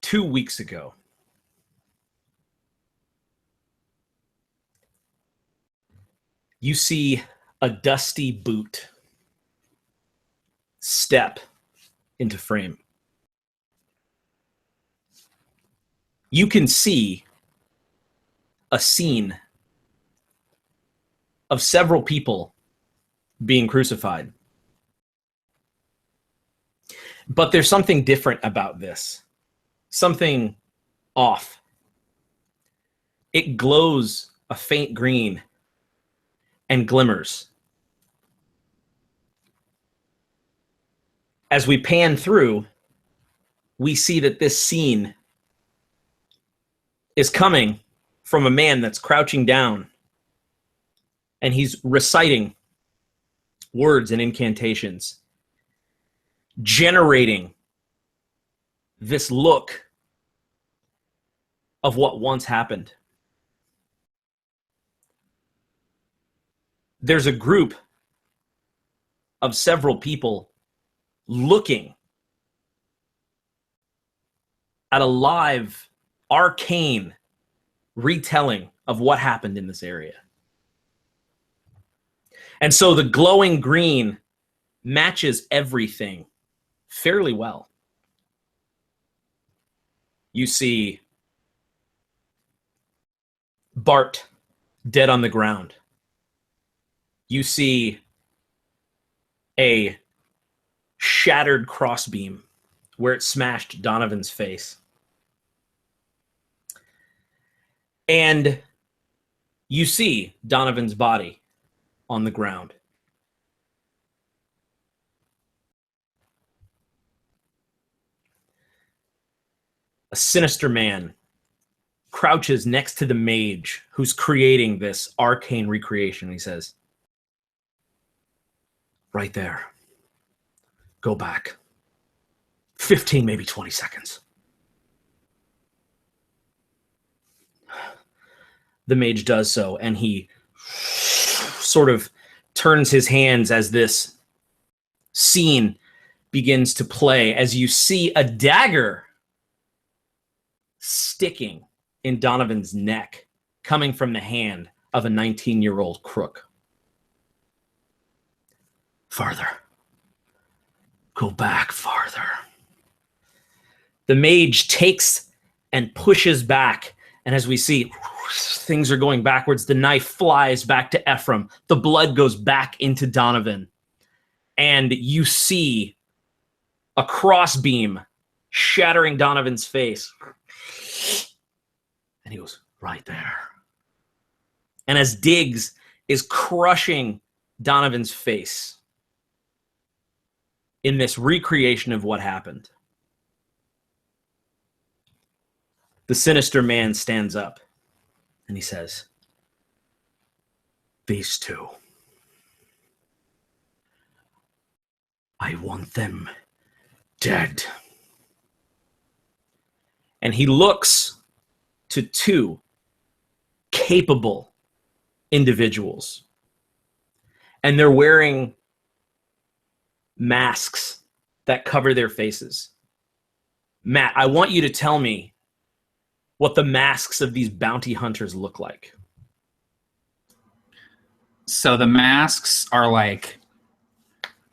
2 weeks ago, you see a dusty boot step into frame. You can see a scene of several people being crucified. But there's something different about this. Something off. It glows a faint green and glimmers. As we pan through, we see that this scene is coming from a man that's crouching down, and he's reciting words and incantations, generating this look of what once happened. There's a group of several people looking at a live Arcane retelling of what happened in this area. And so the glowing green matches everything fairly well. You see Bart dead on the ground. You see a shattered crossbeam where it smashed Donovan's face. And you see Donovan's body on the ground. A sinister man crouches next to the mage who's creating this arcane recreation. He says, "Right there. Go back. 15, maybe 20 seconds." The mage does so, and he sort of turns his hands as this scene begins to play, as you see a dagger sticking in Donovan's neck, coming from the hand of a 19-year-old crook. "Farther. Go back farther." The mage takes and pushes back, and as we see, things are going backwards. The knife flies back to Ephraim. The blood goes back into Donovan. And you see a crossbeam shattering Donovan's face. And he goes, "Right there." And as Diggs is crushing Donovan's face in this recreation of what happened, the sinister man stands up and he says, "These two, I want them dead." And he looks to two capable individuals. And they're wearing masks that cover their faces. Matt, I want you to tell me what the masks of these bounty hunters look like. So the masks are like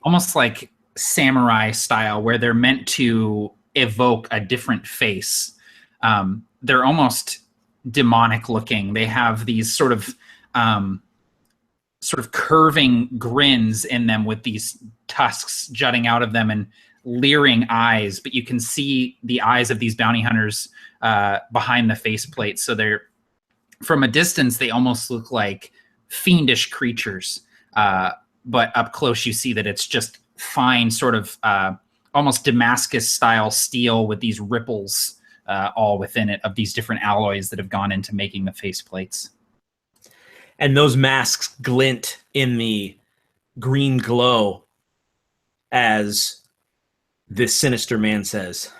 almost like samurai style, where they're meant to evoke a different face. They're almost demonic looking. They have these sort of curving grins in them with these tusks jutting out of them and leering eyes, but you can see the eyes of these bounty hunters behind the faceplate. So they're, from a distance, they almost look like fiendish creatures. But up close, you see that it's just fine, sort of almost Damascus-style steel with these ripples all within it of these different alloys that have gone into making the faceplates. And those masks glint in the green glow as this sinister man says,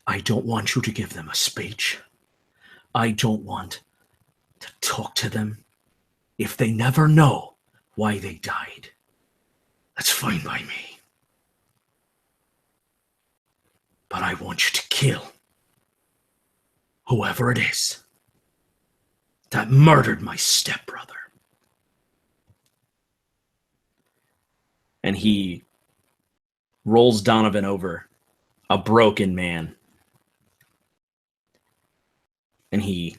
"I don't want you to give them a speech. I don't want to talk to them. If they never know why they died, that's fine by me. But I want you to kill whoever it is that murdered my stepbrother. And he rolls Donovan over, a broken man. And he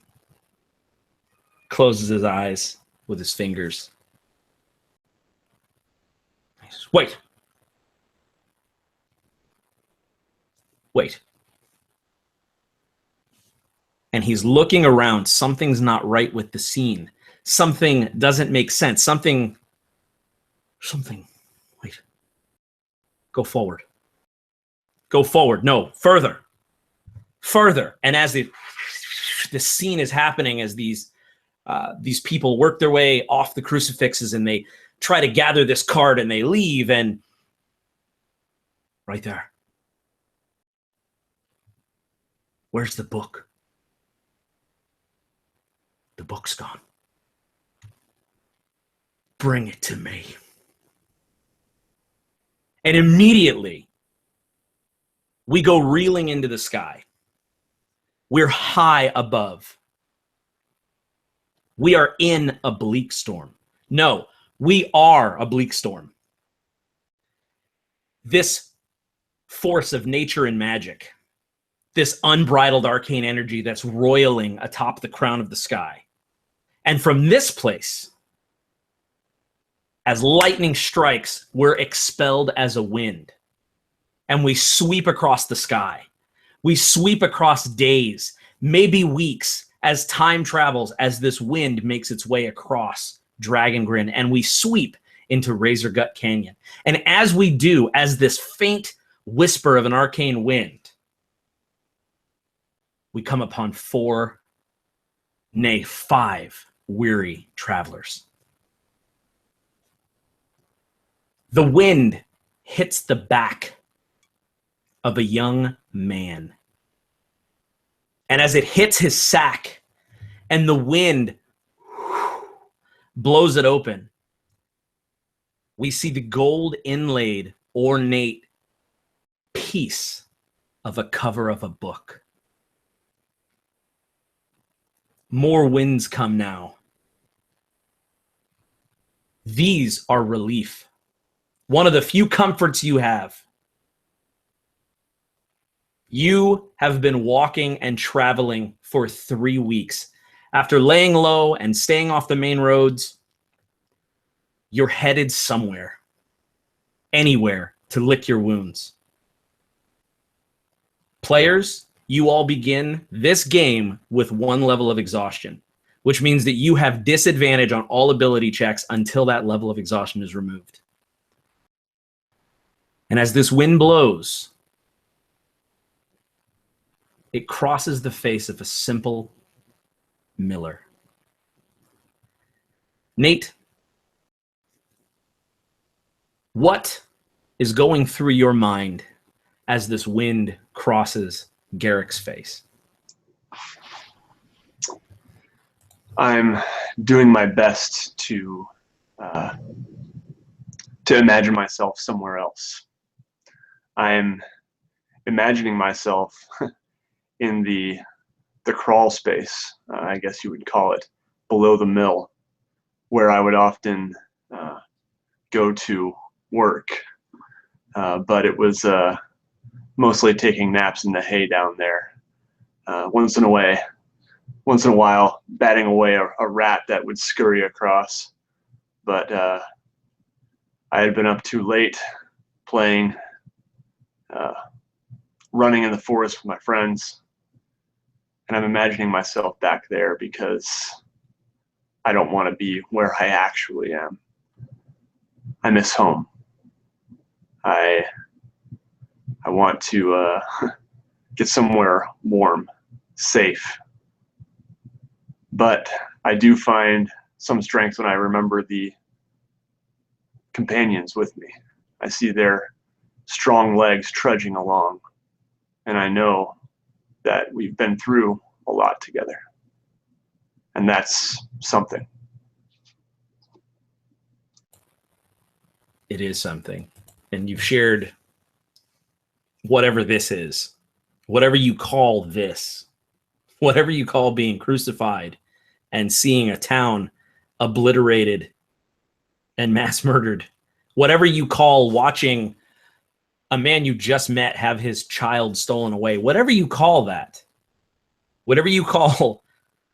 closes his eyes with his fingers. He says, wait. Wait. And he's looking around. Something's not right with the scene. Something doesn't make sense. Something. Wait. Go forward. Go forward. No, further. Further. And as the scene is happening, as these people work their way off the crucifixes and they try to gather this card and they leave, and right there. Where's the book? The book's gone. Bring it to me. And immediately, we go reeling into the sky. We're high above. We are in a bleak storm. No, we are a bleak storm. This force of nature and magic, this unbridled arcane energy that's roiling atop the crown of the sky. And from this place, as lightning strikes, we're expelled as a wind. And we sweep across the sky. We sweep across days, maybe weeks, as time travels, as this wind makes its way across Dragongrin, and we sweep into Razorgut Canyon. And as we do, as this faint whisper of an arcane wind, we come upon 4, nay 5 weary travelers. The wind hits the back of a young man. And as it hits his sack and the wind blows it open, we see the gold inlaid, ornate piece of a cover of a book. More winds come now. These are relief. One of the few comforts you have. You have been walking and traveling for 3 weeks. After laying low and staying off the main roads, you're headed somewhere, anywhere to lick your wounds. Players, you all begin this game with 1 level of exhaustion, which means that you have disadvantage on all ability checks until that level of exhaustion is removed. And as this wind blows, it crosses the face of a simple miller. Nate, what is going through your mind as this wind crosses Garrick's face? I'm doing my best to imagine myself somewhere else. I'm imagining myself in the crawl space, I guess you would call it, below the mill, where I would often go to work. But it was mostly taking naps in the hay down there. Once in a while, batting away a rat that would scurry across. But I had been up too late playing, running in the forest with my friends. And I'm imagining myself back there because I don't want to be where I actually am. I miss home. I want to get somewhere warm, safe. But I do find some strength when I remember the companions with me. I see their strong legs trudging along, and I know that we've been through a lot together. And that's something. It is something. And you've shared whatever this is whatever you call this, whatever you call being crucified and seeing a town obliterated and mass murdered, whatever you call watching a man you just met have his child stolen away, whatever you call that, whatever you call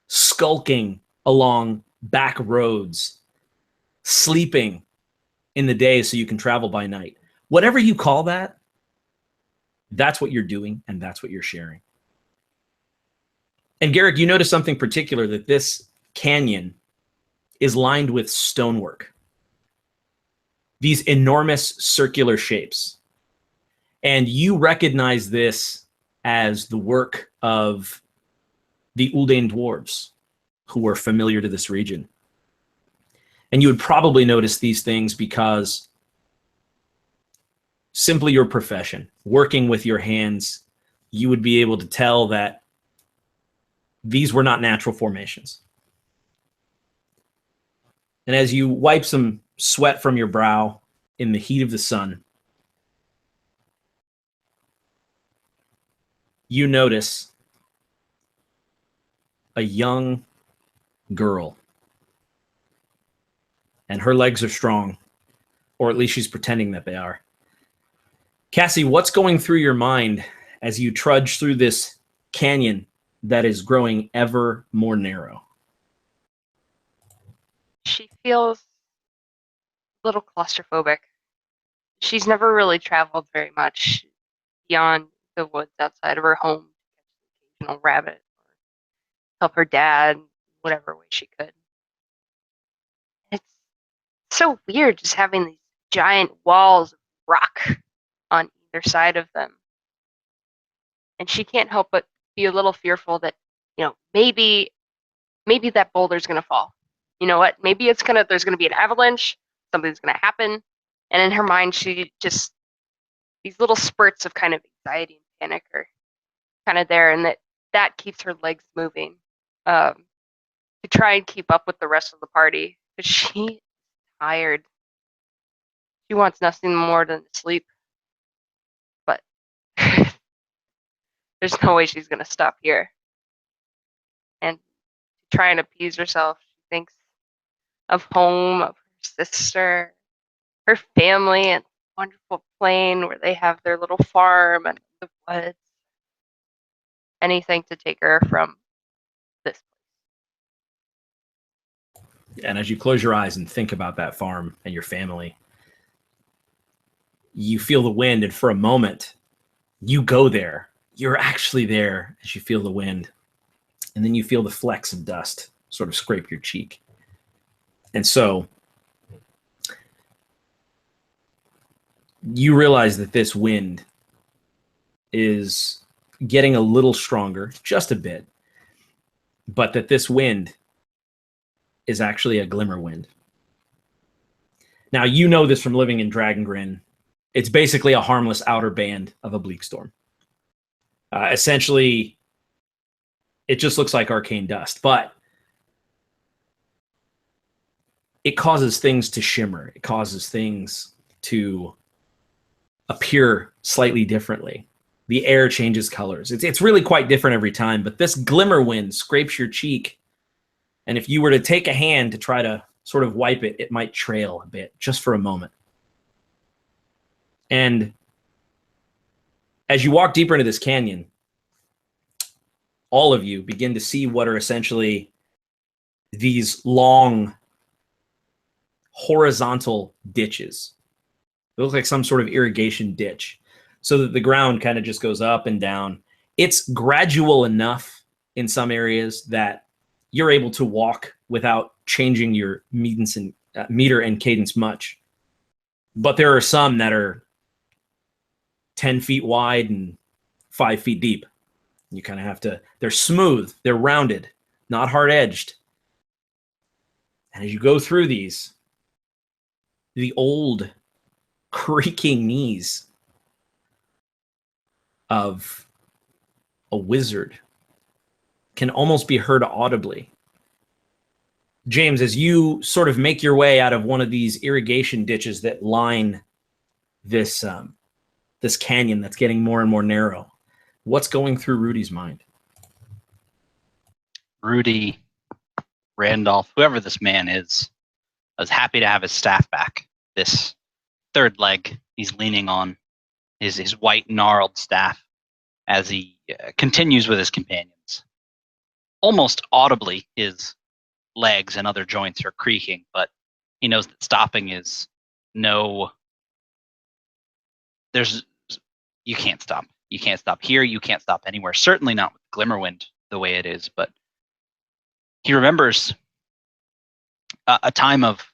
skulking along back roads, sleeping in the day so you can travel by night, whatever you call that, that's what you're doing and that's what you're sharing. And Garrick, you notice something particular, that this canyon is lined with stonework, these enormous circular shapes. And you recognize this as the work of the Uldane dwarves who were familiar to this region. And you would probably notice these things because simply your profession, working with your hands, you would be able to tell that these were not natural formations. And as you wipe some sweat from your brow in the heat of the sun, you notice a young girl. And her legs are strong, or at least she's pretending that they are. Cassie, what's going through your mind as you trudge through this canyon that is growing ever more narrow? She feels a little claustrophobic. She's never really traveled very much beyond the woods outside of her home to catch an occasional rabbit or help her dad whatever way she could. It's so weird just having these giant walls of rock on either side of them. And she can't help but be a little fearful that, maybe that boulder's gonna fall. You know what? Maybe there's gonna be an avalanche, something's gonna happen. And in her mind, she just, these little spurts of kind of anxiety and panic are kind of there, and that keeps her legs moving to try and keep up with the rest of the party, because she's tired. She wants nothing more than to sleep. But there's no way she's gonna stop here. And to try and appease herself, she thinks of home, of her sister, her family, and wonderful plain where they have their little farm and the woods. Anything to take her from this place. And as you close your eyes and think about that farm and your family, you feel the wind, and for a moment, you go there. You're actually there as you feel the wind. And then you feel the flecks of dust sort of scrape your cheek. And so you realize that this wind is getting a little stronger, just a bit, but that this wind is actually a glimmer wind. Now, you know this from living in Dragongrin. It's basically a harmless outer band of a bleak storm. Essentially, it just looks like arcane dust, but it causes things to shimmer. It causes things to appear slightly differently. The air changes colors. It's really quite different every time, but this glimmer wind scrapes your cheek, and if you were to take a hand to try to sort of wipe it, it might trail a bit, just for a moment. And as you walk deeper into this canyon, all of you begin to see what are essentially these long horizontal ditches. They look like some sort of irrigation ditch, so that the ground kind of just goes up and down. It's gradual enough in some areas that you're able to walk without changing your meter and cadence much. But there are some that are 10 feet wide and 5 feet deep. You kind of have to, they're smooth, they're rounded, not hard-edged. And as you go through these, the old creaking knees of a wizard can almost be heard audibly. James, as you sort of make your way out of one of these irrigation ditches that line this, this canyon that's getting more and more narrow, what's going through Rudy's mind? Rudy, Randolph, whoever this man is, was happy to have his staff back. This third leg he's leaning on, his white gnarled staff, as he continues with his companions. Almost audibly, his legs and other joints are creaking, but he knows that stopping is you can't stop. You can't stop here, you can't stop anywhere. Certainly not with Glimmerwind the way it is, but he remembers a time of,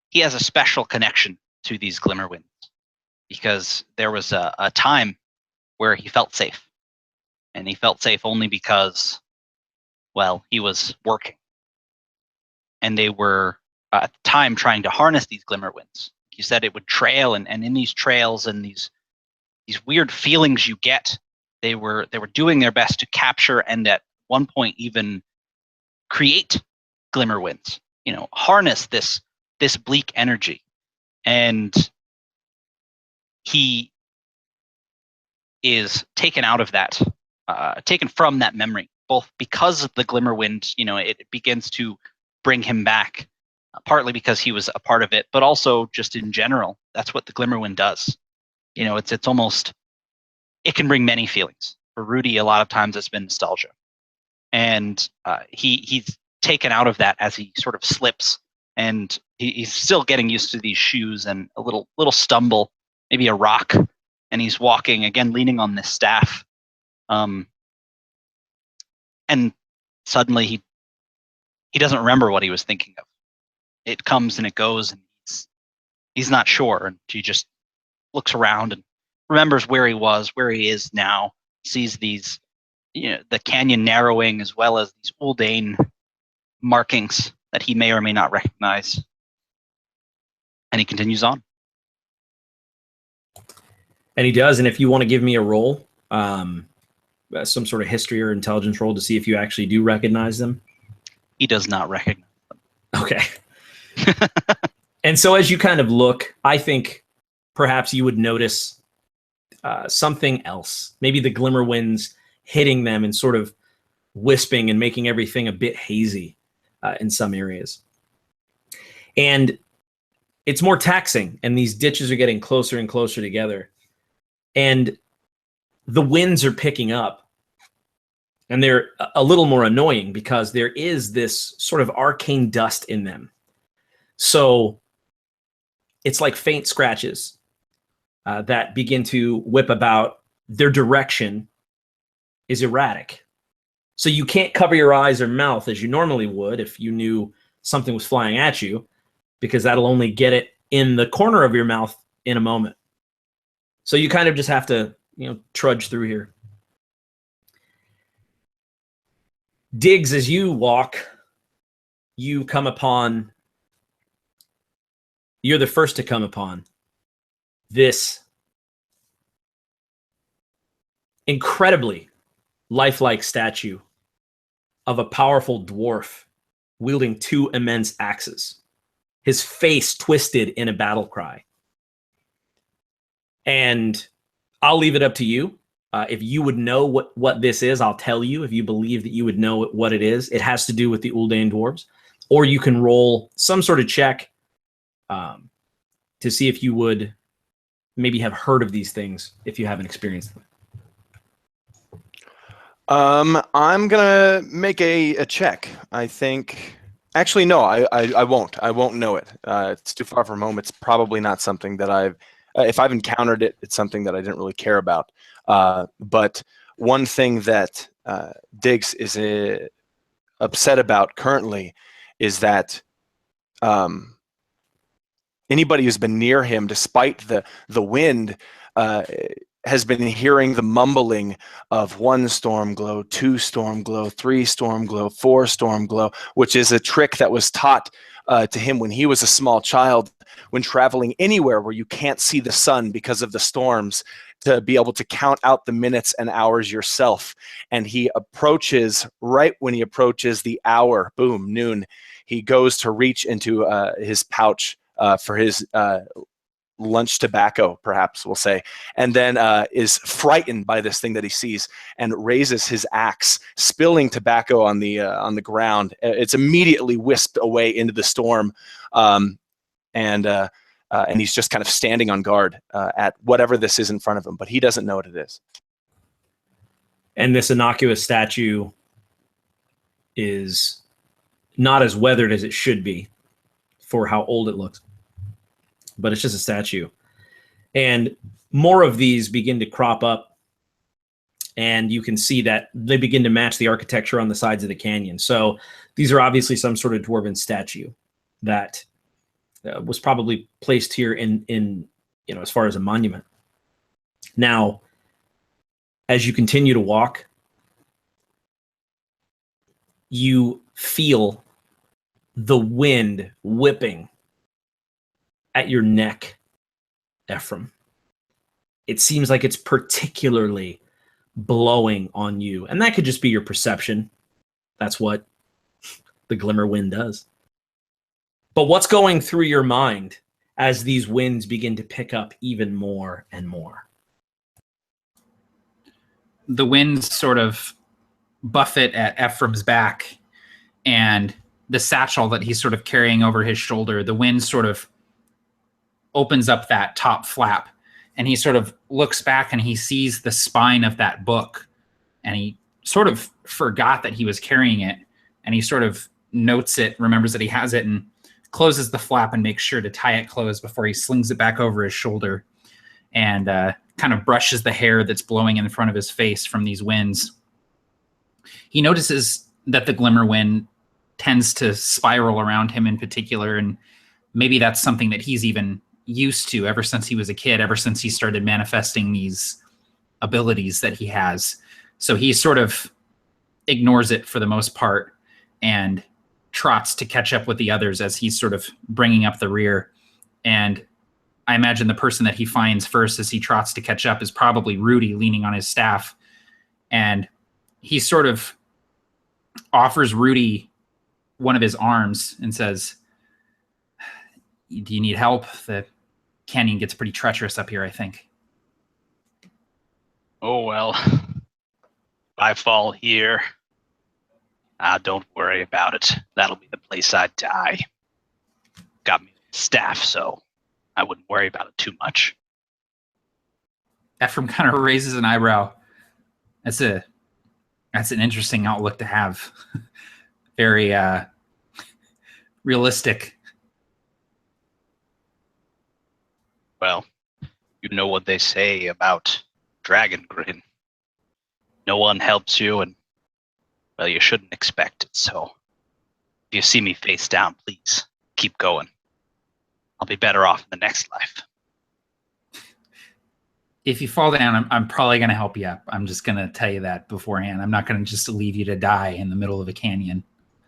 he has a special connection to these Glimmerwinds because there was a time where he felt safe. And he felt safe only because, well, he was working. And they were at the time trying to harness these Glimmerwinds. You said it would trail, and in these trails and these weird feelings you get, they were doing their best to capture and at one point even create Glimmerwinds. Harness this bleak energy. And he is taken out of that, taken from that memory, both because of the Glimmerwind, it begins to bring him back, partly because he was a part of it, but also just in general, that's what the Glimmerwind does. It's almost, it can bring many feelings. For Rudy, a lot of times it's been nostalgia. And he's taken out of that as he sort of slips, and he's still getting used to these shoes and a little stumble, maybe a rock, and he's walking again, leaning on this staff. And suddenly he doesn't remember what he was thinking of. It comes and it goes, and he's not sure, and he just looks around and remembers where he was, where he is now, sees these, the canyon narrowing as well as these Uldane markings that he may or may not recognize. And he continues on. And he does. And if you want to give me a roll, some sort of history or intelligence roll to see if you actually do recognize them. He does not recognize them. Okay. And so as you kind of look, I think perhaps you would notice something else. Maybe the Glimmerwinds hitting them and sort of wisping and making everything a bit hazy in some areas. And it's more taxing, and these ditches are getting closer and closer together. And the winds are picking up. And they're a little more annoying because there is this sort of arcane dust in them. So it's like faint scratches that begin to whip about. Their direction is erratic. So you can't cover your eyes or mouth as you normally would if you knew something was flying at you, because that'll only get it in the corner of your mouth in a moment. So you kind of just have to, trudge through here. Diggs, as you walk, you're the first to come upon this incredibly lifelike statue of a powerful dwarf wielding two immense axes, his face twisted in a battle cry. And I'll leave it up to you. If you would know what this is, I'll tell you. If you believe that you would know what it is, it has to do with the Uldane dwarves. Or you can roll some sort of check to see if you would maybe have heard of these things if you haven't experienced them. I'm gonna make a check. I think. Actually, no, I won't. I won't know it. It's too far from home. It's probably not something that if I've encountered it, it's something that I didn't really care about. But one thing that Diggs is upset about currently is that anybody who's been near him, despite the wind, has been hearing the mumbling of 1 storm glow, 2 storm glow, 3 storm glow, 4 storm glow, which is a trick that was taught to him when he was a small child, when traveling anywhere where you can't see the sun because of the storms, to be able to count out the minutes and hours yourself. And he approaches, right when he approaches the hour, boom, noon, he goes to reach into his pouch for his lunch tobacco, perhaps we'll say, and then is frightened by this thing that he sees and raises his axe, spilling tobacco on the ground. It's immediately whisked away into the storm, and he's just kind of standing on guard at whatever this is in front of him, but he doesn't know what it is. And this innocuous statue is not as weathered as it should be for how old it looks, but it's just a statue. And more of these begin to crop up, and you can see that they begin to match the architecture on the sides of the canyon. So these are obviously some sort of dwarven statue that was probably placed here in as far as a monument. Now, as you continue to walk, you feel the wind whipping at your neck, Ephraim. It seems like it's particularly blowing on you. And that could just be your perception. That's what the glimmer wind does. But what's going through your mind as these winds begin to pick up even more and more? The winds sort of buffet at Ephraim's back, and the satchel that he's sort of carrying over his shoulder, the wind sort of opens up that top flap, and he sort of looks back and he sees the spine of that book, and he sort of forgot that he was carrying it, and he sort of notes it, remembers that he has it, and closes the flap and makes sure to tie it closed before he slings it back over his shoulder, and kind of brushes the hair that's blowing in front of his face from these winds. He notices that the glimmer wind tends to spiral around him in particular, and maybe that's something that he's even used to ever since he was a kid, ever since he started manifesting these abilities that he has. So he sort of ignores it for the most part and trots to catch up with the others as he's sort of bringing up the rear. And I imagine the person that he finds first as he trots to catch up is probably Rudy, leaning on his staff. And he sort of offers Rudy one of his arms and says, "Do you need help? The canyon gets pretty treacherous up here, I think." Oh, well, if I fall here, don't worry about it. That'll be the place I die. Got me staff, so I wouldn't worry about it too much. Ephraim kind of raises an eyebrow. That's an interesting outlook to have. Very realistic. Well, you know what they say about Dragongrin. No one helps you, and, well, you shouldn't expect it, so if you see me face down, please keep going. I'll be better off in the next life. If you fall down, I'm probably going to help you up. I'm just going to tell you that beforehand. I'm not going to just leave you to die in the middle of a canyon.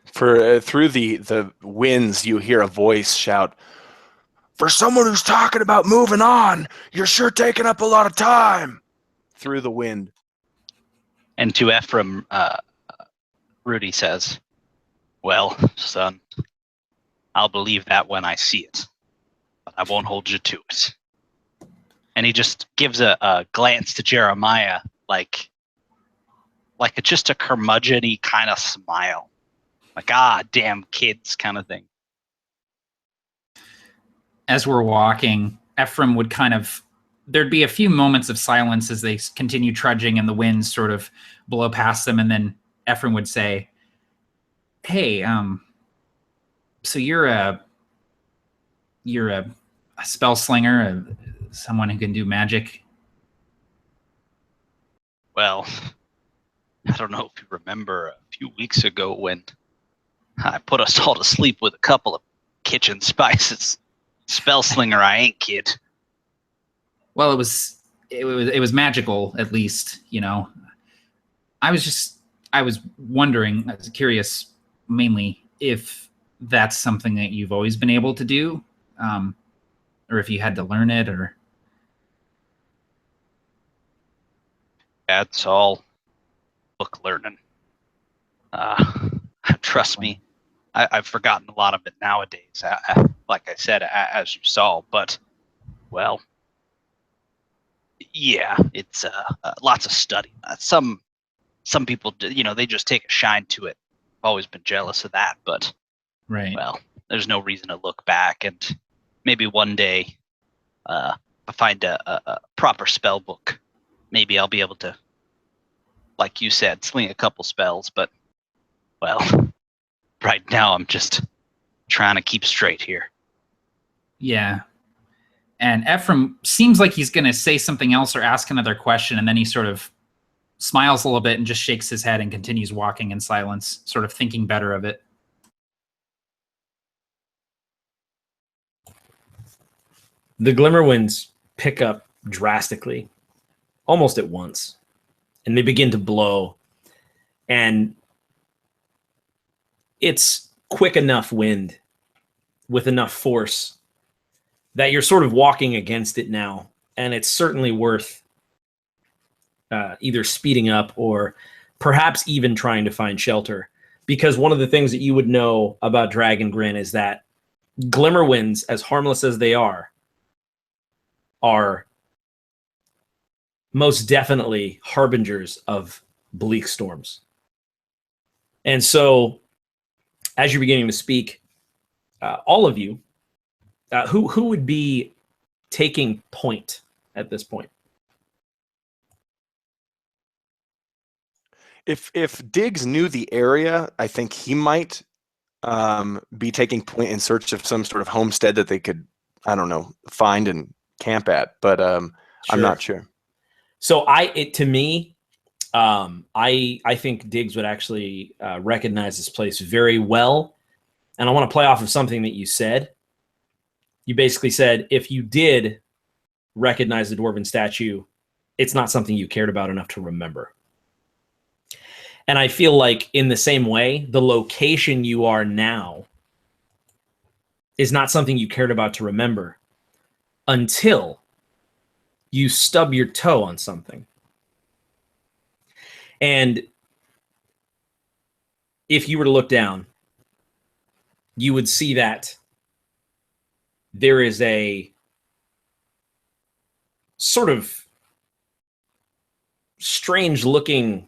Through the winds, you hear a voice shout, "For someone who's talking about moving on, you're sure taking up a lot of time." Through the wind. And to Ephraim, Rudy says, "Well, son, I'll believe that when I see it, but I won't hold you to it." And he just gives a glance to Jeremiah, like just a curmudgeon-y kind of smile. Like, damn kids kind of thing. As we're walking, Ephraim would there'd be a few moments of silence as they continue trudging and the winds sort of blow past them. And then Ephraim would say, "Hey, so you're a spell slinger, someone who can do magic?" Well, I don't know if you remember a few weeks ago when I put us all to sleep with a couple of kitchen spices. Spell slinger I ain't, kid. Well, it was magical, at least, you know. I was wondering, I was curious mainly if that's something that you've always been able to do, or if you had to learn it, or... That's all book learning. Trust me, I've forgotten a lot of it nowadays, like I said, as you saw, but Well, yeah, it's lots of study. Some people, they just take a shine to it. I've always been jealous of that, but Right. well, there's no reason to look back. And maybe one day, if I find a proper spell book, maybe I'll be able to, like you said, sling a couple spells. But well, right now I'm just trying to keep straight here. Yeah. And Ephraim seems like he's going to say something else or ask another question, and then he sort of smiles a little bit and just shakes his head and continues walking in silence, sort of thinking better of it. The Glimmerwinds pick up drastically, almost at once, and they begin to blow. And it's quick enough wind with enough force that you're sort of walking against it now. And it's certainly worth either speeding up or perhaps even trying to find shelter. Because one of the things that you would know about Dragongrin is that Glimmerwinds, as harmless as they are most definitely harbingers of bleak storms. And so, as you're beginning to speak, all of you, who would be taking point at this point? If Diggs knew the area, I think he might be taking point in search of some sort of homestead that they could, I don't know, find and camp at. But I'm not sure. So I think Diggs would actually recognize this place very well. And I want to play off of something that you said. You basically said if you did recognize the Dwarven statue, it's not something you cared about enough to remember. And I feel like in the same way, the location you are now is not something you cared about to remember until you stub your toe on something. And if you were to look down, you would see that there is a sort of strange looking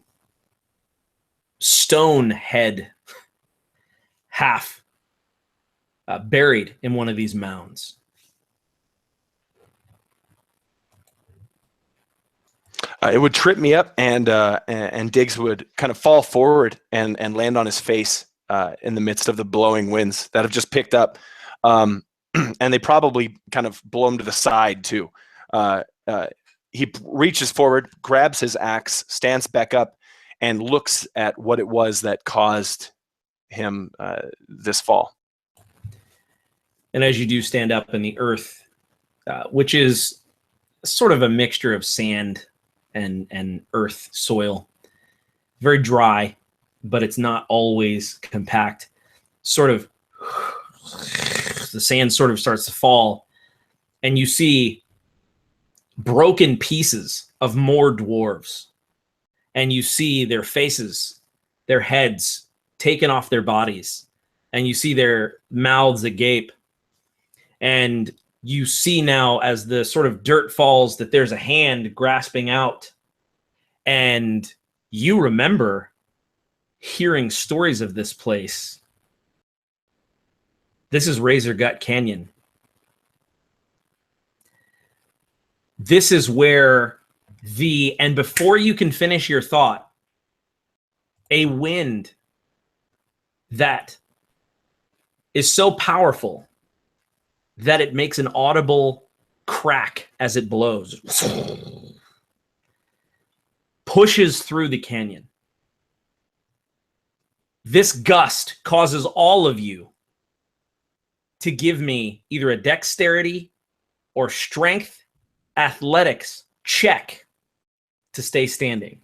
stone head half buried in one of these mounds. It would trip me up, and Diggs would kind of fall forward and land on his face in the midst of the blowing winds that have just picked up, and they probably kind of blow him to the side too. He reaches forward, grabs his axe, stands back up, and looks at what it was that caused him this fall. And as you do stand up in the earth, which is sort of a mixture of sand and earth soil, very dry, but it's not always compact. Sort of the sand sort of starts to fall, and you see broken pieces of more dwarves, and you see their faces, their heads taken off their bodies, and you see their mouths agape, and you see now as the sort of dirt falls that there's a hand grasping out, and you remember hearing stories of this place. This is Razor Gut Canyon. This is where and before you can finish your thought, a wind that is so powerful that it makes an audible crack as it blows pushes through the canyon. This gust causes all of you to give me either a dexterity or strength athletics check to stay standing.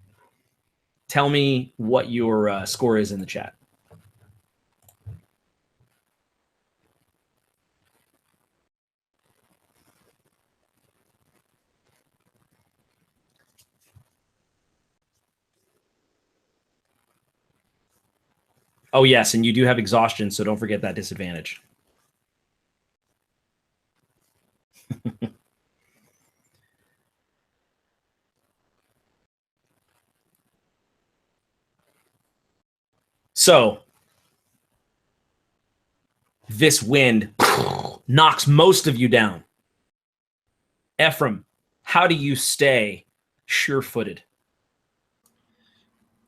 Tell me what your score is in the chat. Oh, yes, and you do have exhaustion, so don't forget that disadvantage. So this wind knocks most of you down. Ephraim, how do you stay sure-footed?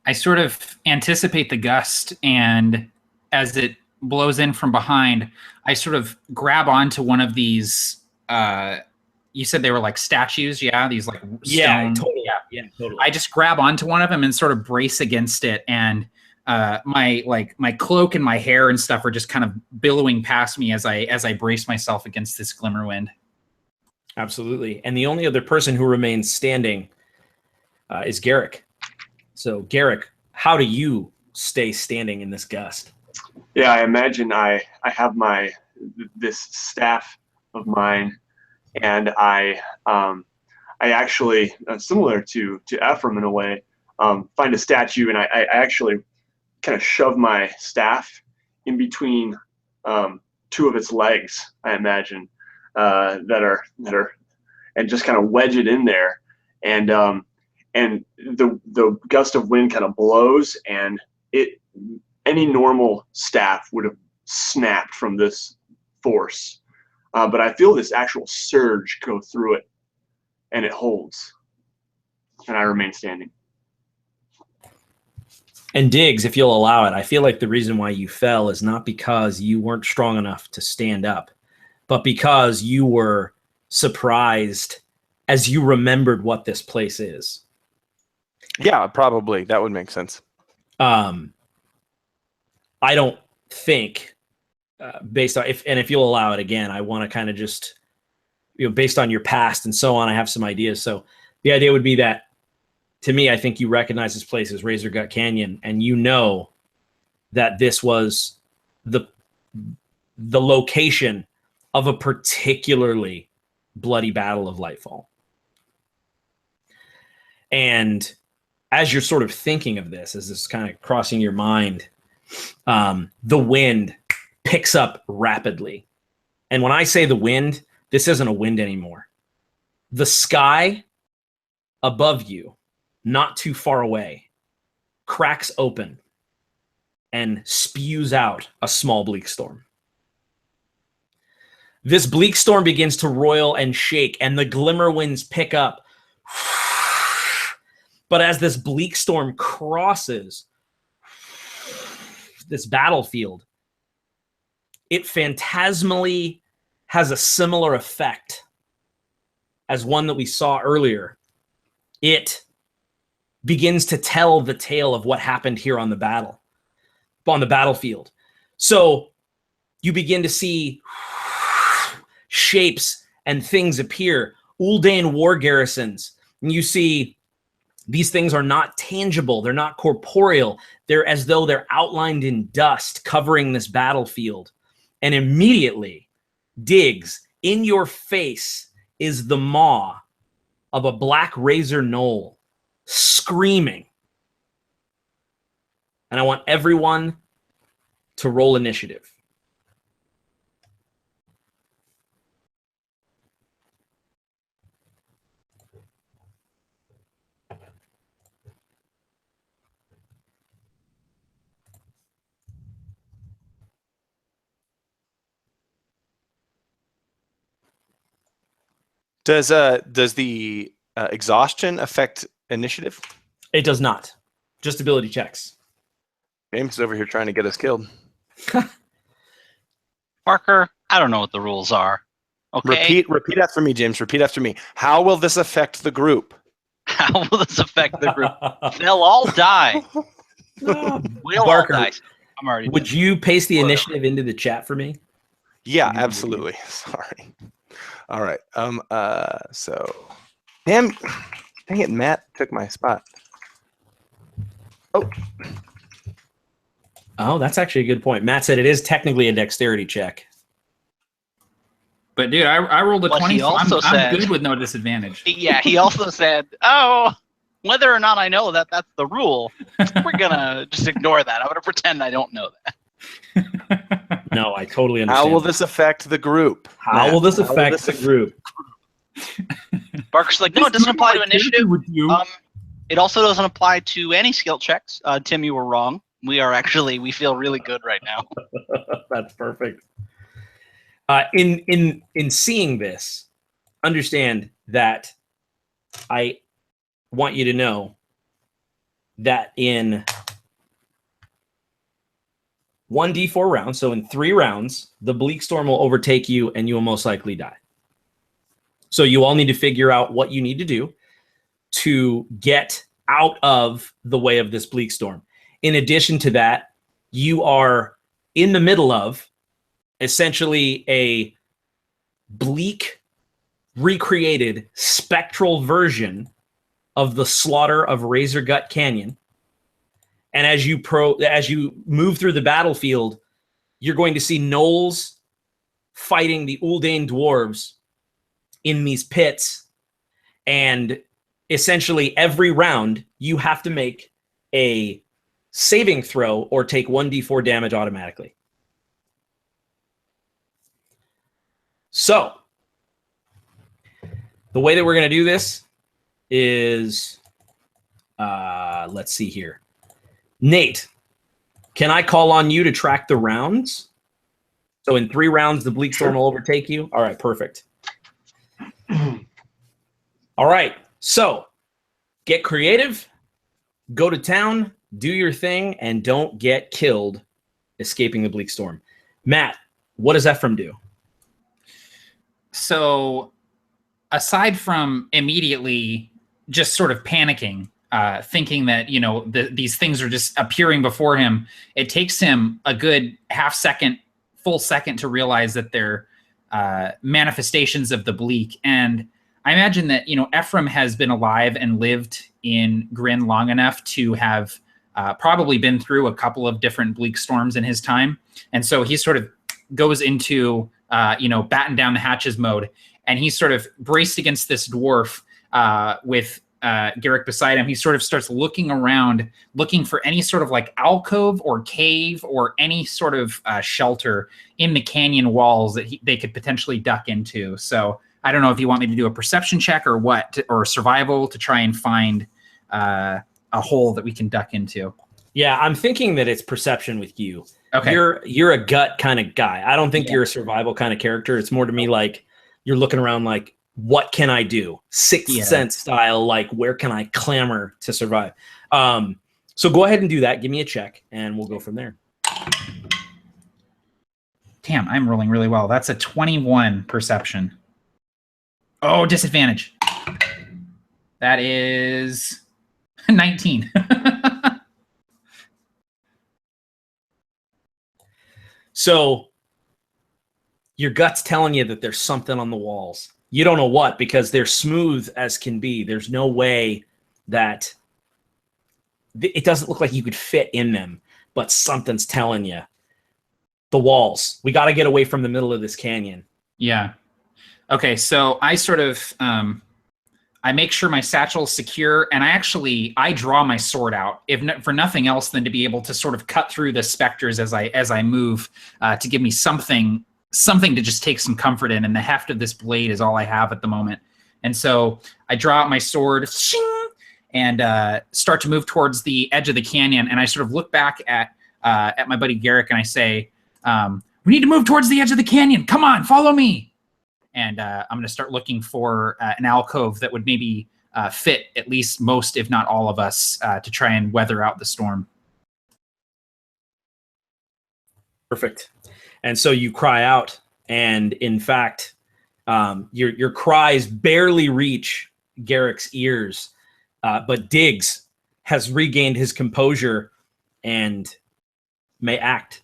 I sort of anticipate the gust, and as it blows in from behind, I sort of grab onto one of these. You said they were like statues, yeah? These like stone. Yeah, totally. Yeah, totally. I just grab onto one of them and sort of brace against it, and my cloak and my hair and stuff are just kind of billowing past me as I brace myself against this glimmer wind. Absolutely. And the only other person who remains standing is Garrick. So, Garrick, how do you stay standing in this gust? Yeah, I imagine I have this staff of mine, and I actually, similar to Ephraim in a way, find a statue, and I actually kind of shove my staff in between two of its legs, I imagine, that are, and just kind of wedge it in there, and the gust of wind kind of blows, and any normal staff would have snapped from this force, but I feel this actual surge go through it, and it holds, and I remain standing. And Diggs, if you'll allow it, I feel like the reason why you fell is not because you weren't strong enough to stand up, but because you were surprised as you remembered what this place is. Yeah, probably. That would make sense. I don't think, based on, if you'll allow it again, I want to kind of just, based on your past and so on, I have some ideas. So the idea would be that, to me, I think you recognize this place as Razor Gut Canyon, and you know that this was the location of a particularly bloody battle of Lightfall. And as you're sort of thinking of this, as this is kind of crossing your mind, the wind picks up rapidly. And when I say the wind, this isn't a wind anymore. The sky above you, not too far away, cracks open and spews out a small bleak storm. This bleak storm begins to roil and shake, and the glimmer winds pick up. But as this bleak storm crosses this battlefield, it phantasmally has a similar effect as one that we saw earlier. It begins to tell the tale of what happened here on the battlefield. So you begin to see shapes and things appear, Uldane war garrisons, and you see these things are not tangible, they're not corporeal, they're as though they're outlined in dust covering this battlefield. And immediately, Diggs, in your face is the maw of a black razor knoll screaming. And I want everyone to roll initiative. Does the exhaustion affect initiative? It does not. Just ability checks. James is over here trying to get us killed. Parker, I don't know what the rules are. Okay. Repeat after me, James. Repeat after me. How will this affect the group? How will this affect the group? They'll all die. We'll Barker, all die. I'm already. Would you paste the initiative into the chat for me? Yeah, absolutely. Sorry. All right. So, dang it, Matt took my spot. Oh, that's actually a good point. Matt said it is technically a dexterity check. But dude, I rolled a But 20, he so also I'm said- good with no disadvantage. Yeah, he also said, "Oh, whether or not I know that that's the rule, we're gonna just ignore that. I'm gonna pretend I don't know that." No, I totally understand. How will this affect the group? How will this affect the group? Barker's like, "No, it doesn't apply to initiative. With you. It also doesn't apply to any skill checks." Tim, you were wrong. we feel really good right now. That's perfect. In seeing this, understand that I want you to know that in 1d4 rounds, so in 3 rounds, the bleak storm will overtake you and you will most likely die. So you all need to figure out what you need to do to get out of the way of this bleak storm. In addition to that, you are in the middle of essentially a bleak, recreated, spectral version of the slaughter of Razor Gut Canyon. And as you move through the battlefield, you're going to see gnolls fighting the Uldane dwarves in these pits. And essentially every round, you have to make a saving throw or take 1d4 damage automatically. So, the way that we're going to do this is, let's see here. Nate, can I call on you to track the rounds? So in 3 rounds, the bleak storm will overtake you. All right, perfect. All right, so get creative, go to town, do your thing, and don't get killed escaping the bleak storm. Matt, what does Ephraim do? So aside from immediately just sort of panicking, thinking that, these things are just appearing before him, it takes him a good full second to realize that they're manifestations of the bleak. And I imagine that, Ephraim has been alive and lived in Grin long enough to have probably been through a couple of different bleak storms in his time. And so he sort of goes into, batten down the hatches mode. And he's sort of braced against this dwarf with Garrick beside him. He sort of starts looking around, looking for any sort of like alcove or cave or any sort of shelter in the canyon walls that they could potentially duck into. So I don't know if you want me to do a perception check or what, or survival to try and find a hole that we can duck into. Yeah, I'm thinking that it's perception with you. Okay. You're a gut kind of guy. I don't think you're a survival kind of character. It's more to me like you're looking around like, what can I do? Sixth Sense style, like where can I clamor to survive? So go ahead and do that. Give me a check and we'll go from there. Damn, I'm rolling really well. That's a 21 perception. Oh, disadvantage. That is 19. So your gut's telling you that there's something on the walls. You don't know what, because they're smooth as can be. There's no way that it doesn't look like you could fit in them, but something's telling you. The walls. We got to get away from the middle of this canyon. Yeah. Okay, so I sort of, I make sure my satchel's secure, and I draw my sword out, for nothing else than to be able to sort of cut through the specters as I move, to give me something to just take some comfort in, and the heft of this blade is all I have at the moment. And so I draw out my sword, and start to move towards the edge of the canyon, and I sort of look back at my buddy Garrick, and I say, we need to move towards the edge of the canyon. Come on, follow me. And I'm going to start looking for an alcove that would maybe fit at least most, if not all of us, to try and weather out the storm. Perfect. And so you cry out, and in fact, your cries barely reach Garrick's ears, but Diggs has regained his composure and may act.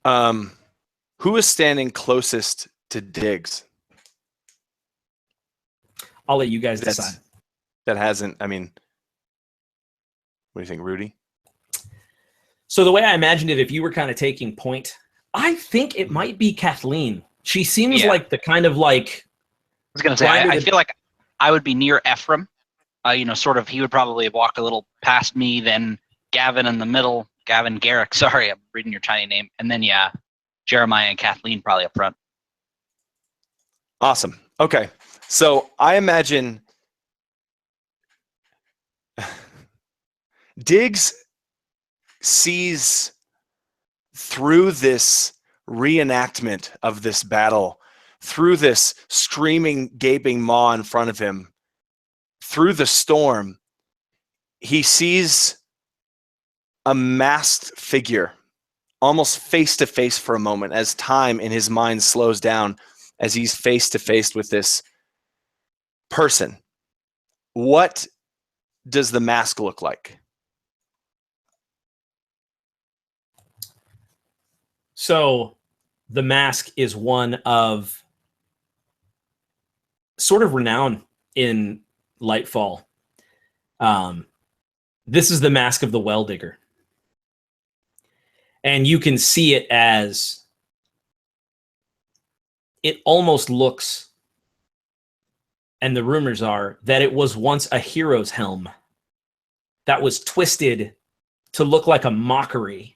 Who is standing closest to Diggs? I'll let you guys decide. That hasn't, I mean, what do you think, Rudy? So the way I imagined it, if you were kind of taking point, I think it might be Kathleen. She seems like the kind of like... I was going to say, I feel like I would be near Ephraim. Sort of, he would probably walk a little past me, then Gavin in the middle. Gavin, Garrick, sorry, I'm reading your tiny name. And then, Jeremiah and Kathleen probably up front. Awesome. Okay. So I imagine Diggs sees through this reenactment of this battle, through this screaming, gaping maw in front of him, through the storm, he sees a masked figure, almost face to face for a moment, as time in his mind slows down, as he's face to face with this person. What does the mask look like? So the mask is one of sort of renown in Lightfall. This is the mask of the Well Digger. And you can see it as, it almost looks, and the rumors are that it was once a hero's helm that was twisted to look like a mockery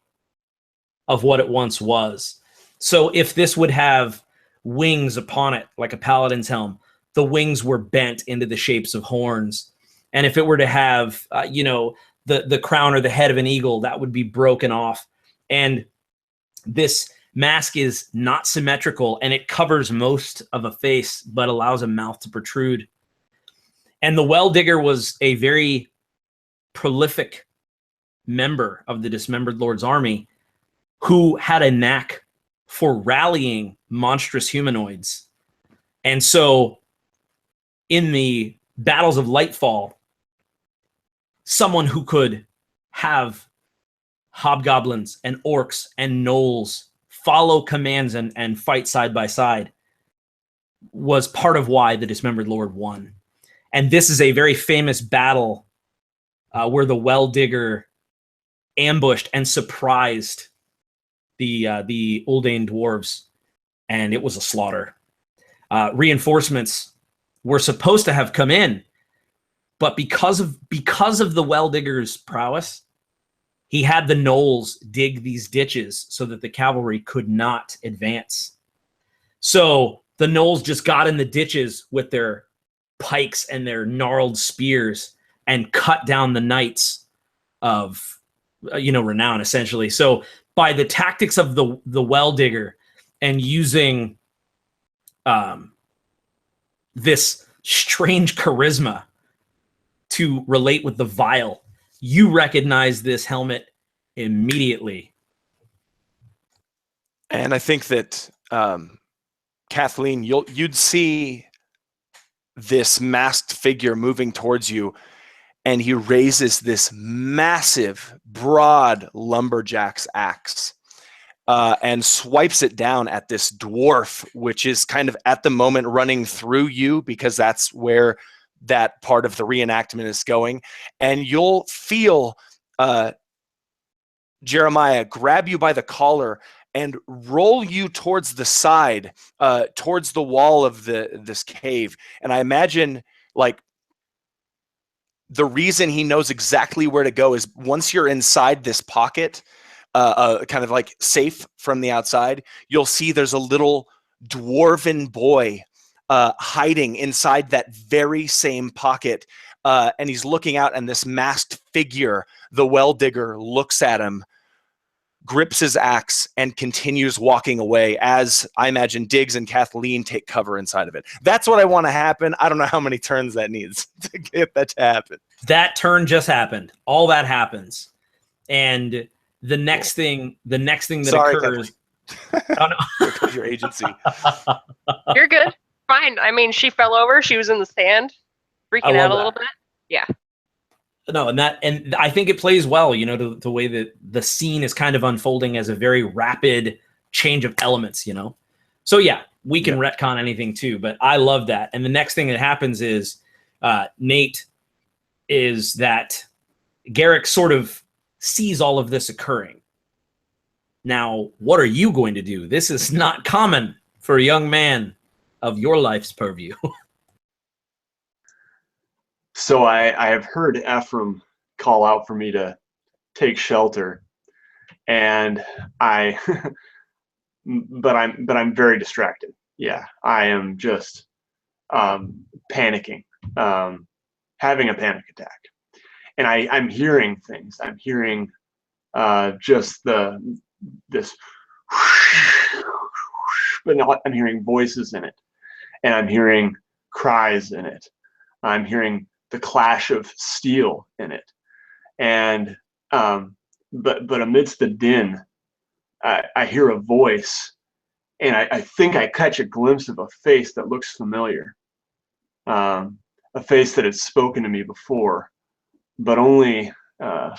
of what it once was. So if this would have wings upon it, like a paladin's helm, the wings were bent into the shapes of horns. And if it were to have, the crown or the head of an eagle, that would be broken off. And this mask is not symmetrical, and it covers most of a face, but allows a mouth to protrude. And the Well Digger was a very prolific member of the Dismembered Lord's army who had a knack for rallying monstrous humanoids. And so in the battles of Lightfall, someone who could have hobgoblins and orcs and gnolls follow commands and fight side by side was part of why the Dismembered Lord won. And this is a very famous battle where the Well Digger ambushed and surprised the Uldane dwarves, and it was a slaughter. Reinforcements were supposed to have come in, but because of the Well Digger's prowess, he had the gnolls dig these ditches so that the cavalry could not advance. So the gnolls just got in the ditches with their pikes and their gnarled spears and cut down the knights of, renown, essentially. So by the tactics of the Well Digger and using this strange charisma to relate with the Vile, you recognize this helmet immediately. And I think that Kathleen, you'd see this masked figure moving towards you, and he raises this massive, broad lumberjack's axe and swipes it down at this dwarf, which is kind of at the moment running through you, because that's where that part of the reenactment is going. And you'll feel Jeremiah grab you by the collar and roll you towards the side, towards the wall of this cave. And I imagine, like, the reason he knows exactly where to go is once you're inside this pocket, kind of like safe from the outside, you'll see there's a little dwarven boy hiding inside that very same pocket. And he's looking out, and this masked figure, the Well Digger, looks at him, grips his axe, and continues walking away as, I imagine, Diggs and Kathleen take cover inside of it. That's what I want to happen. I don't know how many turns that needs to get that to happen. That turn just happened. All that happens. And the next thing that occurs... Oh, no. Your agency. You're good. Fine. I mean, she fell over. She was in the sand, freaking out a little bit. Yeah. No, and I think it plays well, the way that the scene is kind of unfolding as a very rapid change of elements, So yeah, we can retcon anything too, but I love that. And the next thing that happens is Nate is that Garrick sort of sees all of this occurring. Now, what are you going to do? This is not common for a young man of your life's purview. So I have heard Ephraim call out for me to take shelter, and but I'm very distracted. Yeah, I am just panicking, having a panic attack, and I'm hearing things. I'm hearing just this, but now I'm hearing voices in it, and I'm hearing cries in it. I'm hearing the clash of steel in it, and but amidst the din, I hear a voice, and I think I catch a glimpse of a face that looks familiar, a face that has spoken to me before, but only I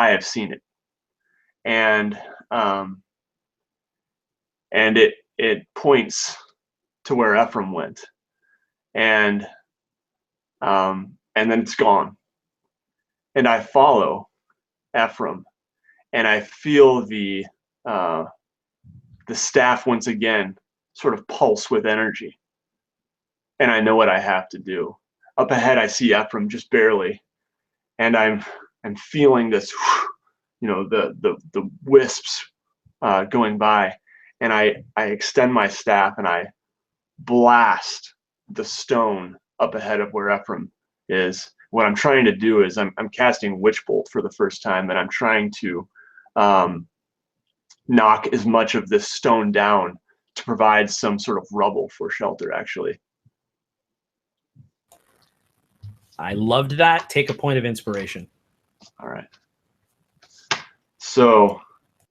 have seen it, and it points to where Ephraim went, and then it's gone, and I follow Ephraim, and I feel the staff once again sort of pulse with energy, and I know what I have to do. Up ahead, I see Ephraim just barely, and I'm feeling this, the wisps going by, and I extend my staff and I blast the stone up ahead of where Ephraim is. What I'm trying to do is I'm casting Witch Bolt for the first time, and I'm trying to knock as much of this stone down to provide some sort of rubble for shelter, actually. I loved that. Take a point of inspiration. All right. So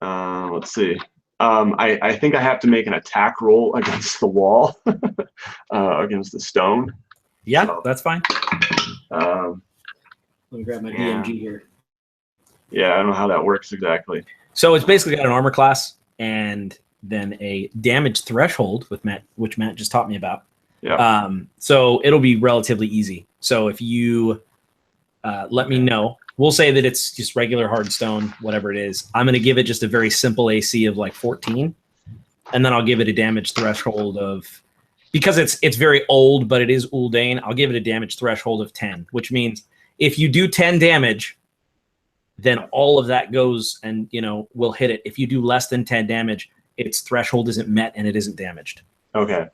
let's see. I think I have to make an attack roll against the wall, against the stone. Yeah, So, that's fine. Let me grab my yeah. DMG here. Yeah, I don't know how that works exactly. So it's basically got an armor class and then a damage threshold with which Matt just taught me about. Yeah. So it'll be relatively easy. So if you let me know, we'll say that it's just regular hard stone, whatever it is. I'm going to give it just a very simple AC of like 14, and then I'll give it a damage threshold of, because it's very old, but it is Uldane, I'll give it a damage threshold of 10, which means if you do 10 damage, then all of that goes and, will hit it. If you do less than 10 damage, its threshold isn't met and it isn't damaged. Okay.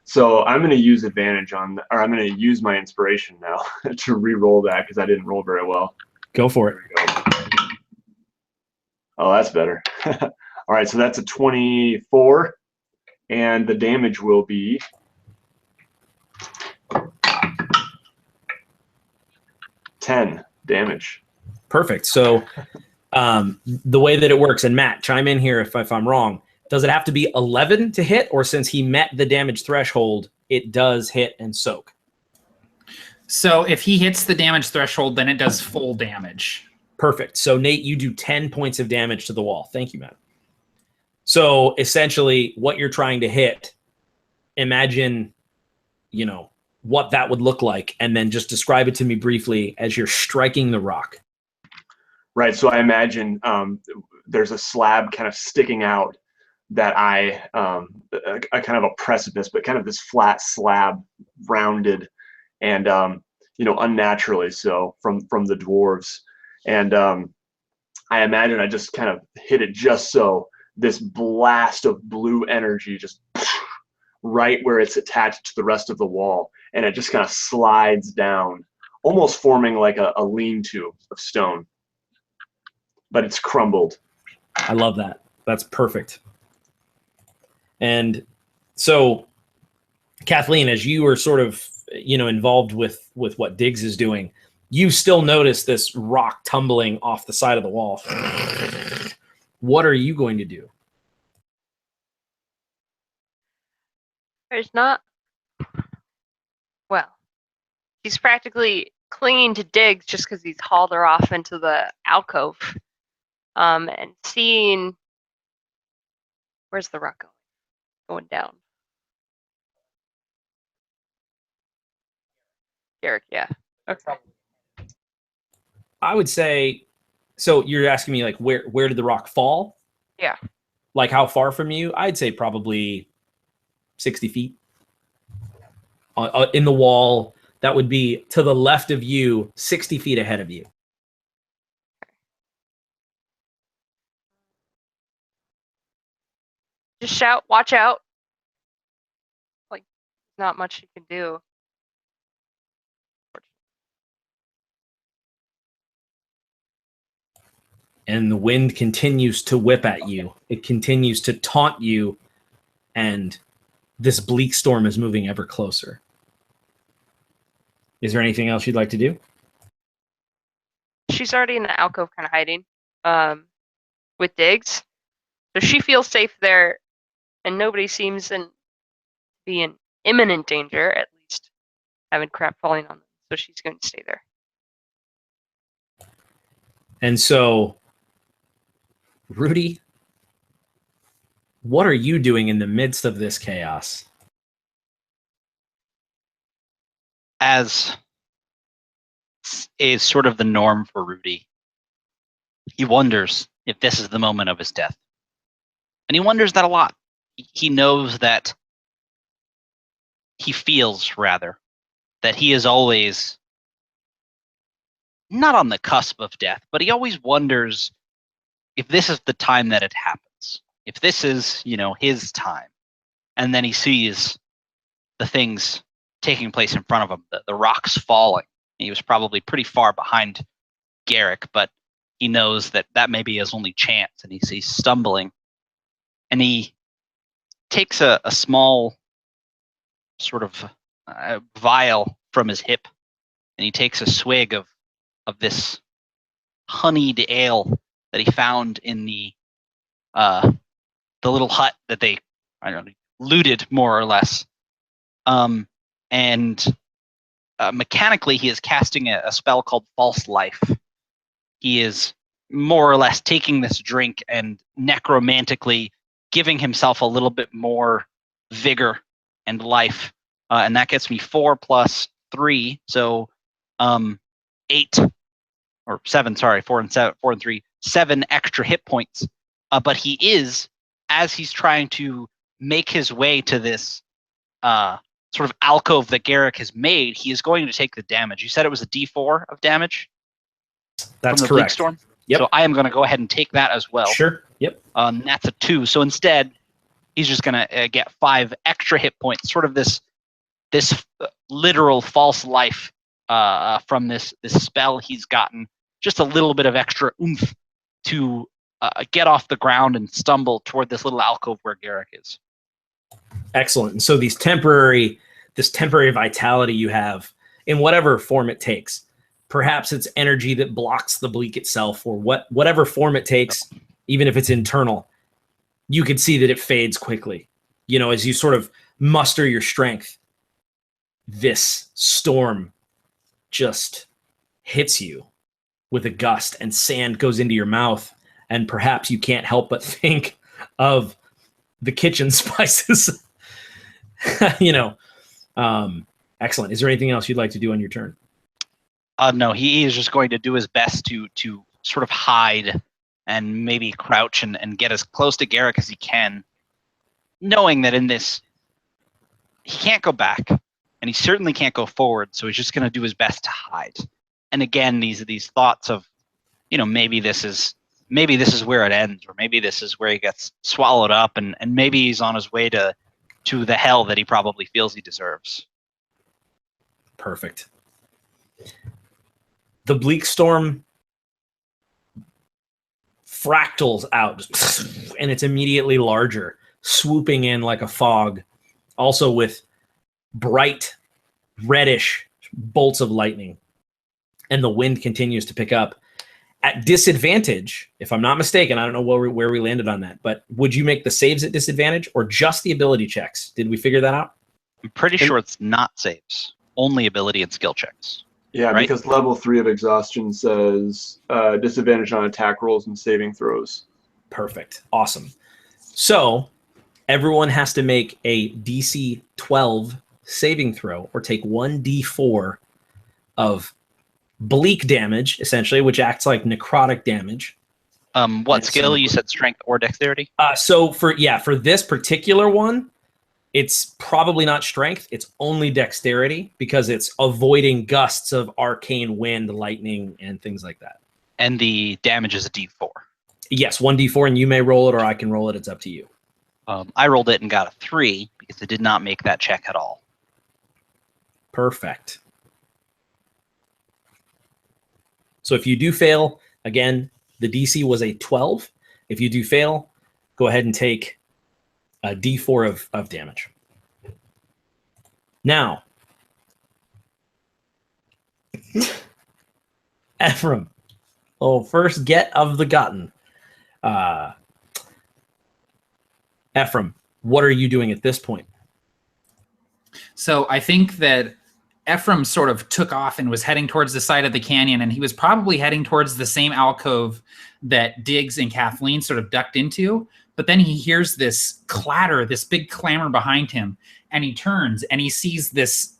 So I'm going to use advantage I'm going to use my inspiration now to re-roll that because I didn't roll very well. Go for it. There we go. Oh, that's better. All right, so that's a 24, and the damage will be 10 damage. Perfect. So the way that it works, and Matt, chime in here if I'm wrong, does it have to be 11 to hit, or since he met the damage threshold, it does hit and soak? So if he hits the damage threshold, then it does full damage. Perfect. So Nate, you do 10 points of damage to the wall. Thank you, Matt. So essentially what you're trying to hit, imagine, what that would look like, and then just describe it to me briefly as you're striking the rock. Right, so I imagine there's a slab kind of sticking out that a kind of a precipice, but kind of this flat slab, rounded and unnaturally so from the dwarves. And I imagine I just kind of hit it just so this blast of blue energy just right where it's attached to the rest of the wall, and it just kind of slides down, almost forming like a lean-to of stone, but it's crumbled. I love that. That's perfect. And so, Kathleen, as you were sort of, involved with what Diggs is doing, you still notice this rock tumbling off the side of the wall. What are you going to do? There's not. Well, he's practically clinging to Diggs just because he's hauled her off into the alcove, and seeing where's the rock going down. Derek, yeah. Okay. I would say, so you're asking me like where did the rock fall? Yeah. Like how far from you? I'd say probably 60 feet. In the wall, that would be to the left of you, 60 feet ahead of you. Just shout, watch out. Like, not much you can do. and the wind continues to whip at you. It continues to taunt you, and this bleak storm is moving ever closer. Is there anything else you'd like to do? She's already in the alcove, kind of hiding, with Diggs, so she feels safe there, and nobody seems to be in imminent danger. At least, having crap falling on them, so she's going to stay there. And so, Rudy, what are you doing in the midst of this chaos? As is sort of the norm for Rudy, he wonders if this is the moment of his death. And he wonders that a lot. He knows that, he feels rather, that he is always not on the cusp of death, but he always wonders if this is the time that it happens. If this is, his time. And then he sees the things taking place in front of him, the rocks falling. He was probably pretty far behind Garrick, but he knows that may be his only chance, and he's stumbling. And he takes a small sort of vial from his hip, and he takes a swig of this honeyed ale that he found in the little hut that they, looted more or less. Mechanically, he is casting a spell called False Life. He is more or less taking this drink and necromantically giving himself a little bit more vigor and life. And that gets me 4 plus 3, so 8 or 7. Sorry, 4 and 3, 7 extra hit points. But he is, as he's trying to make his way to this sort of alcove that Garrick has made, he is going to take the damage. You said it was a D4 of damage? That's from the correct. Bleak Storm? Yep. So I am going to go ahead and take that as well. Sure. Yep. That's a 2. So instead, he's just going to get 5 extra hit points. Sort of this literal false life from this spell he's gotten. Just a little bit of extra oomph to get off the ground and stumble toward this little alcove where Garrick is. Excellent. And so this temporary vitality you have, in whatever form it takes, perhaps it's energy that blocks the bleak itself, or whatever form it takes, even if it's internal, you could see that it fades quickly. As you sort of muster your strength, this storm just hits you with a gust, and sand goes into your mouth, and perhaps you can't help but think of the kitchen spices. Excellent. Is there anything else you'd like to do on your turn? No, he is just going to do his best to sort of hide and maybe crouch and get as close to Garrick as he can, knowing that in this, he can't go back, and he certainly can't go forward, so he's just going to do his best to hide. And again, these thoughts of, maybe this is where it ends, or maybe this is where he gets swallowed up, and maybe he's on his way to the hell that he probably feels he deserves. Perfect. The bleak storm fractals out, and it's immediately larger, swooping in like a fog, also with bright reddish bolts of lightning. And the wind continues to pick up. At disadvantage, if I'm not mistaken, I don't know where we landed on that, but would you make the saves at disadvantage or just the ability checks? Did we figure that out? I'm pretty sure it's not saves, only ability and skill checks. Yeah, right? Because level 3 of exhaustion says disadvantage on attack rolls and saving throws. Perfect. Awesome. So everyone has to make a DC 12 saving throw or take 1d4 of bleak damage, essentially, which acts like necrotic damage. What skill? You said strength or dexterity? So for this particular one, it's probably not strength. It's only dexterity, because it's avoiding gusts of arcane wind, lightning, and things like that. And the damage is a D4. Yes, 1d4, and you may roll it or I can roll it. It's up to you. I rolled it and got a 3 because I did not make that check at all. Perfect. So if you do fail, again, The DC was a 12. If you do fail, go ahead and take a D4 of damage. Now, Ephraim. First get of the gotten. Ephraim, what are you doing at this point? So I think that Ephraim sort of took off and was heading towards the side of the canyon, and he was probably heading towards the same alcove that Diggs and Kathleen sort of ducked into. But then he hears this clatter, this big clamor behind him, and he turns and he sees this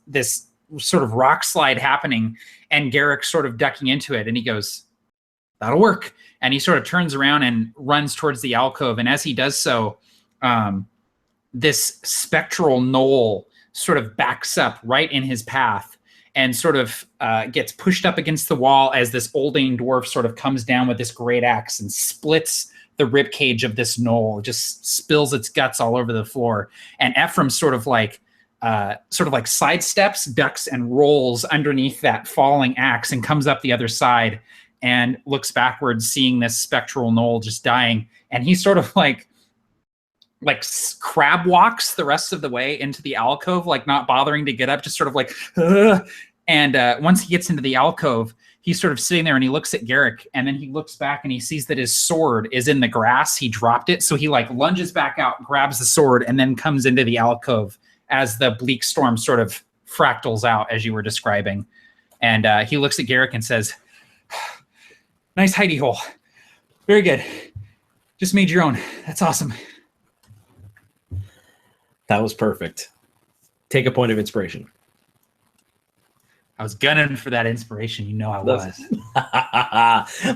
sort of rock slide happening, and Garrick sort of ducking into it, and he goes, "That'll work." And he sort of turns around and runs towards the alcove, and as he does so, this spectral knoll sort of backs up right in his path and sort of gets pushed up against the wall as this olding dwarf sort of comes down with this great axe and splits the rib cage of this knoll, just spills its guts all over the floor. And Ephraim sort of like sidesteps, ducks, and rolls underneath that falling axe and comes up the other side and looks backwards, seeing this spectral knoll just dying. And he sort of like crab walks the rest of the way into the alcove, like not bothering to get up, just sort of like, ugh. And once he gets into the alcove, he's sort of sitting there and he looks at Garrick, and then he looks back and he sees that his sword is in the grass. He dropped it. So he like lunges back out, grabs the sword, and then comes into the alcove as the bleak storm sort of fractals out, as you were describing. And he looks at Garrick and says, "Nice hidey hole. Very good. Just made your own. That's awesome." That was perfect. Take a point of inspiration. I was gunning for that inspiration. You know I was.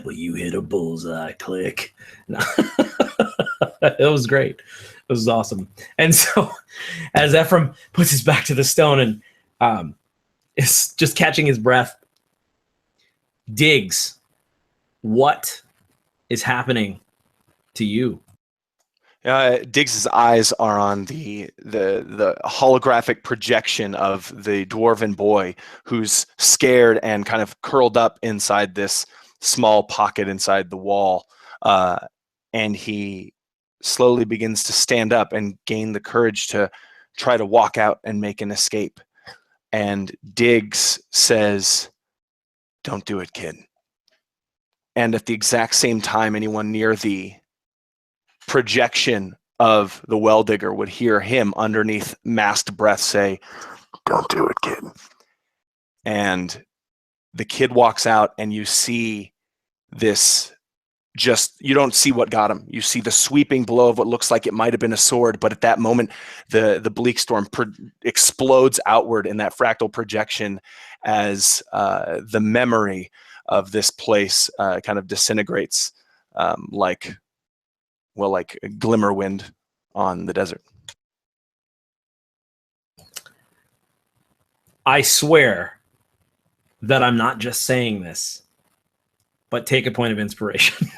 Well, you hit a bullseye. Click. No. It was great. It was awesome. And so as Ephraim puts his back to the stone and is just catching his breath, Diggs, what is happening to you? Diggs's eyes are on the holographic projection of the dwarven boy who's scared and kind of curled up inside this small pocket inside the wall. And he slowly begins to stand up and gain the courage to try to walk out and make an escape. And Diggs says, "Don't do it, kid." And at the exact same time, anyone near the projection of the well digger would hear him underneath masked breath say, "Don't do it, kid." And the kid walks out, and you see this, you don't see what got him. You see the sweeping blow of what looks like it might have been a sword, but at that moment, the bleak storm explodes outward in that fractal projection as the memory of this place kind of disintegrates like a glimmer wind on the desert. I swear that I'm not just saying this, but take a point of inspiration.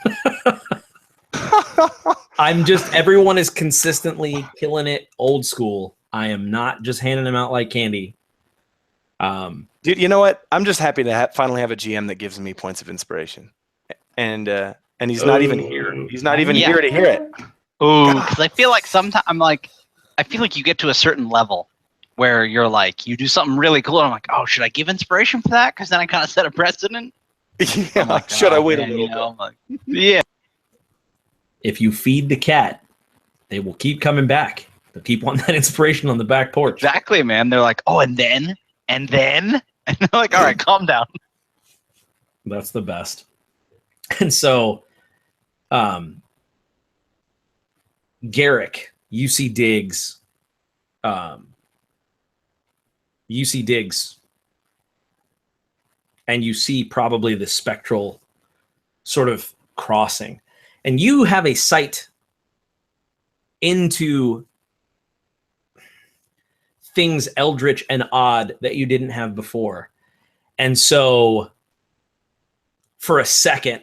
Everyone is consistently killing it old school. I am not just handing them out like candy. Dude, you know what? I'm just happy to finally have a GM that gives me points of inspiration. And he's not even here. He's not even here to hear it. Oh, because I feel like sometimes I feel like you get to a certain level where you're like, you do something really cool, and I'm like, oh, should I give inspiration for that? Because then I kind of set a precedent. Yeah, like, should I wait a little bit? I'm like, yeah. If you feed the cat, they will keep coming back. They'll keep wanting that inspiration on the back porch. Exactly, man. They're like, oh, and then, and they're like, all right, calm down. That's the best. And so, Garrick, you see Diggs. And you see probably the spectral sort of crossing. And you have a sight into things eldritch and odd that you didn't have before. And so for a second,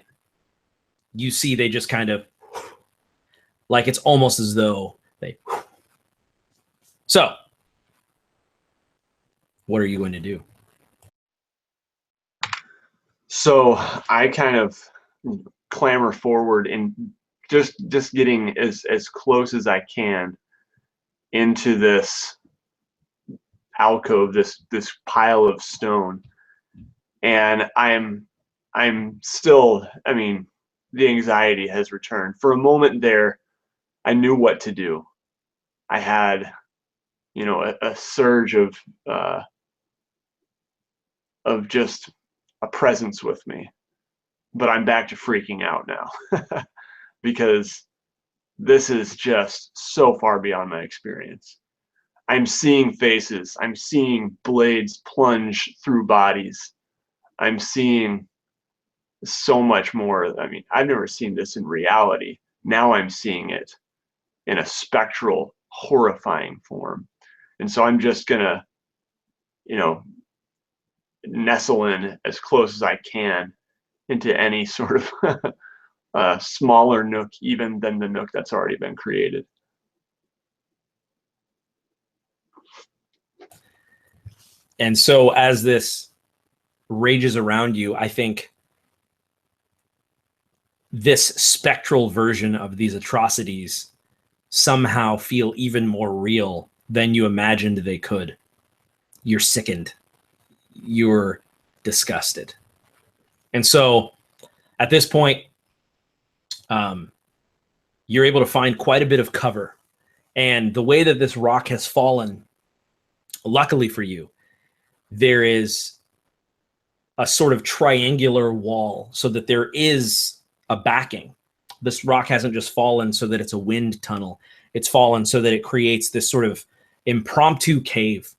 you see they just kind of, like it's almost as though they. So, what are you going to do? So I kind of clamber forward and just getting as close as I can into this alcove, this pile of stone. And I'm still, I mean, the anxiety has returned. For a moment there, I knew what to do. I had, you know, a surge of just a presence with me. But I'm back to freaking out now because this is just so far beyond my experience. I'm seeing faces. I'm seeing blades plunge through bodies. I'm seeing so much more. I mean, I've never seen this in reality. Now I'm seeing it in a spectral, horrifying form. And so I'm just gonna, you know, nestle in as close as I can into any sort of smaller nook, even than the nook that's already been created. And so as this rages around you, I think this spectral version of these atrocities somehow feel even more real than you imagined they could. You're sickened. You're disgusted. And so at this point, you're able to find quite a bit of cover. And the way that this rock has fallen, luckily for you, there is a sort of triangular wall so that there is a backing. This rock hasn't just fallen so that it's a wind tunnel. It's fallen so that it creates this sort of impromptu cave.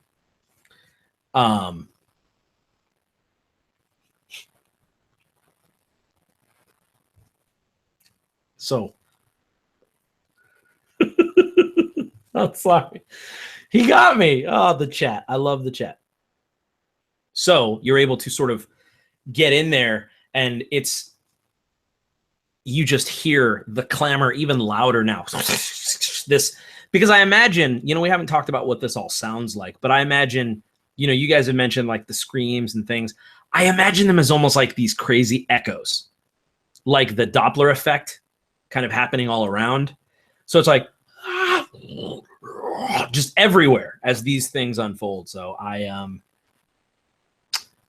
So, oh, sorry. He got me. Oh, the chat. I love the chat. So you're able to sort of get in there, and you just hear the clamor even louder now. This, because I imagine, you know, we haven't talked about what this all sounds like, but I imagine, you know, you guys have mentioned like the screams and things. I imagine them as almost like these crazy echoes, like the Doppler effect kind of happening all around. So it's like just everywhere as these things unfold. So I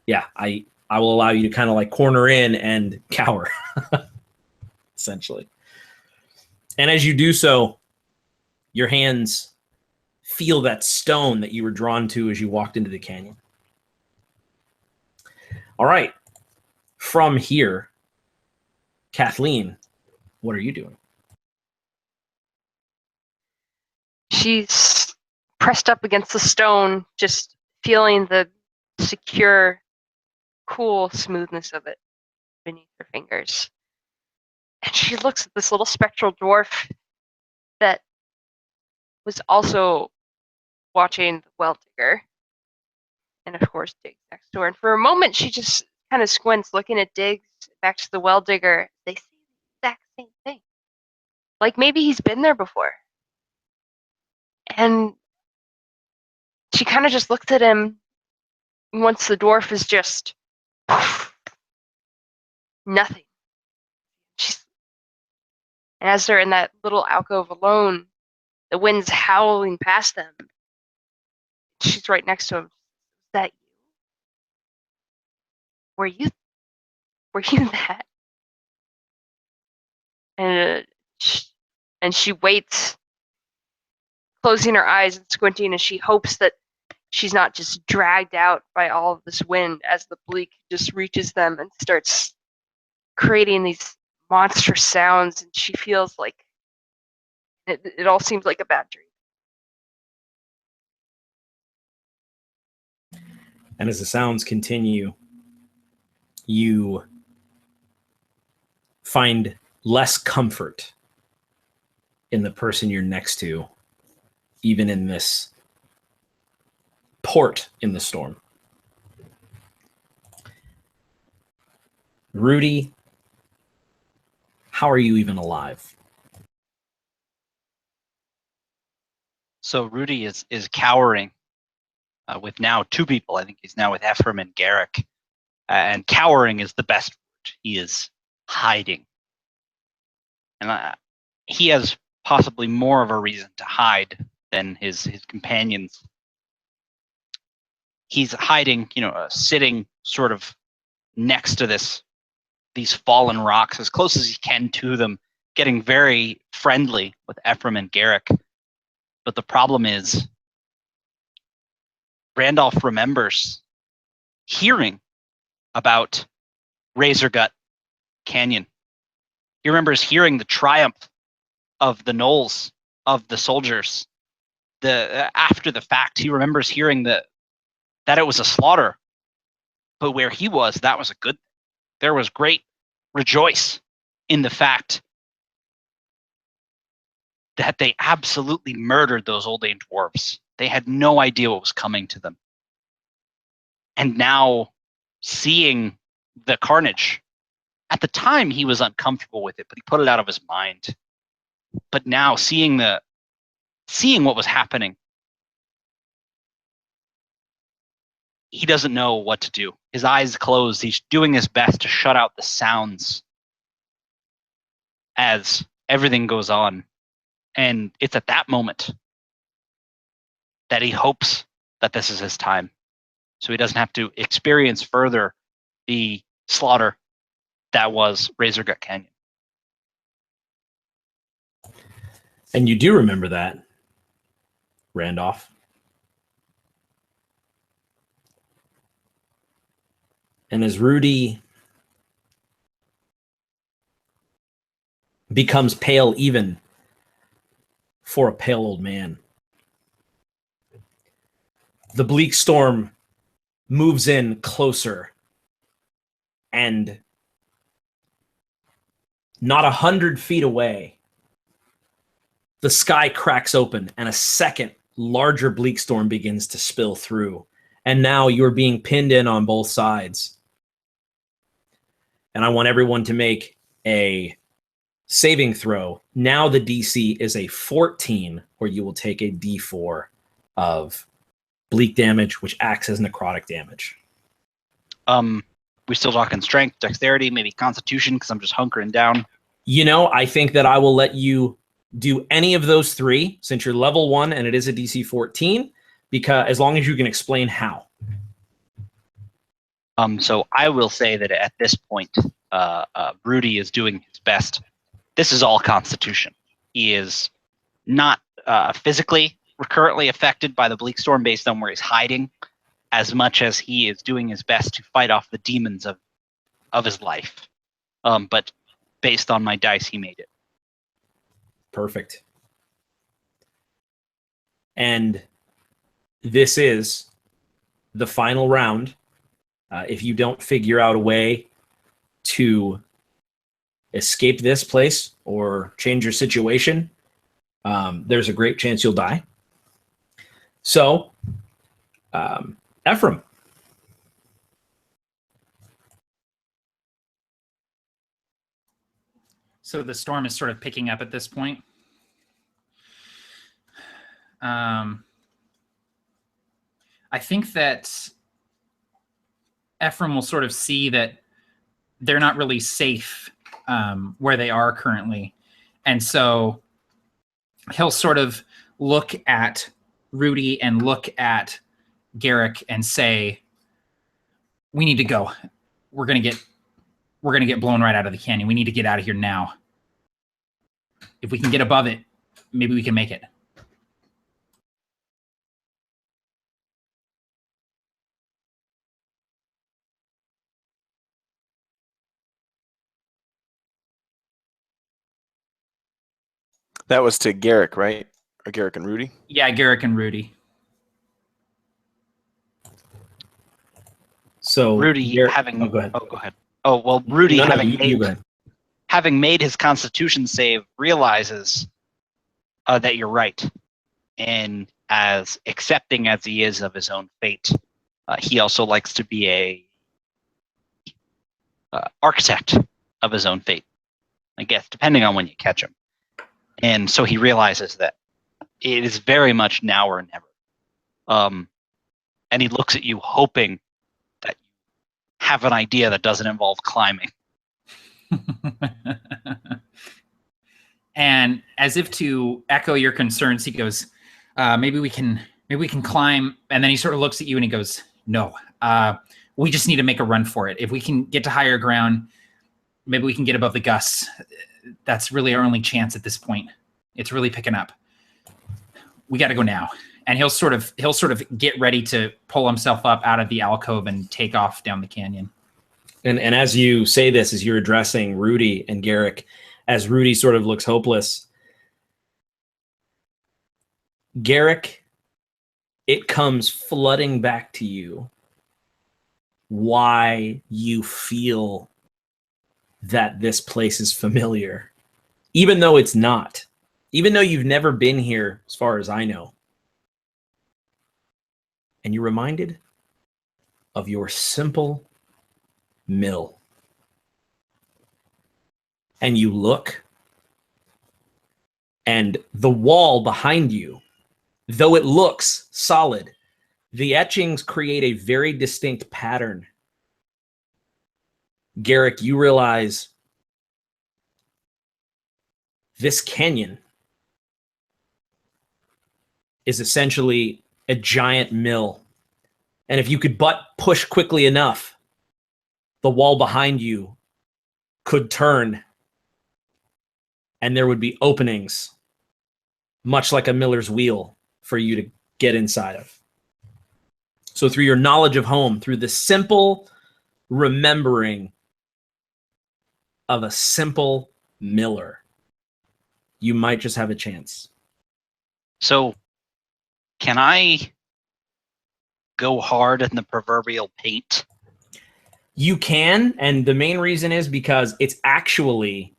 will allow you to kind of like corner in and cower, essentially. And as you do so, your hands feel that stone that you were drawn to as you walked into the canyon. All right. From here, Kathleen, what are you doing? She's pressed up against the stone, just feeling the secure, cool smoothness of it beneath her fingers. And she looks at this little spectral dwarf that was also watching the well digger. And of course, Diggs next to her. And for a moment, she just kind of squints, looking at Diggs, back to the well digger. They say the exact same thing. Like maybe he's been there before. And she kind of just looks at him once the dwarf is just nothing. And as they're in that little alcove alone, the wind's howling past them. She's right next to him. Is that you? Were you that? And she waits, closing her eyes and squinting, as she hopes that she's not just dragged out by all of this wind as the Bleak just reaches them and starts creating these monstrous sounds, and she feels like it all seems like a bad dream. And as the sounds continue, you find less comfort in the person you're next to, even in this port in the storm. Rudy, how are you even alive? So Rudy is cowering with now two people. I think he's now with Ephraim and Garrick. And cowering is the best word. He is hiding. and he has possibly more of a reason to hide than his companions. He's hiding, sitting sort of next to these fallen rocks as close as he can to them, getting very friendly with Ephraim and Garrick. But the problem is, Randolph remembers hearing about Razorgut Canyon. He remembers hearing the triumph of the gnolls, of the soldiers. After the fact, he remembers hearing that it was a slaughter, but where he was, that was a good thing. There was great rejoice in the fact that they absolutely murdered those Oldane dwarves. They had no idea what was coming to them. And now, seeing the carnage, at the time he was uncomfortable with it, but he put it out of his mind. But now, seeing what was happening, he doesn't know what to do. His eyes closed. He's doing his best to shut out the sounds as everything goes on. And it's at that moment that he hopes that this is his time, so he doesn't have to experience further the slaughter that was Razorgut Canyon. And you do remember that, Randolph. And as Rudy becomes pale even for a pale old man, the bleak storm moves in closer, and not 100 feet away, the sky cracks open and a second larger bleak storm begins to spill through. And now you're being pinned in on both sides. And I want everyone to make a saving throw. Now the DC is a 14, where you will take a D4 of bleak damage, which acts as necrotic damage. We still talking strength, dexterity, maybe constitution, because I'm just hunkering down. I think that I will let you do any of those three, since you're level 1 and it is a DC 14, because as long as you can explain how. So I will say that at this point, Rudy is doing his best. This is all constitution. He is not physically currently affected by the bleak storm based on where he's hiding, as much as he is doing his best to fight off the demons of his life. But based on my dice, he made it. Perfect. And this is the final round. If you don't figure out a way to escape this place or change your situation, there's a great chance you'll die. So, Ephraim. So the storm is sort of picking up at this point. I think that Ephraim will sort of see that they're not really safe where they are currently. And so he'll sort of look at Rudy and look at Garrick and say, we need to go. We're going to get blown right out of the canyon. We need to get out of here now. If we can get above it, maybe we can make it. That was to Garrick, right? Or Garrick and Rudy? Yeah, Garrick and Rudy. So Rudy Garrick, having... go ahead. Oh, go ahead. Oh, well, Rudy No, having made his constitution save realizes that you're right. And as accepting as he is of his own fate, he also likes to be a architect of his own fate, I guess, depending on when you catch him. And so he realizes that it is very much now or never. And he looks at you hoping that you have an idea that doesn't involve climbing. And as if to echo your concerns, he goes, maybe we can climb. And then he sort of looks at you and he goes, no, we just need to make a run for it. If we can get to higher ground, maybe we can get above the gusts. That's really our only chance at this point. It's really picking up. We got to go now. And he'll sort of get ready to pull himself up out of the alcove and take off down the canyon. And as you say this, as you're addressing Rudy and Garrick, as Rudy sort of looks hopeless, Garrick, it comes flooding back to you why you feel that this place is familiar, even though it's not, even though you've never been here, as far as I know. And you're reminded of your simple mill. And you look, and the wall behind you, though it looks solid, the etchings create a very distinct pattern. Garrick, you realize this canyon is essentially a giant mill. And if you could but push quickly enough, the wall behind you could turn and there would be openings, much like a miller's wheel, for you to get inside of. So through your knowledge of home, through the simple remembering of a simple miller, you might just have a chance. So, can I go hard in the proverbial paint? You can, and the main reason is because it's actually,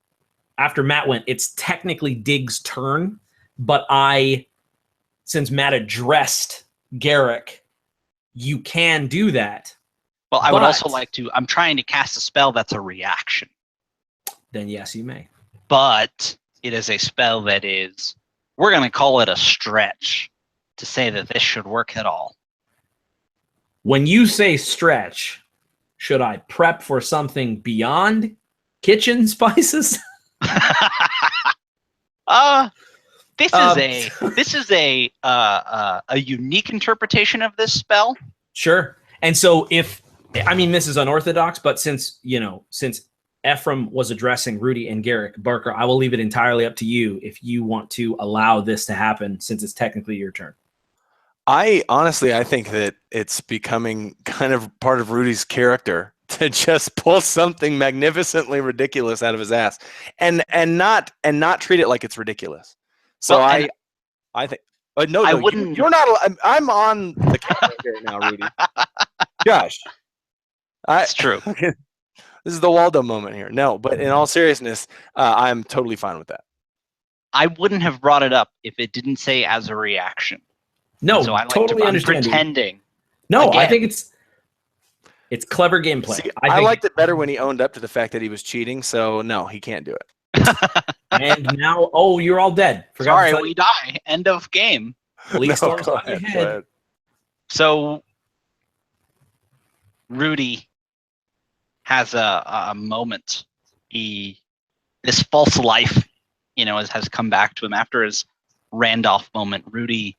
after Matt went, it's technically Dig's turn, but since Matt addressed Garrick, you can do that. Well, I would also like to, I'm trying to cast a spell that's a reaction. Then yes, you may. But it is a spell that is, we're going to call it a stretch to say that this should work at all. When you say stretch, should I prep for something beyond kitchen spices? This is a unique interpretation of this spell. Sure. And so this is unorthodox, but since Ephraim was addressing Rudy and Garrick, Barker, I will leave it entirely up to you if you want to allow this to happen, since it's technically your turn. I think that it's becoming kind of part of Rudy's character to just pull something magnificently ridiculous out of his ass and not treat it like it's ridiculous. So well, I think no, I wouldn't. You're not. I'm on the camera right now, Rudy. Josh, that's true. This is the Waldo moment here. No, but in all seriousness, I'm totally fine with that. I wouldn't have brought it up if it didn't say as a reaction. No, so I totally understand. I'm pretending. No, again. I think it's clever gameplay. See, I liked it better when he owned up to the fact that he was cheating. So no, he can't do it. And now, you're all dead. Sorry, we die. End of game. Go ahead. So Rudy has a moment. This false life, has come back to him after his Randolph moment. Rudy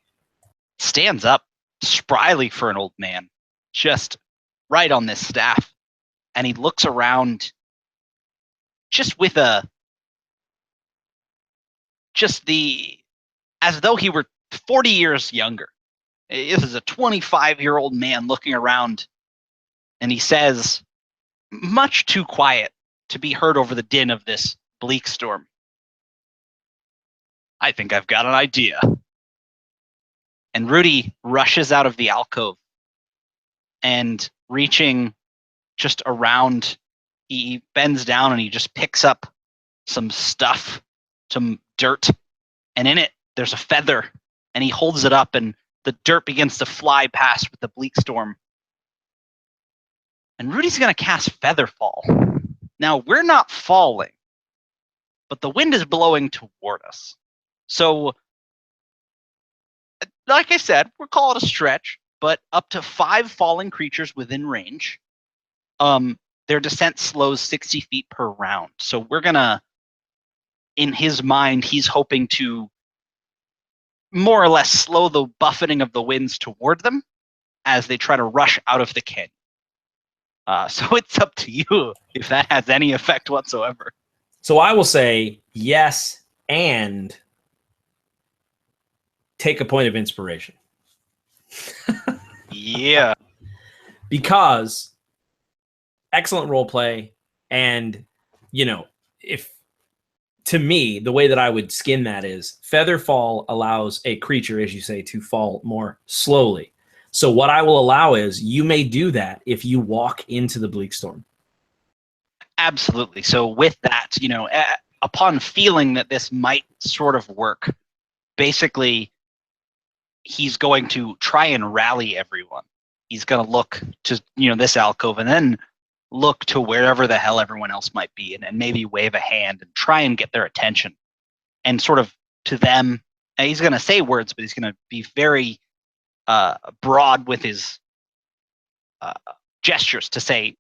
stands up spryly for an old man, just right on this staff, and he looks around just with as though he were 40 years younger. This is a 25-year-old man looking around, and he says, much too quiet to be heard over the din of this bleak storm, I think I've got an idea. And Rudy rushes out of the alcove, and reaching just around, he bends down and he just picks up some stuff, some dirt, and in it there's a feather, and he holds it up, and the dirt begins to fly past with the bleak storm. And Rudy's going to cast Featherfall. Now, we're not falling, but the wind is blowing toward us. So, like I said, we'll call it a stretch, but up to 5 falling creatures within range. Their descent slows 60 feet per round. So we're going to in his mind, he's hoping to more or less slow the buffeting of the winds toward them as they try to rush out of the canyon. So it's up to you if that has any effect whatsoever. So I will say yes, and take a point of inspiration. Yeah. Because excellent role play, and if to me the way that I would skin that is feather fall allows a creature, as you say, to fall more slowly. So what I will allow is you may do that if you walk into the bleak storm. Absolutely. So with that, upon feeling that this might sort of work, basically he's going to try and rally everyone. He's going to look to, this alcove and then look to wherever the hell everyone else might be and maybe wave a hand and try and get their attention. And sort of to them, and he's going to say words, but he's going to be very broad with his gestures to say,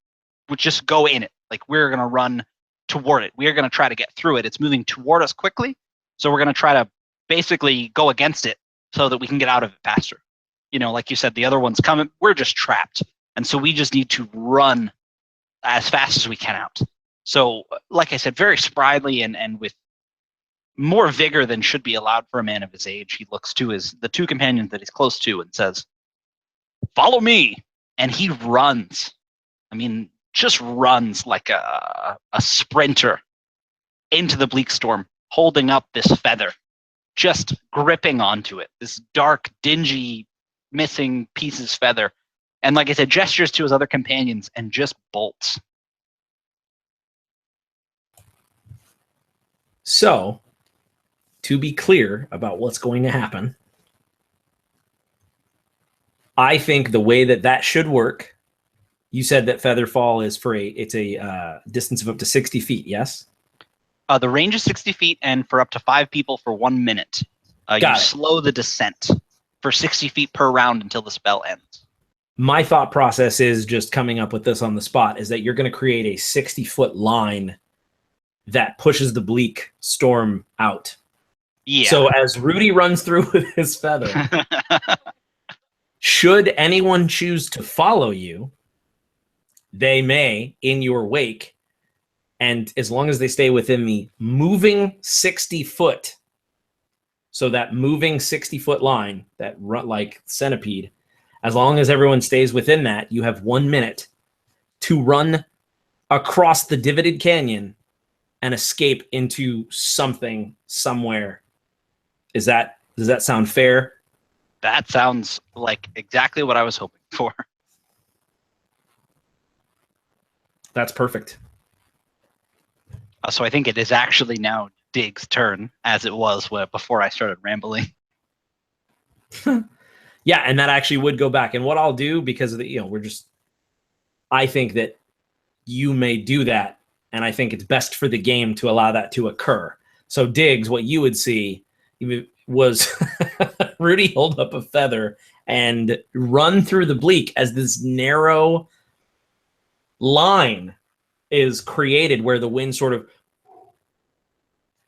"We'll just go in it. Like, we're going to run toward it. We're going to try to get through it. It's moving toward us quickly. So we're going to try to basically go against it so that we can get out of it faster. Like you said, the other one's coming. We're just trapped. And so we just need to run as fast as we can out." So, like I said, very spryly and with more vigor than should be allowed for a man of his age, he looks to the two companions that he's close to and says, "Follow me." And he runs. I mean, just runs like a sprinter into the bleak storm, holding up this feather, just gripping onto it, this dark, dingy, missing pieces feather. And like I said, gestures to his other companions and just bolts. So, to be clear about what's going to happen, I think the way that should work, you said that feather fall is it's a distance of up to 60 feet, yes? The range is 60 feet, and for up to 5 people for 1 minute. You slow the descent for 60 feet per round until the spell ends. My thought process is just coming up with this on the spot, is that you're going to create a 60-foot line that pushes the bleak storm out. Yeah. So as Rudy runs through with his feather, should anyone choose to follow you, they may in your wake, and as long as they stay within the moving 60-foot, so that moving 60-foot line, that run like centipede, as long as everyone stays within that, you have 1 minute to run across the divoted canyon and escape into something somewhere. Does that sound fair? That sounds like exactly what I was hoping for. That's perfect. So I think it is actually now Dig's turn, as it was before I started rambling. Yeah, and that actually would go back. And what I'll do, because of I think that you may do that, and I think it's best for the game to allow that to occur. So Diggs, what you would see was Rudy hold up a feather and run through the bleak as this narrow line is created where the wind sort of,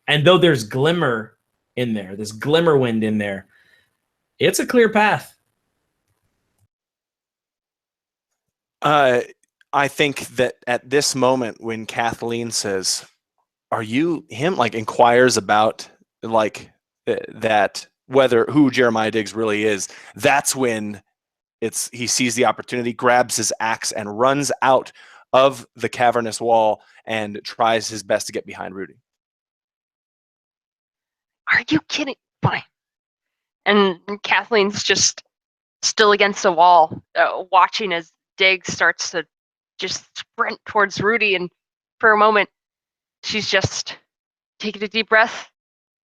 and though there's glimmer in there, this glimmer wind in there, it's a clear path. I think that at this moment when Kathleen says, "Are you him?" like inquires about like that who Jeremiah Diggs really is, that's when he sees the opportunity, grabs his axe and runs out of the cavernous wall and tries his best to get behind Rudy. Are you kidding? Fine. And Kathleen's just still against the wall, watching as Dig starts to just sprint towards Rudy. And for a moment, she's just taking a deep breath,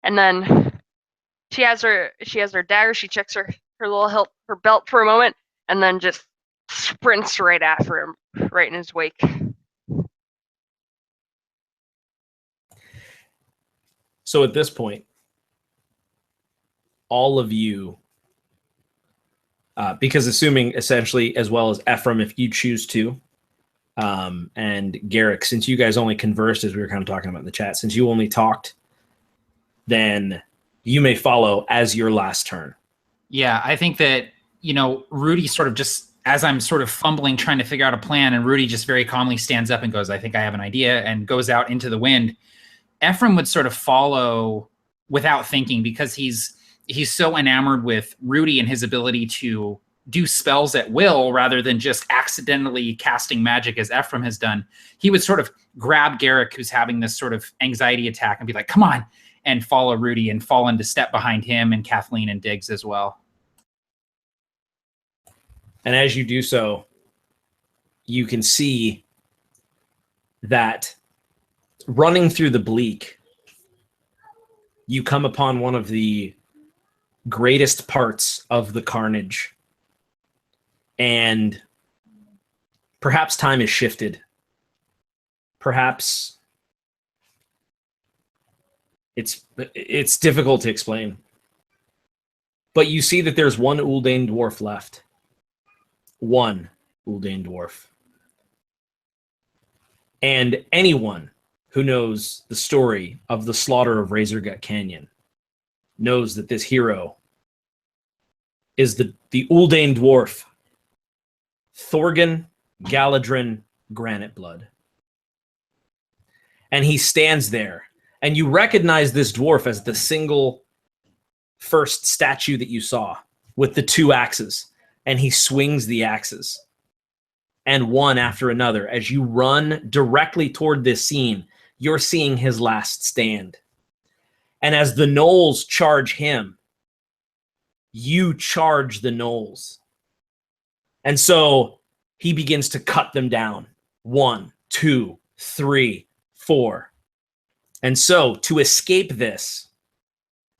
and then she has her dagger. She checks her belt for a moment, and then just sprints right after him, right in his wake. So at this point, all of you, because assuming essentially, as well as Ephraim, if you choose to, and Garrick, since you guys only conversed as we were kind of talking about in the chat, since you only talked then you may follow as your last turn. Yeah, I think that, Rudy sort of just, as I'm sort of fumbling, trying to figure out a plan, and Rudy just very calmly stands up and goes, I think I have an idea, and goes out into the wind. Ephraim would sort of follow without thinking, because he's so enamored with Rudy and his ability to do spells at will rather than just accidentally casting magic as Ephraim has done. He would sort of grab Garrick, who's having this sort of anxiety attack, and be like, come on, and follow Rudy and fall into step behind him and Kathleen and Diggs as well. And as you do so, you can see that running through the Bleak, you come upon one of the greatest parts of the carnage. And perhaps time has shifted. Perhaps it's difficult to explain. But you see that there's one Uldane dwarf left. One Uldane dwarf. And anyone who knows the story of the slaughter of Razorgut Canyon knows that this hero is the Uldane dwarf, Thorgan Galadrin Graniteblood. And he stands there, and you recognize this dwarf as the single first statue that you saw with the two axes, and he swings the axes, and one after another. As you run directly toward this scene, you're seeing his last stand. And as the gnolls charge him, you charge the gnolls. And so he begins to cut them down. 1, 2, 3, 4. And so to escape this,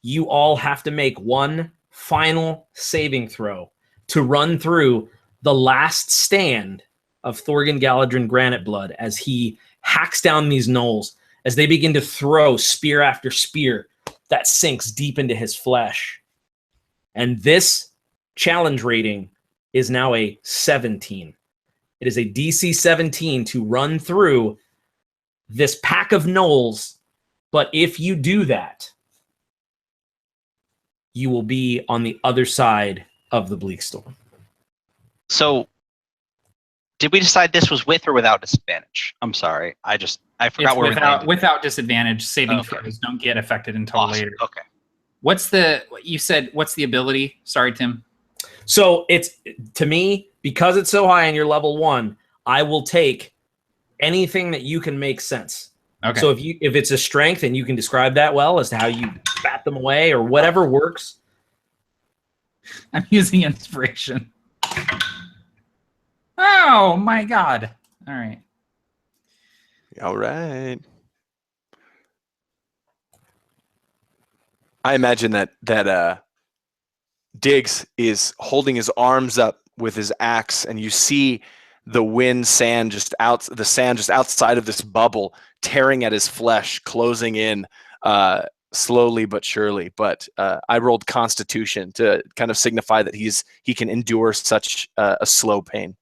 you all have to make one final saving throw to run through the last stand of Thorgan Galadrin Graniteblood as he hacks down these gnolls, as they begin to throw spear after spear that sinks deep into his flesh. And this challenge rating is now a 17. It is a DC 17 to run through this pack of gnolls, but if you do that, you will be on the other side of the Bleak Storm. So, did we decide this was with or without disadvantage? I'm sorry, I forgot where without disadvantage. Saving Okay. throws don't get affected until Awesome. later. Okay. What's the ability? Sorry, Tim. So it's, to me, because it's so high and you're level 1, I will take anything that you can make sense. Okay. So if it's a strength and you can describe that well as to how you bat them away or whatever works. I'm using inspiration. Oh my god. All right. All right. I imagine that Diggs is holding his arms up with his axe, and you see the sand just outside of this bubble, tearing at his flesh, closing in slowly but surely. But I rolled Constitution to kind of signify that he can endure such a slow pain.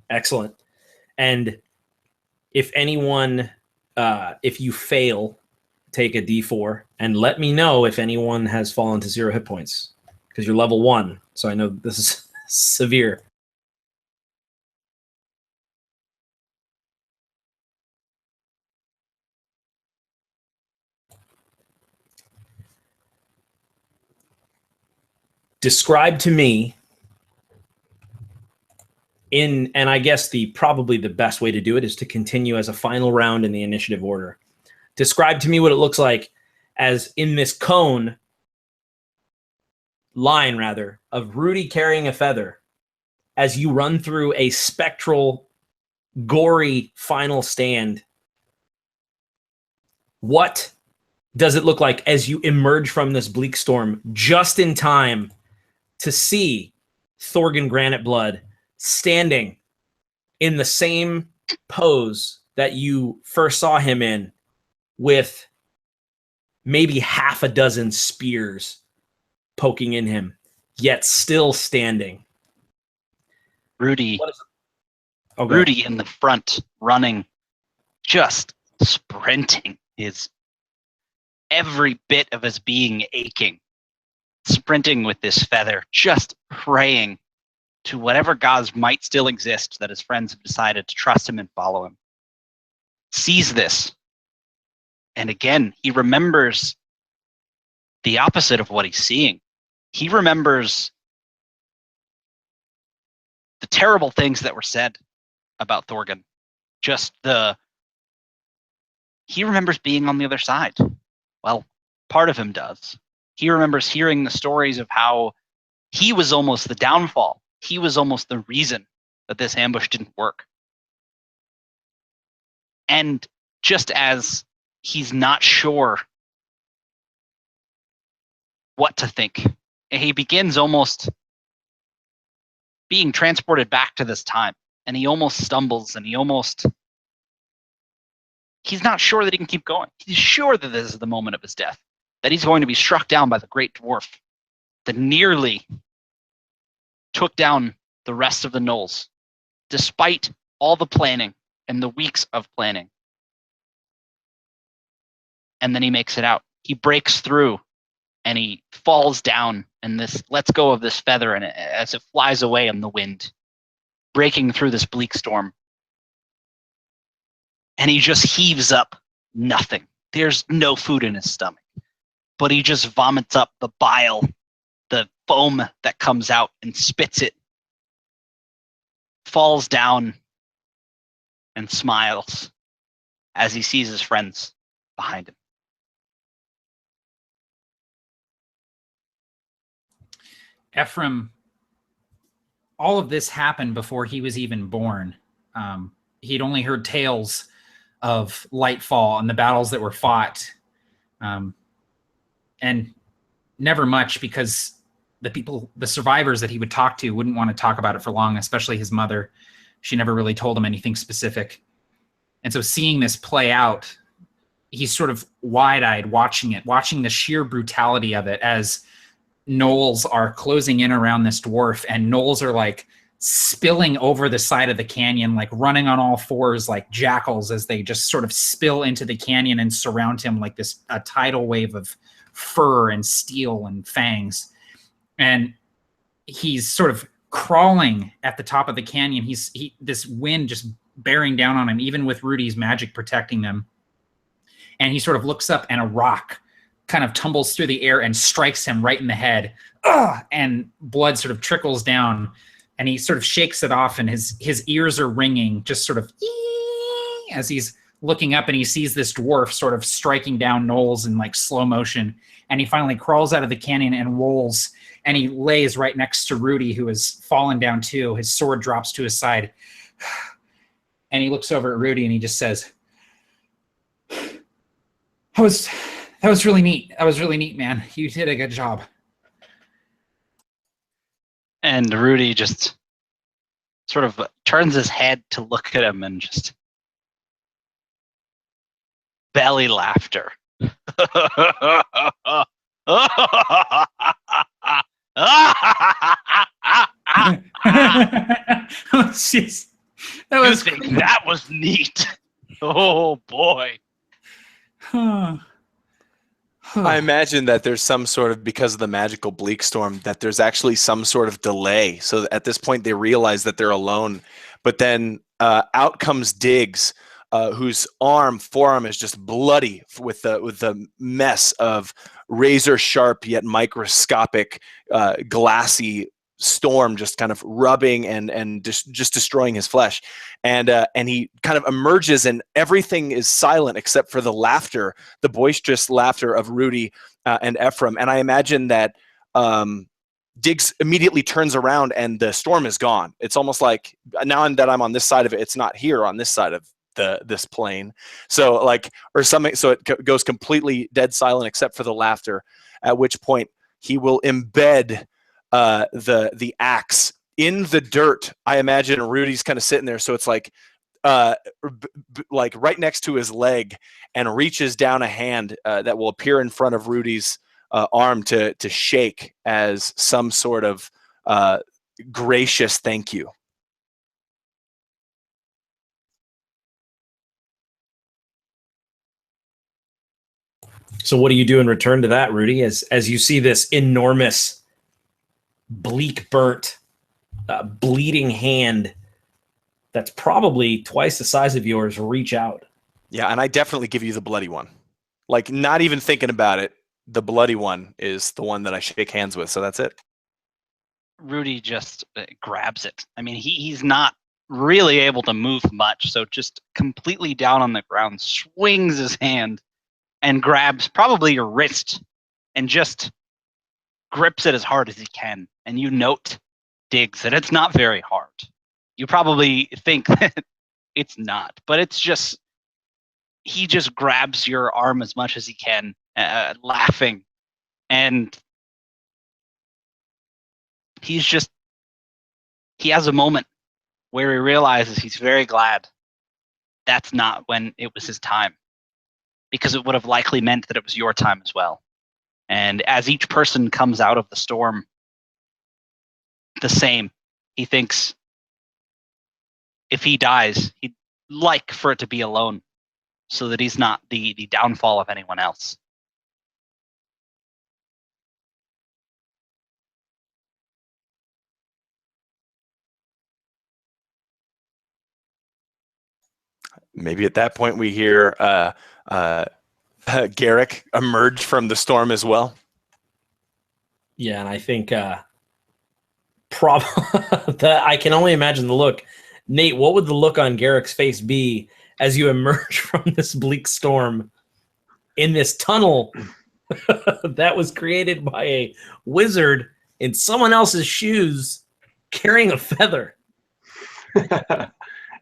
Excellent. And if anyone, if you fail, take a D4 and let me know if anyone has fallen to 0 hit points, because you're level 1. So I know this is severe. Describe to me and I guess probably the best way to do it is to continue as a final round in the initiative order. Describe to me what it looks like as in this line of Rudy carrying a feather as you run through a spectral, gory final stand. What does it look like as you emerge from this Bleak Storm just in time to see Thorgan Graniteblood standing in the same pose that you first saw him in, with maybe half a dozen spears poking in him, yet still standing? Rudy Okay. Rudy in the front, running, just sprinting, his every bit of his being aching, sprinting with this feather, just praying to whatever gods might still exist that his friends have decided to trust him and follow him. Sees this, and again, he remembers the opposite of what he's seeing. He remembers the terrible things that were said about Thorgan. He remembers being on the other side. Well, part of him does. He remembers hearing the stories of how he was almost the downfall. He was almost the reason that this ambush didn't work. And just as he's not sure what to think, he begins almost being transported back to this time. And he almost stumbles, and he's not sure that he can keep going. He's sure that this is the moment of his death, that he's going to be struck down by the great dwarf that nearly took down the rest of the gnolls, despite all the planning and the weeks of planning. And then he makes it out. He breaks through, and he falls down, and this lets go of this feather, and as it flies away in the wind, breaking through this bleak storm. And he just heaves up nothing. There's no food in his stomach, but he just vomits up the bile, the foam that comes out, and spits it, falls down, and smiles as he sees his friends behind him. Ephraim, all of this happened before he was even born. He'd only heard tales of Lightfall and the battles that were fought, and never much, because the survivors that he would talk to wouldn't want to talk about it for long, especially his mother. She never really told him anything specific. And so seeing this play out, he's sort of wide-eyed watching it, watching the sheer brutality of it as gnolls are closing in around this dwarf, and gnolls are like spilling over the side of the canyon, like running on all fours like jackals, as they just sort of spill into the canyon and surround him like a tidal wave of fur and steel and fangs. And he's sort of crawling at the top of the canyon. This wind just bearing down on him, even with Rudy's magic protecting them. And he sort of looks up, and a rock kind of tumbles through the air and strikes him right in the head. Ugh! And blood sort of trickles down, and he sort of shakes it off, and his ears are ringing, just sort of as he's looking up, and he sees this dwarf sort of striking down gnolls in like slow motion. And he finally crawls out of the canyon and rolls, and he lays right next to Rudy, who has fallen down too. His sword drops to his side, and he looks over at Rudy, and he just says, That was really neat. That was really neat, man. You did a good job. And Rudy just sort of turns his head to look at him, and just belly laughter. Jeez. That was You think that was neat? Oh boy. I imagine that there's some sort of, because of the magical bleak storm, that there's actually some sort of delay. So at this point they realize that they're alone. But then out comes Diggs, whose forearm is just bloody with the mess of razor sharp yet microscopic glassy storm just kind of rubbing and just destroying his flesh. And he kind of emerges, and everything is silent except for the laughter, the boisterous laughter of Rudy and Ephraim. And I imagine that Diggs immediately turns around, and the storm is gone. It's almost like now that I'm on this side of it, it's not here on this side of this plane. So it goes completely dead silent except for the laughter, at which point he will embed the axe in the dirt. I imagine Rudy's kind of sitting there, so it's like right next to his leg, and reaches down a hand that will appear in front of Rudy's arm to shake as some sort of gracious thank you. So what do you do in return to that, Rudy? As you see this enormous, bleak, burnt, bleeding hand that's probably twice the size of yours reach out. Yeah, and I definitely give you the bloody one. Like, not even thinking about it, the bloody one is the one that I shake hands with, so that's it. Rudy just grabs it. I mean, he's not really able to move much, so just completely down on the ground, swings his hand and grabs probably your wrist and just grips it as hard as he can. And you note, Diggs, that it's not very hard. You probably think that it's not, but it's just, he just grabs your arm as much as he can, laughing. And he has a moment where he realizes he's very glad that's not when it was his time, because it would have likely meant that it was your time as well. And as each person comes out of the storm the same, he thinks if he dies, he'd like for it to be alone so that he's not the downfall of anyone else. Maybe at that point we hear Garrick emerge from the storm as well. Yeah, and I think I can only imagine the look. Nate, what would the look on Garrick's face be as you emerge from this bleak storm in this tunnel that was created by a wizard in someone else's shoes carrying a feather?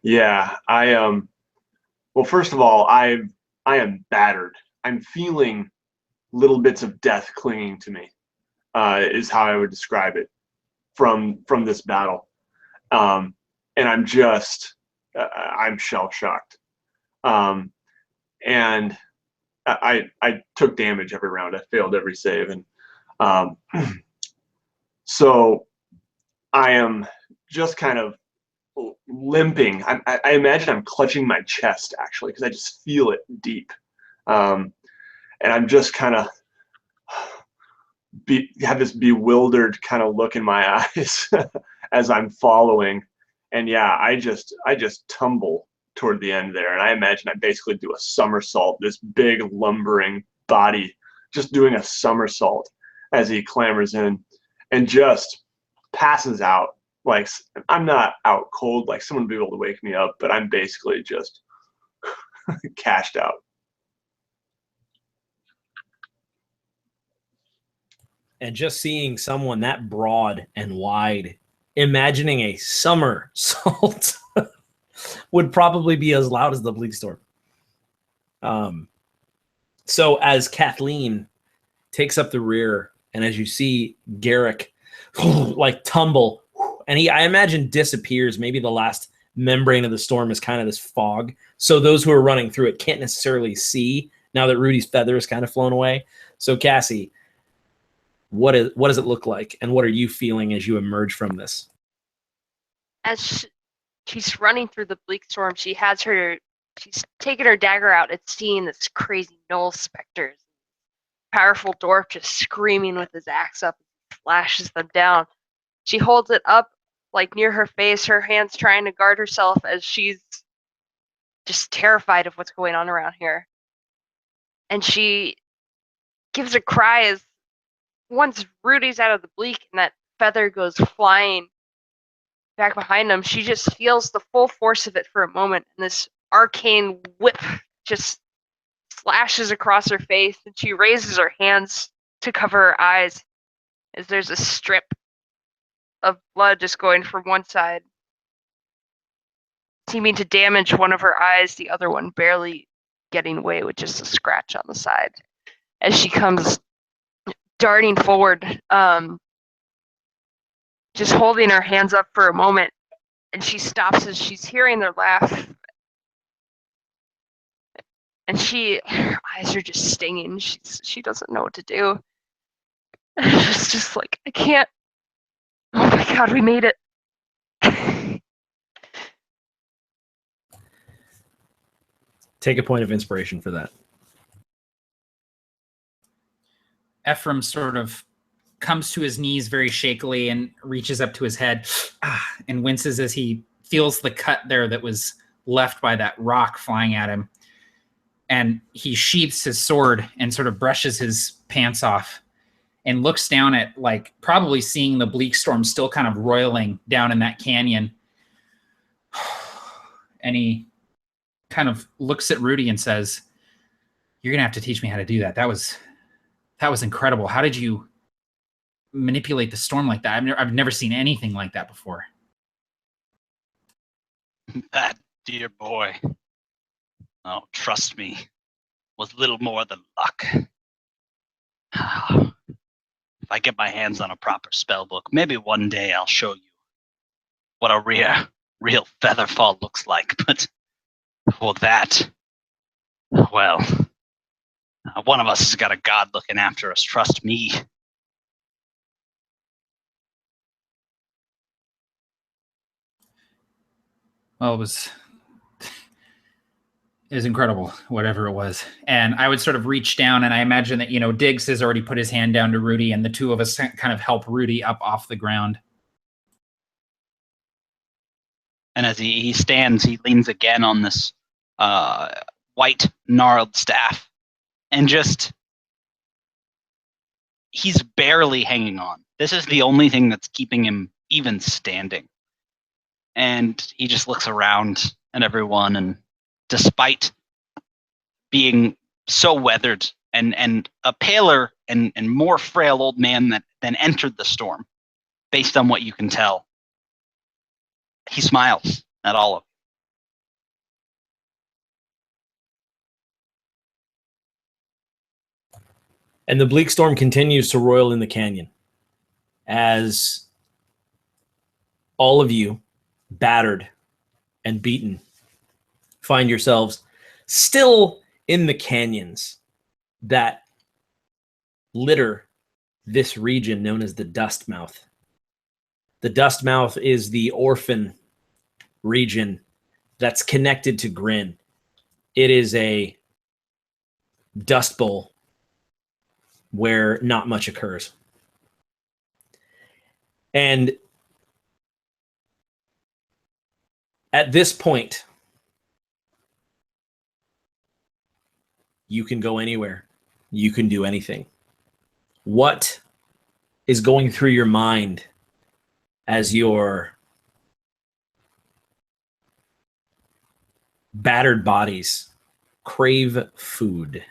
Yeah, well, first of all, I am battered. I'm feeling little bits of death clinging to me, is how I would describe it from this battle. And I'm just, I'm shell shocked. And I took damage every round. I failed every save, and so I am just kind of limping. I imagine I'm clutching my chest, actually, because I just feel it deep. And I'm just kind of have this bewildered kind of look in my eyes as I'm following. And yeah, I just tumble toward the end there. And I imagine I basically do a somersault, this big lumbering body just doing a somersault as he clambers in and just passes out. Like, I'm not out cold, like someone would be able to wake me up, but I'm basically just cashed out. And just seeing someone that broad and wide, imagining a somersault would probably be as loud as the Bleak Storm. So as Kathleen takes up the rear, and as you see Garrick like tumble, and he, I imagine, disappears. Maybe the last membrane of the storm is kind of this fog. So those who are running through it can't necessarily see now that Rudy's feather is kind of flown away. So Cassie, what does it look like, and what are you feeling as you emerge from this? As she's running through the bleak storm, she's taken her dagger out. It's seeing this crazy Knoll specters. Powerful dwarf just screaming with his axe up, flashes them down. She holds it up like near her face, her hands trying to guard herself as she's just terrified of what's going on around here. And she gives a cry as once Rudy's out of the bleak and that feather goes flying back behind him, she just feels the full force of it for a moment, and this arcane whip just slashes across her face, and she raises her hands to cover her eyes as there's a strip of blood just going from one side, seeming to damage one of her eyes, the other one barely getting away with just a scratch on the side. As she comes darting forward, just holding her hands up for a moment, and she stops as she's hearing their laugh. And her eyes are just stinging. She doesn't know what to do. It's just like, I can't. Oh my God, we made it. Take a point of inspiration for that. Ephraim sort of comes to his knees very shakily and reaches up to his head and winces as he feels the cut there that was left by that rock flying at him. And he sheaths his sword and sort of brushes his pants off and looks down at, like, probably seeing the bleak storm still kind of roiling down in that canyon. And he kind of looks at Rudy and says, "You're going to have to teach me how to do that. That was incredible. How did you manipulate the storm like that? I've never seen anything like that before." That dear boy, oh, trust me, was little more than luck. If I get my hands on a proper spell book, maybe one day I'll show you what a real feather fall looks like. But for that, well, one of us has got a god looking after us, trust me. Well, it was incredible, whatever it was. And I would sort of reach down, and I imagine that, Diggs has already put his hand down to Rudy, and the two of us kind of help Rudy up off the ground. And as he stands, he leans again on this white gnarled staff, and he's barely hanging on. This is the only thing that's keeping him even standing. And he just looks around at everyone, and despite being so weathered and a paler and more frail old man than entered the storm, based on what you can tell, he smiles at all of you. And the bleak storm continues to roil in the canyon as all of you, battered and beaten, find yourselves still in the canyons that litter this region known as the Dustmouth. The Dustmouth is the orphan region that's connected to Grin. It is a dust bowl where not much occurs. And at this point, you can go anywhere. You can do anything. What is going through your mind as your battered bodies crave food?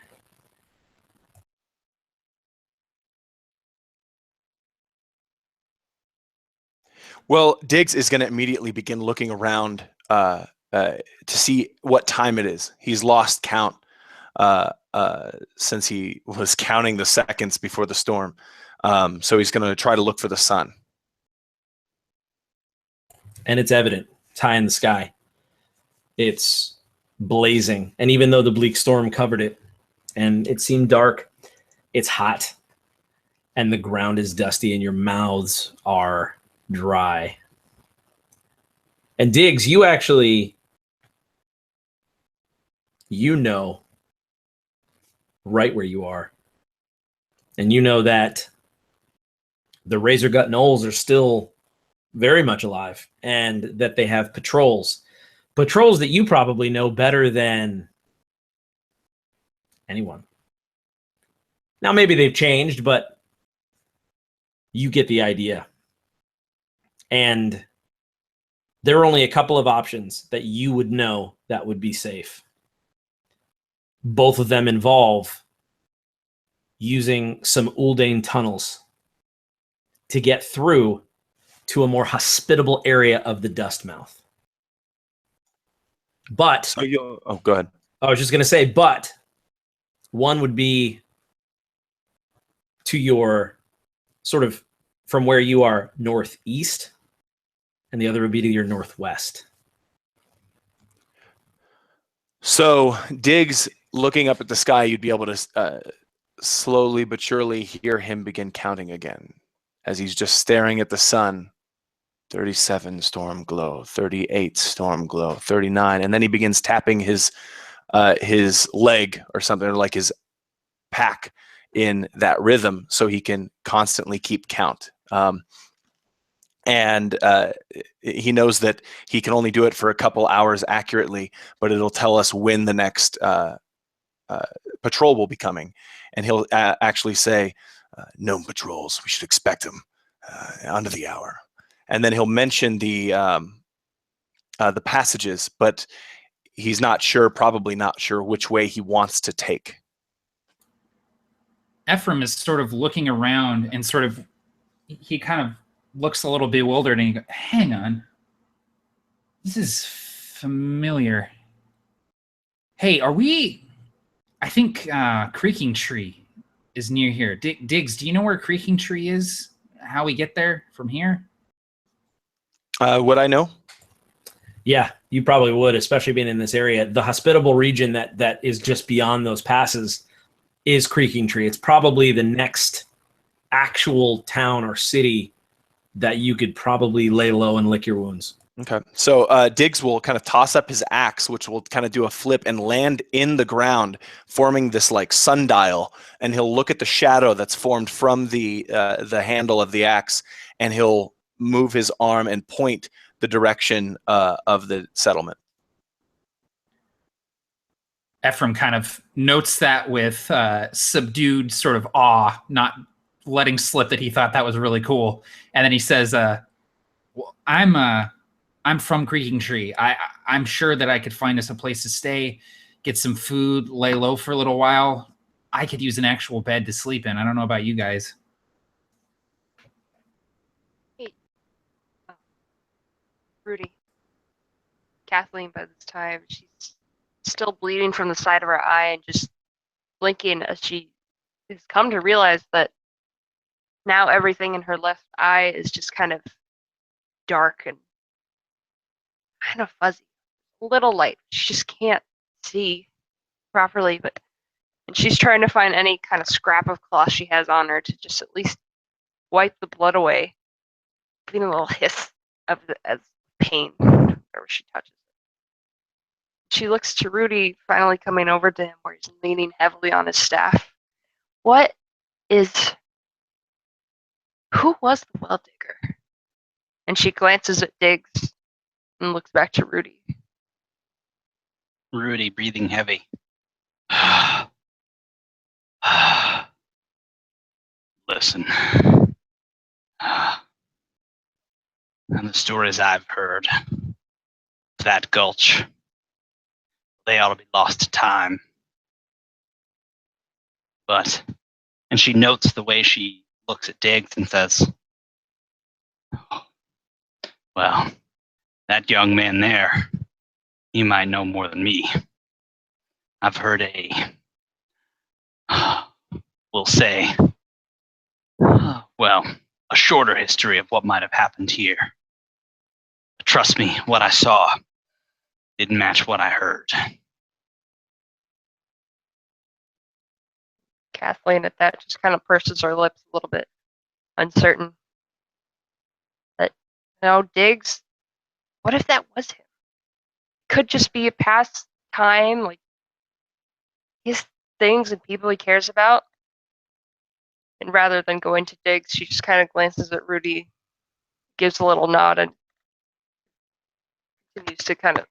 Well, Diggs is going to immediately begin looking around to see what time it is. He's lost count since he was counting the seconds before the storm. So he's going to try to look for the sun. And it's evident. It's high in the sky. It's blazing. And even though the bleak storm covered it and it seemed dark, it's hot. And the ground is dusty and your mouths are dry. And Diggs, you actually, right where you are. And you know that the Razorgut Knolls are still very much alive, and that they have patrols that you probably know better than anyone. Now, maybe they've changed, but you get the idea. And there are only a couple of options that you would know that would be safe. Both of them involve using some Uldane tunnels to get through to a more hospitable area of the Dustmouth. But go ahead. I was just going to say, but one would be to your sort of from where you are northeast, and the other would be to your northwest. So Diggs, looking up at the sky, you'd be able to slowly but surely hear him begin counting again as he's just staring at the sun. 37 storm glow, 38 storm glow, 39, and then he begins tapping his leg or something, or like his pack in that rhythm so he can constantly keep count. And he knows that he can only do it for a couple hours accurately, but it'll tell us when the next patrol will be coming. And he'll actually say, known patrols, we should expect them under the hour. And then he'll mention the passages, but he's not sure, probably not sure which way he wants to take. Ephraim is sort of looking around and he kind of looks a little bewildered and he goes, hang on. This is familiar. Hey, I think Creaking Tree is near here. Diggs, do you know where Creaking Tree is? How we get there from here? Would I know? Yeah, you probably would, especially being in this area. The hospitable region that is just beyond those passes is Creaking Tree. It's probably the next actual town or city that you could probably lay low and lick your wounds. Okay. So Diggs will kind of toss up his axe, which will kind of do a flip and land in the ground, forming this like sundial. And he'll look at the shadow that's formed from the handle of the axe, and he'll move his arm and point the direction of the settlement. Ephraim kind of notes that with subdued sort of awe, not letting slip that he thought that was really cool. And then he says, well, I'm from Creaking Tree. I'm sure that I could find us a place to stay, get some food, lay low for a little while. I could use an actual bed to sleep in. I don't know about you guys. Hey, Rudy. Kathleen, by this time, she's still bleeding from the side of her eye and just blinking as she has come to realize that now everything in her left eye is just kind of dark and kind of fuzzy, a little light. She just can't see properly, and she's trying to find any kind of scrap of cloth she has on her to just at least wipe the blood away, giving a little hiss as pain wherever she touches it. She looks to Rudy finally coming over to him where he's leaning heavily on his staff. Who was the well digger? And she glances at Diggs and looks back to Rudy. Rudy breathing heavy. Listen. And the stories I've heard, that gulch, they ought to be lost to time. And she notes the way she looks at Diggs and says, well, that young man there, he might know more than me. I've heard we'll say, a shorter history of what might have happened here. But trust me, what I saw didn't match what I heard. Kathleen at that just kind of purses her lips a little bit, uncertain. But, Diggs, what if that was him? Could just be a past time, like his things and people he cares about. And rather than going to Diggs, she just kind of glances at Rudy, gives a little nod, and continues to kind of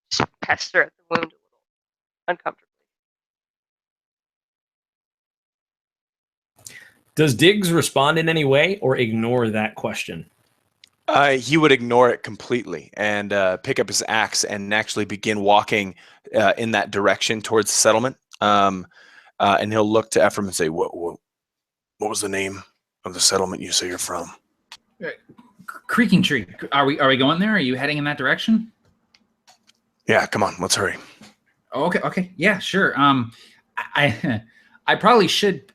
just pester at the wound a little uncomfortably. Does Diggs respond in any way or ignore that question? He would ignore it completely and pick up his axe and actually begin walking in that direction towards the settlement. And he'll look to Ephraim and say, what was the name of the settlement you say you're from? Creaking Tree. Are we going there? Are you heading in that direction? Yeah, come on, let's hurry. Oh, okay. Yeah, sure. I probably should.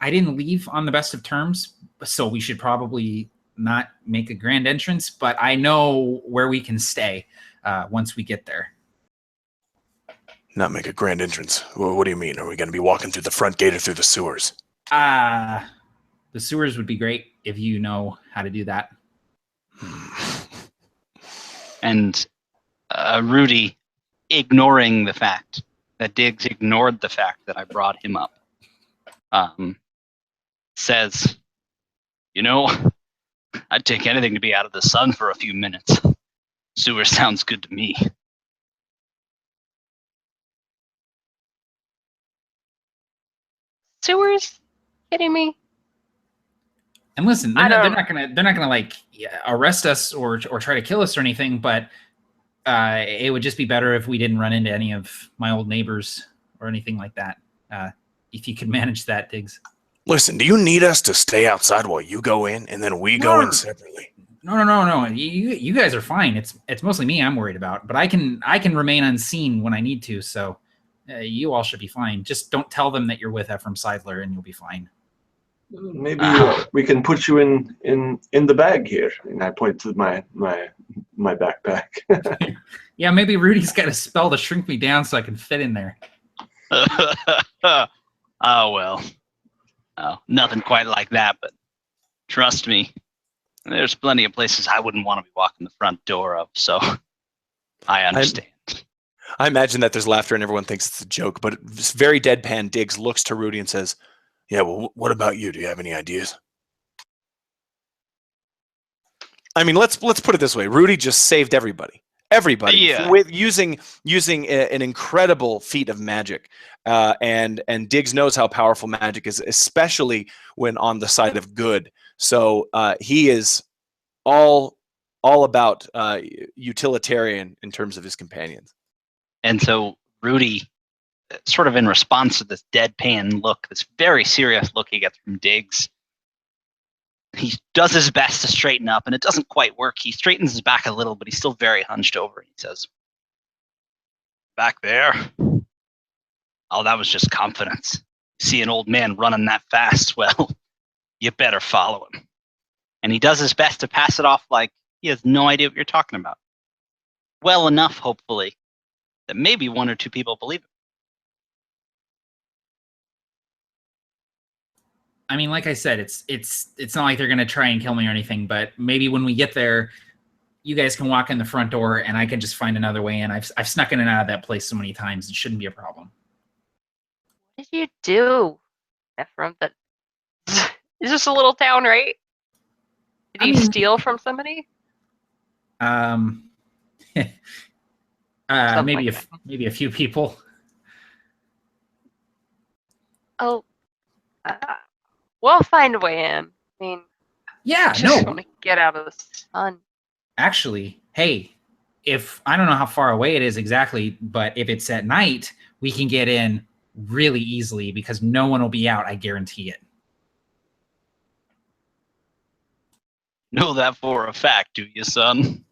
I didn't leave on the best of terms, so we should probably not make a grand entrance, but I know where we can stay once we get there. Not make a grand entrance? What do you mean? Are we going to be walking through the front gate or through the sewers? The sewers would be great if you know how to do that. And Rudy, ignoring the fact that Diggs ignored the fact that I brought him up, says, "You know, I'd take anything to be out of the sun for a few minutes. Sewer sounds good to me." Sewers? Kidding me? And listen, I they're don't- not gonna like arrest us or try to kill us or anything, but it would just be better if we didn't run into any of my old neighbors or anything like that. If you could manage that, Diggs. Listen, do you need us to stay outside while you go in and then we go in separately? No. You guys are fine. It's mostly me I'm worried about, but I can remain unseen when I need to. So you all should be fine. Just don't tell them that you're with Ephraim Seidler, and you'll be fine. Maybe we can put you in the bag here. And I point to my backpack. Yeah, maybe Rudy's got a spell to shrink me down so I can fit in there. Oh, well. Oh, nothing quite like that, but trust me, there's plenty of places I wouldn't want to be walking the front door of, so I understand. I imagine that there's laughter and everyone thinks it's a joke, but this very deadpan Diggs looks to Rudy and says, "Yeah, well, what about you? Do you have any ideas?" I mean, let's put it this way. Rudy just saved everybody. Yeah. With using an incredible feat of magic, and Diggs knows how powerful magic is, especially when on the side of good. So he is all about utilitarian in terms of his companions. And so Rudy, sort of in response to this deadpan look, this very serious look he gets from Diggs, he does his best to straighten up, and it doesn't quite work. He straightens his back a little, but he's still very hunched over. He says, "Back there? Oh, that was just confidence. See an old man running that fast? Well, you better follow him." And he does his best to pass it off like he has no idea what you're talking about. Well enough, hopefully, that maybe one or two people believe it. I mean, like I said, it's not like they're gonna try and kill me or anything, but maybe when we get there, you guys can walk in the front door and I can just find another way in. I've snuck in and out of that place so many times, it shouldn't be a problem. What did you do, Ephraim? That is this a little town, right? Did you steal from somebody? Maybe like maybe a few people. Oh, we'll find a way in. I mean, Yeah, just want to get out of the sun. Actually, hey, if I don't know how far away it is exactly, but if it's at night, we can get in really easily because no one will be out. I guarantee it. Know that for a fact, do you, son?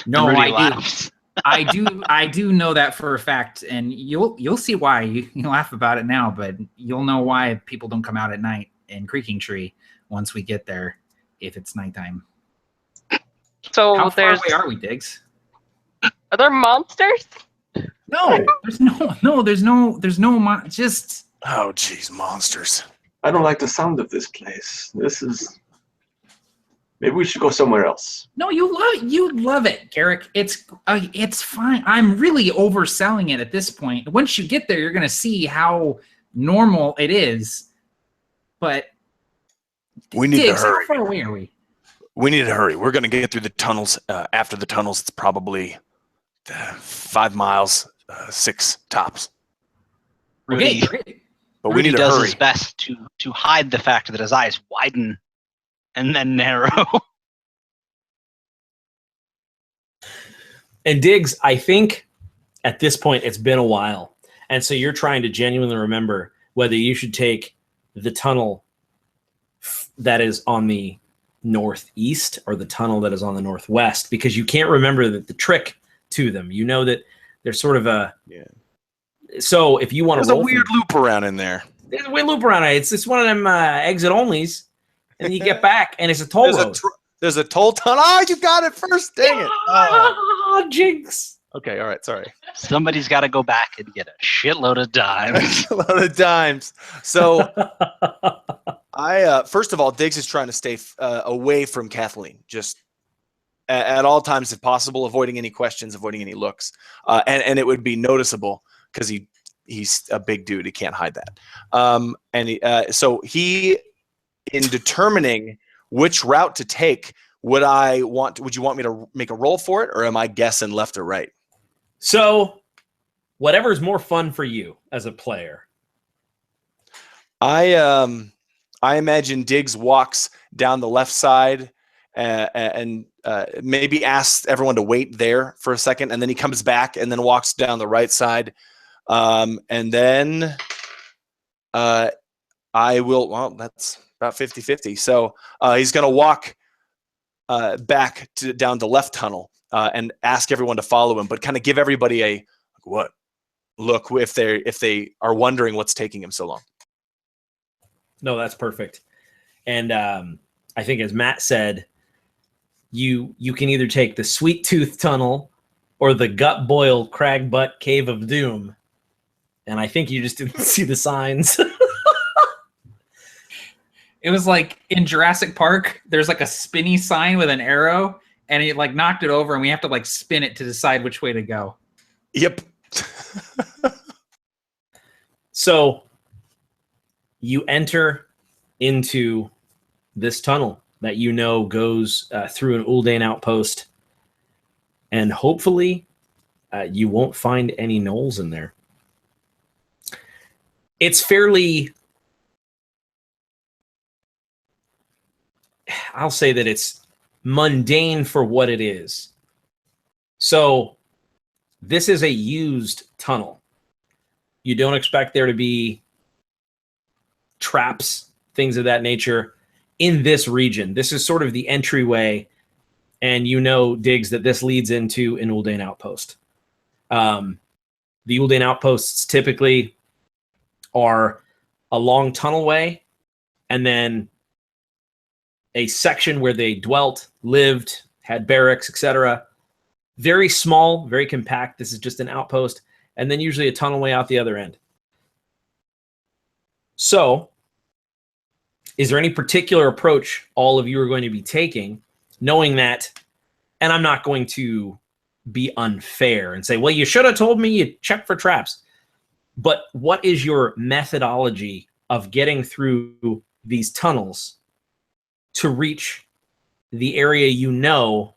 No, Rudy I do. laughs. I do know that for a fact, and you'll see why. You laugh about it now, but you'll know why people don't come out at night in Creaking Tree once we get there, if it's nighttime. So How far away are we, Diggs? Are there monsters? No, there's no just. Oh, geez, monsters. I don't like the sound of this place. This is. Maybe we should go somewhere else. No, you love it, Garrick. It's fine. I'm really overselling it at this point. Once you get there, you're gonna see how normal it is. But We need Diggs, to hurry. how far away are we? We need to hurry. We're going to get through the tunnels. After the tunnels, it's probably 5 miles, 6 tops. Rudy, Okay, great. But we Rudy need to does hurry. his best to hide the fact that his eyes widen and then narrow. And Diggs, I think at this point it's been a while. And so you're trying to genuinely remember whether you should take the tunnel that is on the northeast or the tunnel that is on the northwest, because you can't remember the trick to them. You know that there's sort of a... Yeah. So if you want There's to... a weird loop around in there. There's a weird loop around it. It's one of them exit onlys. And you get back and it's a toll road. There's a toll tunnel. Oh, you got it first. Dang it. Oh, jinx. Okay, all right, sorry. Somebody's got to go back and get a shitload of dimes. A lot of dimes. So I first of all, Diggs is trying to stay away from Kathleen, just at all times if possible, avoiding any questions, avoiding any looks, and it would be noticeable because he he's a big dude. He can't hide that. So he, in determining which route to take, would you want me to make a roll for it, or am I guessing left or right? So whatever's more fun for you as a player. I imagine Diggs walks down the left side and maybe asks everyone to wait there for a second, and then he comes back and then walks down the right side. And then I will, well, that's about 50-50. So he's going to walk back down the left tunnel and ask everyone to follow him, but kind of give everybody a what look if they are wondering what's taking him so long. No, that's perfect. And I think, as Matt said, you can either take the Sweet Tooth Tunnel or the Gut Boil Crag Butt Cave of Doom. And I think you just didn't see the signs. It was like in Jurassic Park, there's like a spinny sign with an arrow, and he like knocked it over, and we have to like spin it to decide which way to go. Yep. So you enter into this tunnel that you know goes through an Uldane outpost, and hopefully you won't find any gnolls in there. It's fairly, I'll say that it's mundane for what it is. So this is a used tunnel. You don't expect there to be traps, things of that nature in this region. This is sort of the entryway, and you know, Diggs, that this leads into an Uldane outpost. The Uldane outposts typically are a long tunnelway, and then a section where they dwelt, lived, had barracks, etc. Very small, very compact. This is just an outpost, and then usually a tunnelway out the other end. So, is there any particular approach all of you are going to be taking, knowing that, and I'm not going to be unfair and say, well, you should have told me you check for traps. But what is your methodology of getting through these tunnels to reach the area you know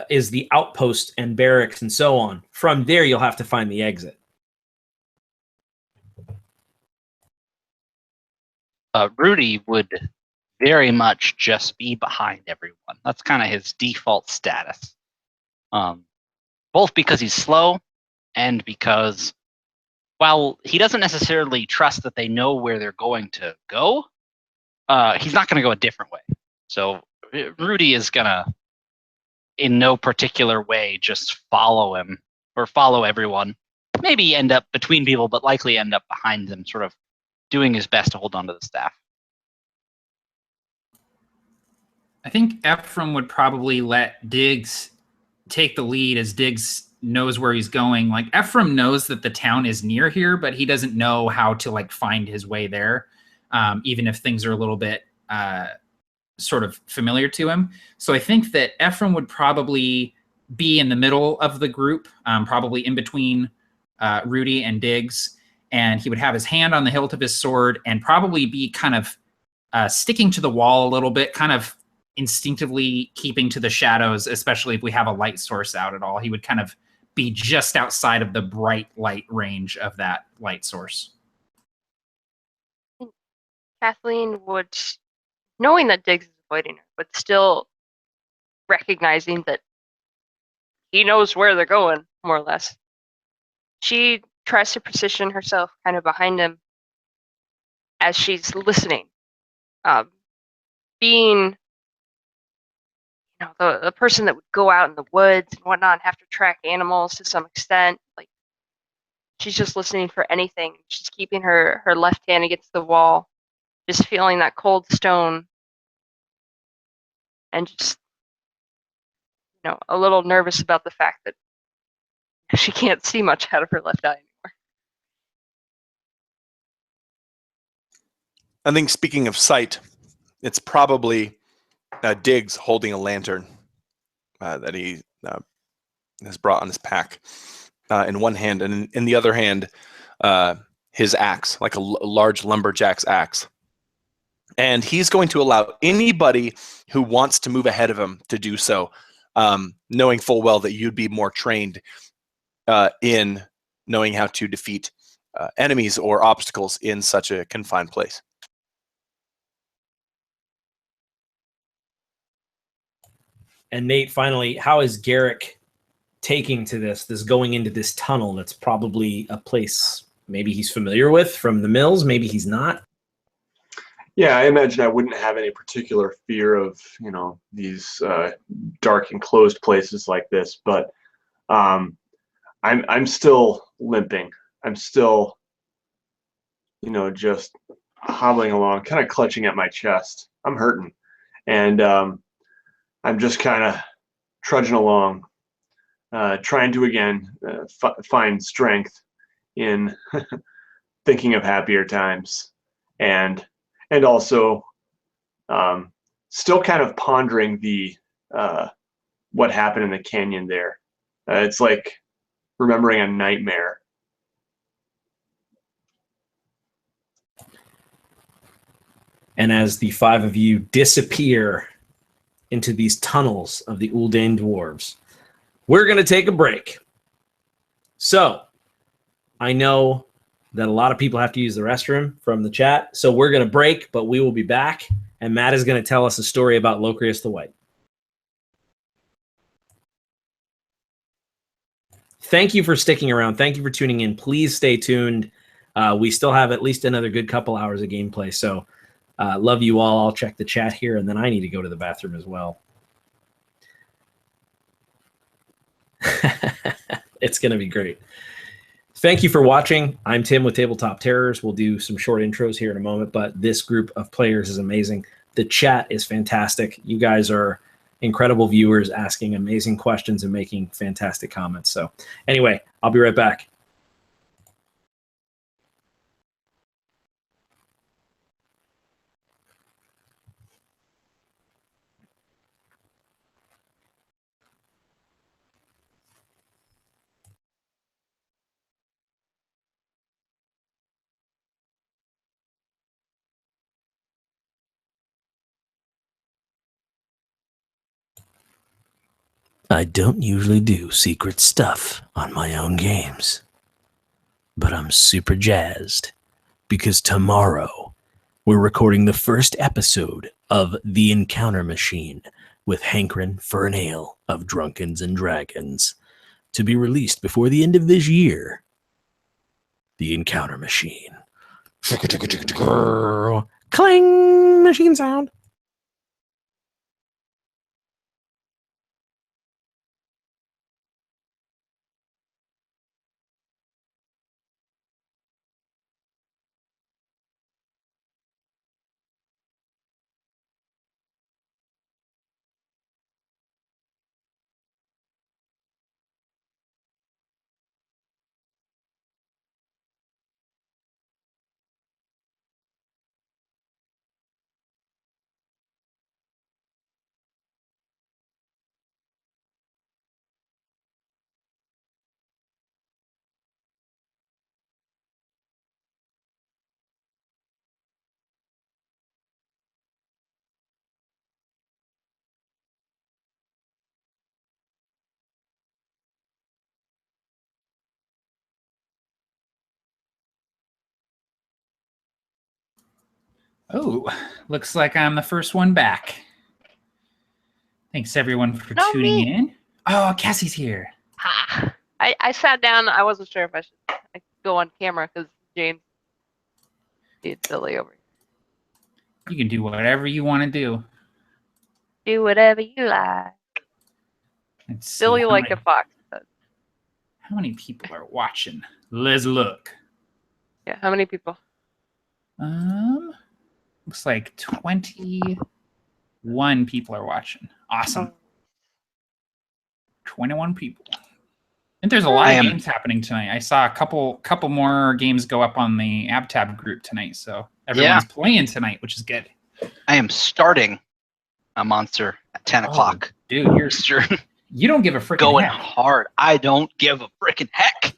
is the outpost and barracks and so on? From there, you'll have to find the exit. Rudy would very much just be behind everyone. That's kind of his default status. Both because he's slow and because, while he doesn't necessarily trust that they know where they're going to go, he's not going to go a different way. So Rudy is going to, in no particular way, just follow him or follow everyone. Maybe end up between people, but likely end up behind them, sort of doing his best to hold on to the staff. I think Ephraim would probably let Diggs take the lead, as Diggs knows where he's going. Like, Ephraim knows that the town is near here, but he doesn't know how to like find his way there, even if things are a little bit sort of familiar to him. So I think that Ephraim would probably be in the middle of the group, probably in between Rudy and Diggs, and he would have his hand on the hilt of his sword and probably be kind of sticking to the wall a little bit, kind of instinctively keeping to the shadows, especially if we have a light source out at all. He would kind of be just outside of the bright light range of that light source. Kathleen would, knowing that Diggs is avoiding her, but still recognizing that he knows where they're going, more or less. She tries to position herself kind of behind him as she's listening. Being, you know, the person that would go out in the woods and whatnot and have to track animals to some extent. Like, she's just listening for anything. She's keeping her left hand against the wall, just feeling that cold stone, and just, you know, a little nervous about the fact that she can't see much out of her left eye anymore. I think, speaking of sight, it's probably Diggs holding a lantern that he has brought on his pack. in one hand, and in the other hand, his axe, like a large lumberjack's axe. And he's going to allow anybody who wants to move ahead of him to do so, knowing full well that you'd be more trained in knowing how to defeat enemies or obstacles in such a confined place. And Nate, finally, how is Garrick taking to this going into this tunnel that's probably a place maybe he's familiar with from the mills, maybe he's not? Yeah, I imagine I wouldn't have any particular fear of, these dark enclosed places like this, but I'm still limping. I'm still, just hobbling along, kind of clutching at my chest. I'm hurting, and I'm just kind of trudging along, trying to again find strength in thinking of happier times, and also still kind of pondering the what happened in the canyon there. It's like remembering a nightmare. And as the five of you disappear into these tunnels of the Uldane dwarves, we're going to take a break. So I know that a lot of people have to use the restroom from the chat, so we're going to break, but we will be back, and Matt is going to tell us a story about Locrius the White. Thank you for sticking around. Thank you for tuning in. Please stay tuned. We still have at least another good couple hours of gameplay, so love you all. I'll check the chat here, and then I need to go to the bathroom as well. It's going to be great. Thank you for watching. I'm Tim with Tabletop Terrors. We'll do some short intros here in a moment, but this group of players is amazing. The chat is fantastic. You guys are incredible viewers, asking amazing questions and making fantastic comments. So anyway, I'll be right back. I don't usually do secret stuff on my own games, but I'm super jazzed because tomorrow we're recording the first episode of The Encounter Machine with hankering for an ale of Drunkens and Dragons to be released before the end of this year. The Encounter Machine. Clang! Machine sound. Oh, looks like I'm the first one back. Thanks everyone for Not tuning me. in. Oh, Cassie's here. Ha. I sat down. I wasn't sure if I should go on camera because James did Billy over here. You can do whatever you want to do. Do whatever you like. Let's see Billy how like many- a fox. How many people are watching? Let's look. Yeah, how many people? Looks like 21 people are watching. Awesome. 21 people. I think there's a lot of games happening tonight. I saw a couple more games go up on the AbTab group tonight, so everyone's playing tonight, which is good. I am starting a monster at 10 o'clock. Dude, You don't give a freaking Going heck. hard. I don't give a freaking heck.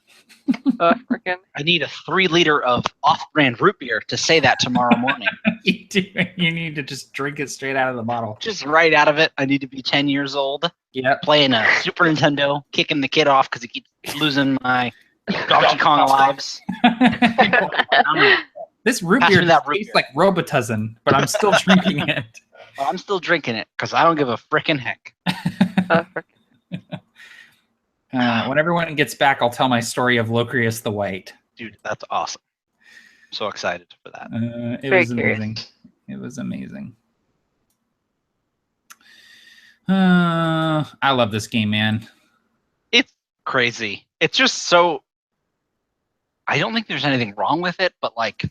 Freaking. I need a 3 liter of off-brand root beer to say that tomorrow morning. You do. You need to just drink it straight out of the bottle. Just right out of it. I need to be 10 years old, Yep. playing a Super Nintendo, kicking the kid off because he keeps losing my Donkey Kong lives. This root Pass beer me that root tastes beer. like Robitussin, but I'm still drinking it. Well, I'm still drinking it because I don't give a freaking heck. Frickin'. When everyone gets back, I'll tell my story of Locrius the White. Dude, that's awesome. So excited for that. It Very was curious. amazing. It was amazing. I love this game, man. It's crazy. It's just so... I don't think there's anything wrong with it, but like,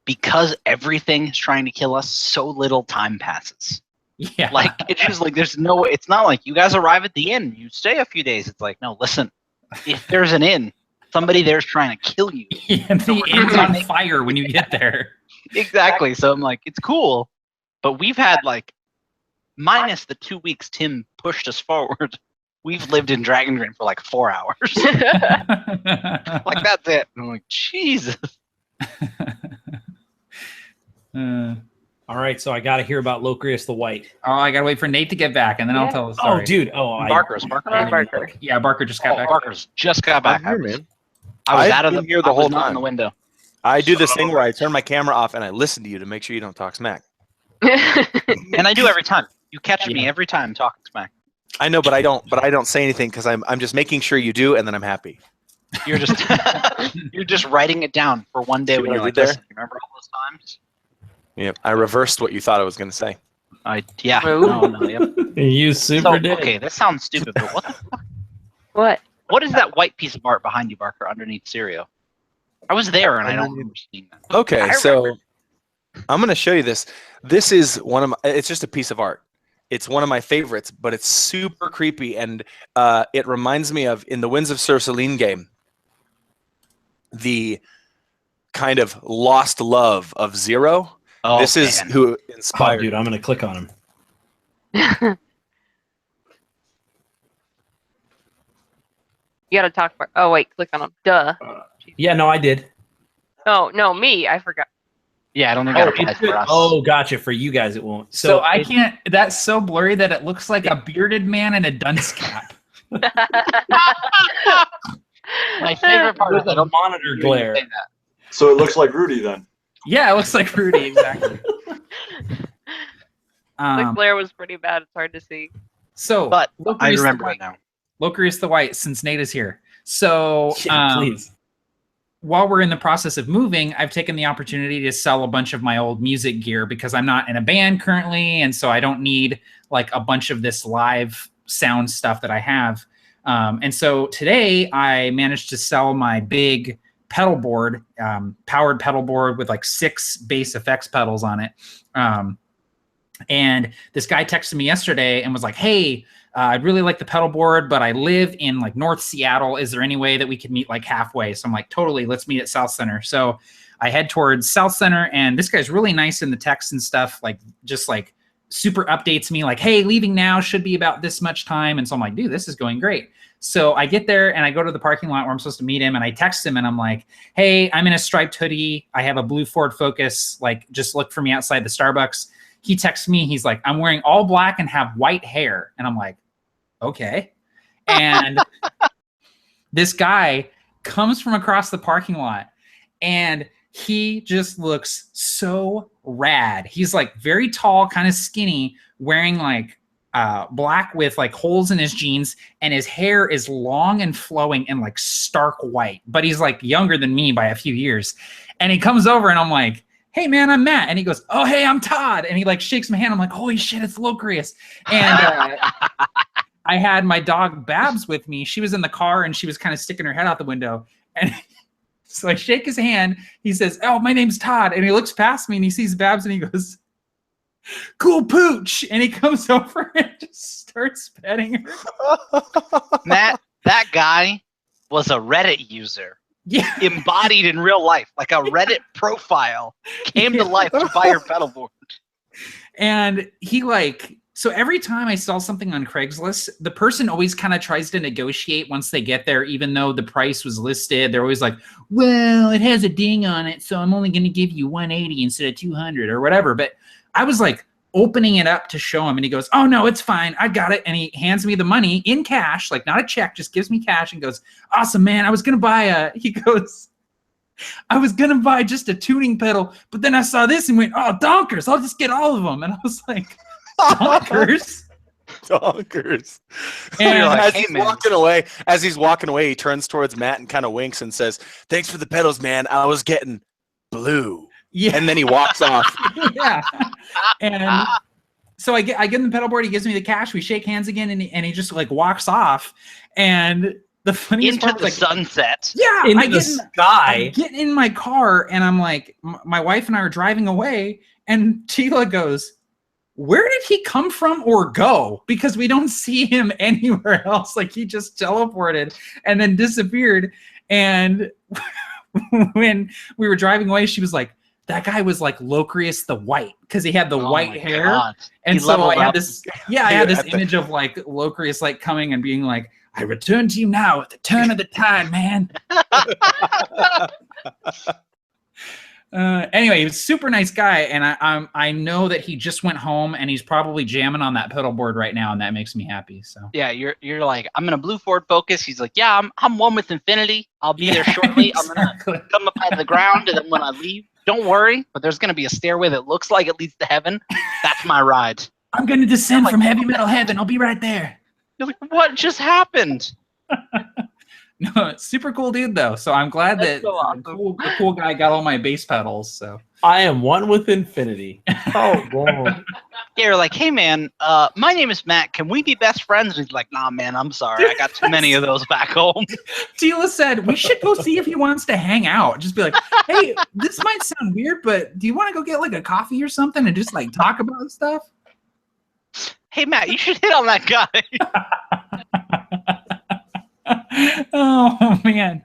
because everything is trying to kill us, so little time passes. Yeah. Like, it's just like, there's no... It's not like you guys arrive at the inn, you stay a few days. It's like, no, listen, if there's an inn, somebody there's trying to kill you. And the inn's on fire when you get there. Exactly. So I'm like, it's cool, but we've had like, minus the 2 weeks Tim pushed us forward, we've lived in Dragongrin for like 4 hours. Like, that's it. And I'm like, Jesus. All right, so I got to hear about Locrius the White. Oh, I gotta wait for Nate to get back, and then I'll Yeah. tell the story. Oh, dude. Oh, Barker's. Barker. Yeah, Barker just got back. Barker's just got back. I'm here, man. I was I've out of been the here the I was whole not in time. the window. I do this thing where I turn my camera off and I listen to you to make sure you don't talk smack. And I do every time. You catch me every time talking smack. I know, but I don't say anything because I'm just making sure you do, and then I'm happy. You're just you're just writing it down for one day See when what you're I like, did there? listen, remember all those times? Yep. I reversed what you thought I was going to say. Yeah. Ooh. No, yep. You So, super did. okay, this sounds stupid, but what the fuck? What? What is that white piece of art behind you, Barker, underneath Sirio? I was there and I don't remember seeing that. Okay, I so remember. I'm going to show you this. This is one of my, it's just a piece of art. It's one of my favorites, but it's super creepy, and it reminds me of, in the Winds of Cerceline game, the kind of lost love of Zero. Oh, This is man. who Oh, inspired. dude, I'm going to click on him. You gotta talk about. Oh wait, click on them. Duh. Yeah, no, I did. Oh no, me. I forgot. Yeah, I don't think that applies It's for us. oh, gotcha. For you guys, it won't. So I it- can't. That's so blurry that it looks like a bearded man in a dunce cap. My favorite part with is I a don't monitor hear you glare. say that. So it looks like Rudy then. Yeah, it looks like Rudy exactly. The glare was pretty bad. It's hard to see. So, But I Locrius the remember White. it now. Locrius the White, since Nate is here. So, Yeah, please. while we're in the process of moving, I've taken the opportunity to sell a bunch of my old music gear because I'm not in a band currently, and so I don't need like a bunch of this live sound stuff that I have. And so today I managed to sell my big pedal board, powered pedal board with like 6 bass effects pedals on it. And this guy texted me yesterday and was like, hey, I'd really like the pedal board, but I live in like North Seattle. Is there any way that we could meet like halfway? So I'm like, totally, let's meet at South Center. So I head towards South Center, and this guy's really nice in the text and stuff, like just like super updates me like, hey, leaving now, should be about this much time. And so I'm like, dude, this is going great. So I get there and I go to the parking lot where I'm supposed to meet him, and I text him and I'm like, hey, I'm in a striped hoodie. I have a blue Ford Focus. Like, just look for me outside the Starbucks. He texts me. He's like, I'm wearing all black and have white hair. And I'm like, okay. And this guy comes from across the parking lot, and he just looks so rad. He's like very tall, kind of skinny, wearing like black with like holes in his jeans, and his hair is long and flowing and like stark white, but he's like younger than me by a few years. And he comes over and I'm like, hey man, I'm Matt. And he goes, oh, hey, I'm Todd. And he like shakes my hand. I'm like, holy shit, it's Locrius. And I had my dog Babs with me. She was in the car and she was kind of sticking her head out the window. And so I shake his hand. He says, oh, my name's Todd. And he looks past me and he sees Babs and he goes, cool pooch. And he comes over and just starts petting her. Matt, that guy was a Reddit user. Yeah. Embodied in real life, like a Reddit profile came to life to buy your pedal board. And he like So every time I sell something on Craigslist, the person always kind of tries to negotiate once they get there, even though the price was listed. They're always like, well, it has a ding on it, so I'm only going to give you 180 instead of 200 or whatever. But I was like opening it up to show him, and he goes, oh, no, it's fine. I got it. And he hands me the money in cash, like not a check, just gives me cash and goes, awesome, man. I was going to buy just a tuning pedal, but then I saw this and went, oh, donkers, I'll just get all of them. And I was like, donkers. Donkers. And You're like, as hey, he's man. walking away, he turns towards Matt and kind of winks and says, thanks for the pedals, man. I was getting blue. Yeah. And then he walks off. Yeah. And so I give him the pedal board. He gives me the cash. We shake hands again, and he just like walks off. And the funniest Into part the was like, sunset. yeah, Into I the get sky. in my car, and I'm like, my wife and I are driving away, and Tila goes, where did he come from or go? Because we don't see him anywhere else. Like he just teleported and then disappeared. And when we were driving away, she was like, that guy was like Locrius the White, because he had the Oh white my hair. God. And He so leveled I had up. this, I had this At the- image of like Locrius like coming and being like, I return to you now at the turn of the tide, man. Anyway, he was a super nice guy, and I know that he just went home and he's probably jamming on that pedal board right now, and that makes me happy. So Yeah, you're like, I'm gonna blue Ford Focus. He's like, yeah, I'm one with infinity. I'll be there shortly. I'm gonna exactly. come up out of the ground, and then when I leave, don't worry, but there's gonna be a stairway that looks like it leads to heaven. That's my ride. I'm gonna descend from heavy metal heaven. I'll be right there. You're like, what just happened? No, super cool dude though. So I'm glad That's that so awesome. the cool guy got all my bass pedals. So I am one with infinity. Oh, boy. You're like, hey man, my name is Matt. Can we be best friends? And he's like, nah, man, I'm sorry. I got too many of those back home. Tila said we should go see if he wants to hang out. Just be like, hey, this might sound weird, but do you want to go get like a coffee or something and just like talk about stuff? Hey Matt, you should hit on that guy. Oh man.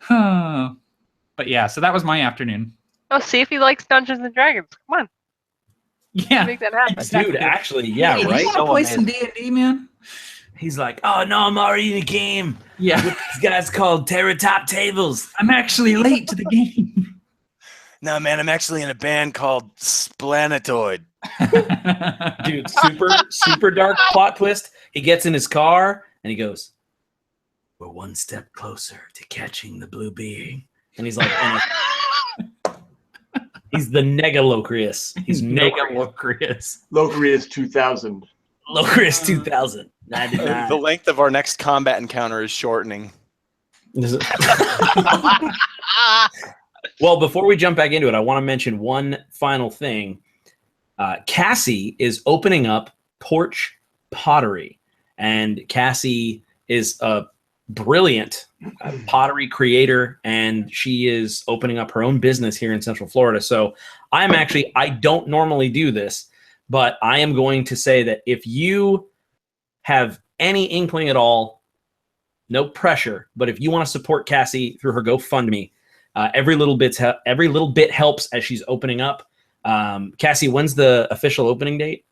But yeah, so that was my afternoon. Oh, see if he likes Dungeons and Dragons. Come on, Yeah. make that happen. Dude, actually, yeah, Hey, do right? you want to So play some D&D, man? He's like, oh, no, I'm already in a game. Yeah. This guy's called Tabletop Terrors. I'm actually late to the game. No, man, I'm actually in a band called Splanetoid. Dude, super dark plot twist. He gets in his car and he goes, we're one step closer to catching the blue being. And he's like, he's the Negalocrius. He's Megalocrius. Locrius 2000. Locrius 2000. The length of our next combat encounter is shortening. Well, before we jump back into it, I want to mention one final thing. Cassie is opening up Porch Pottery, and Cassie is a brilliant pottery creator, and she is opening up her own business here in Central Florida. So I don't normally do this, but I am going to say that if you have any inkling at all, no pressure, but if you want to support Cassie through her GoFundMe, every little bit helps as she's opening up. Cassie, when's the official opening date?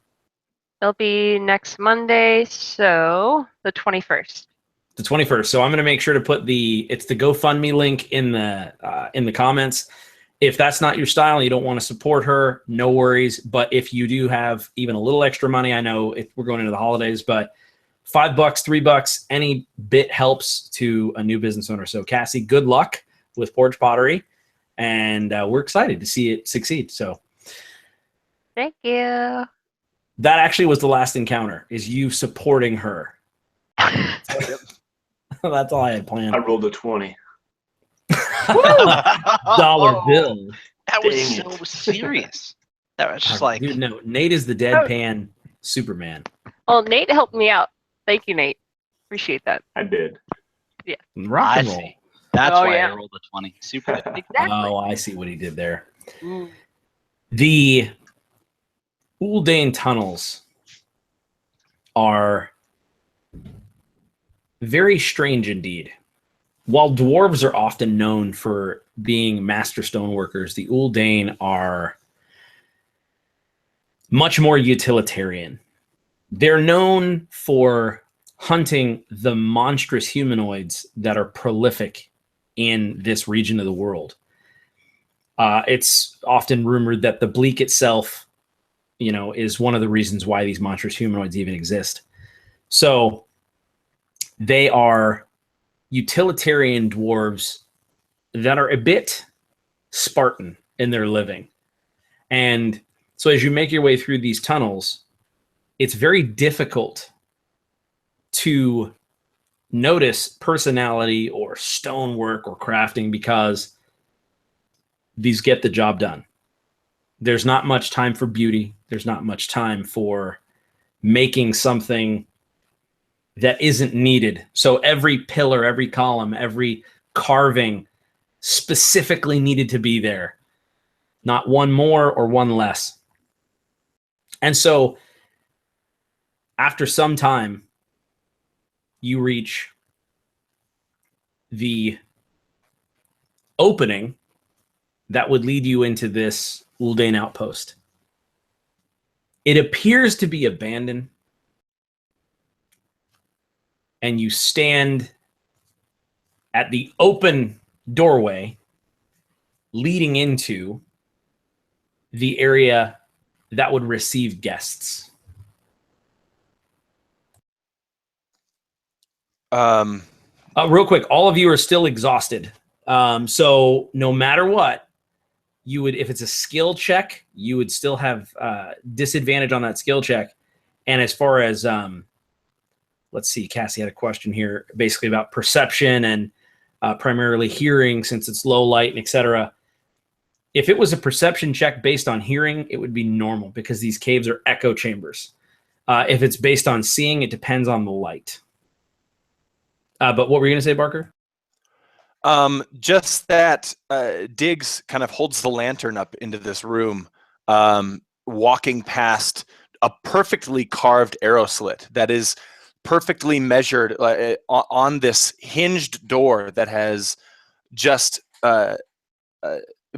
It'll be next Monday, so the 21st. The 21st. So I'm going to make sure to put the GoFundMe link in the comments. If that's not your style and you don't want to support her, no worries. But if you do have even a little extra money, I know we're going into the holidays, but $5, $3, any bit helps to a new business owner. So Cassie, good luck with Porch Pottery, and we're excited to see it succeed. So Thank you. that actually was the last encounter, is you supporting her. That's all I had planned. I rolled a 20. Dollar bill. That was Dang so serious. That was just like, Dude, no, Nate is the deadpan Superman. Well, Nate helped me out. Thank you, Nate. Appreciate that. I did. Rock I and roll. see. That's Oh, why yeah. I rolled a 20. Super. Exactly. Oh, I see what he did there. Mm. The Uldane tunnels are very strange indeed. While dwarves are often known for being master stoneworkers, the Uldane are much more utilitarian. They're known for hunting the monstrous humanoids that are prolific in this region of the world. It's often rumored that the Bleak itself, is one of the reasons why these monstrous humanoids even exist. So they are utilitarian dwarves that are a bit Spartan in their living. And so as you make your way through these tunnels, it's very difficult to notice personality or stonework or crafting because these get the job done. There's not much time for beauty. There's not much time for making something that isn't needed. So every pillar, every column, every carving specifically needed to be there. Not one more or one less. And so after some time, you reach the opening that would lead you into this Uldane outpost. It appears to be abandoned, and you stand at the open doorway leading into the area that would receive guests. Real quick, all of you are still exhausted. So no matter what, you would, if it's a skill check, you would still have disadvantage on that skill check. And as far as, let's see, Cassie had a question here basically about perception and primarily hearing, since it's low light and etc. If it was a perception check based on hearing, it would be normal because these caves are echo chambers. If it's based on seeing, it depends on the light. But what were you going to say, Barker? Just that Diggs kind of holds the lantern up into this room, walking past a perfectly carved arrow slit that is perfectly measured on this hinged door that has just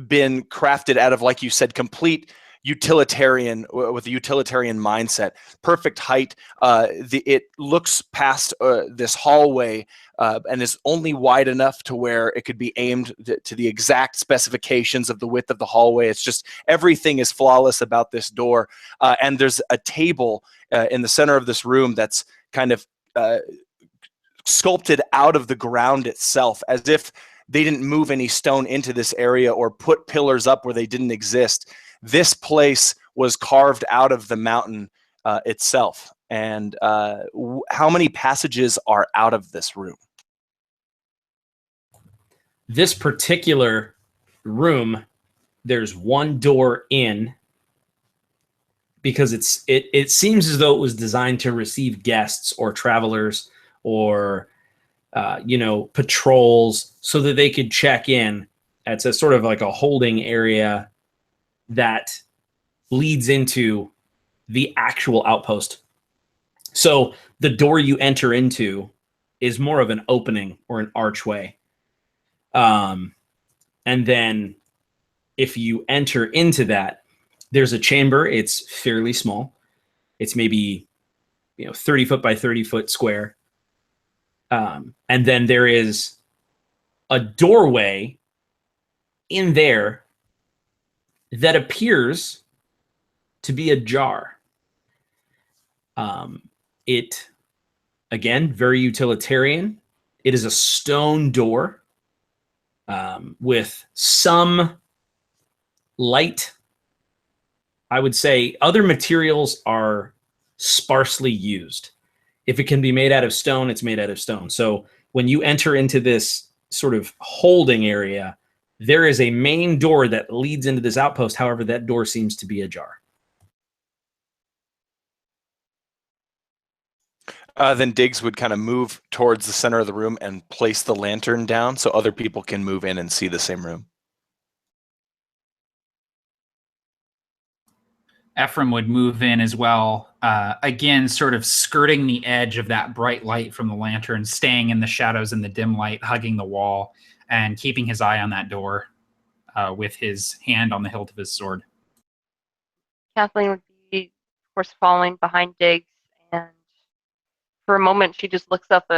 been crafted out of, like you said, complete utilitarian, with a utilitarian mindset. Perfect height. It looks past this hallway and is only wide enough to where it could be aimed to the exact specifications of the width of the hallway. It's just everything is flawless about this door. And there's a table in the center of this room that's kind of sculpted out of the ground itself, as if they didn't move any stone into this area or put pillars up where they didn't exist. This place was carved out of the mountain itself. And how many passages are out of this room? This particular room, there's one door in, because it seems as though it was designed to receive guests or travelers or patrols, so that they could check in. It's a sort of like a holding area that leads into the actual outpost. So the door you enter into is more of an opening or an archway. And then if you enter into that, there's a chamber. It's fairly small. It's maybe 30 foot by 30 foot square. And then there is a doorway in there that appears to be ajar. It, again, very utilitarian. It is a stone door with some light. I would say other materials are sparsely used. If it can be made out of stone, it's made out of stone. So when you enter into this sort of holding area, there is a main door that leads into this outpost. However, that door seems to be ajar. Then Diggs would kind of move towards the center of the room and place the lantern down so other people can move in and see the same room. Ephraim would move in as well, again, sort of skirting the edge of that bright light from the lantern, staying in the shadows and the dim light, hugging the wall, and keeping his eye on that door with his hand on the hilt of his sword. Kathleen would be, of course, following behind Diggs For a moment, she just looks up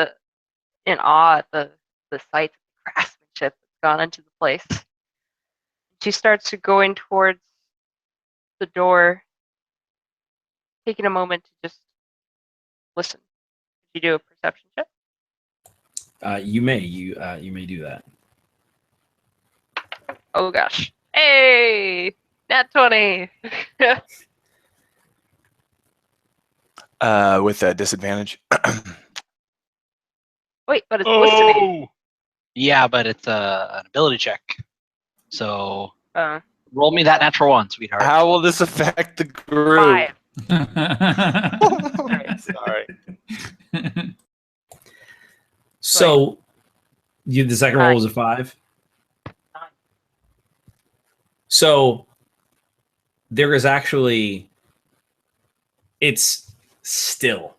in awe at the sight, the craftsmanship that's gone into the place. She starts to going towards the door, taking a moment to just listen. Did you do a perception check? You may do that. Oh gosh. Hey! Nat 20! With a disadvantage. Wait, but it's listening. Yeah, but it's an ability check. So Uh, roll me that natural one, sweetheart. How will this affect the group? 5. Sorry. So, the second roll was a 5. So there is actually, it's still.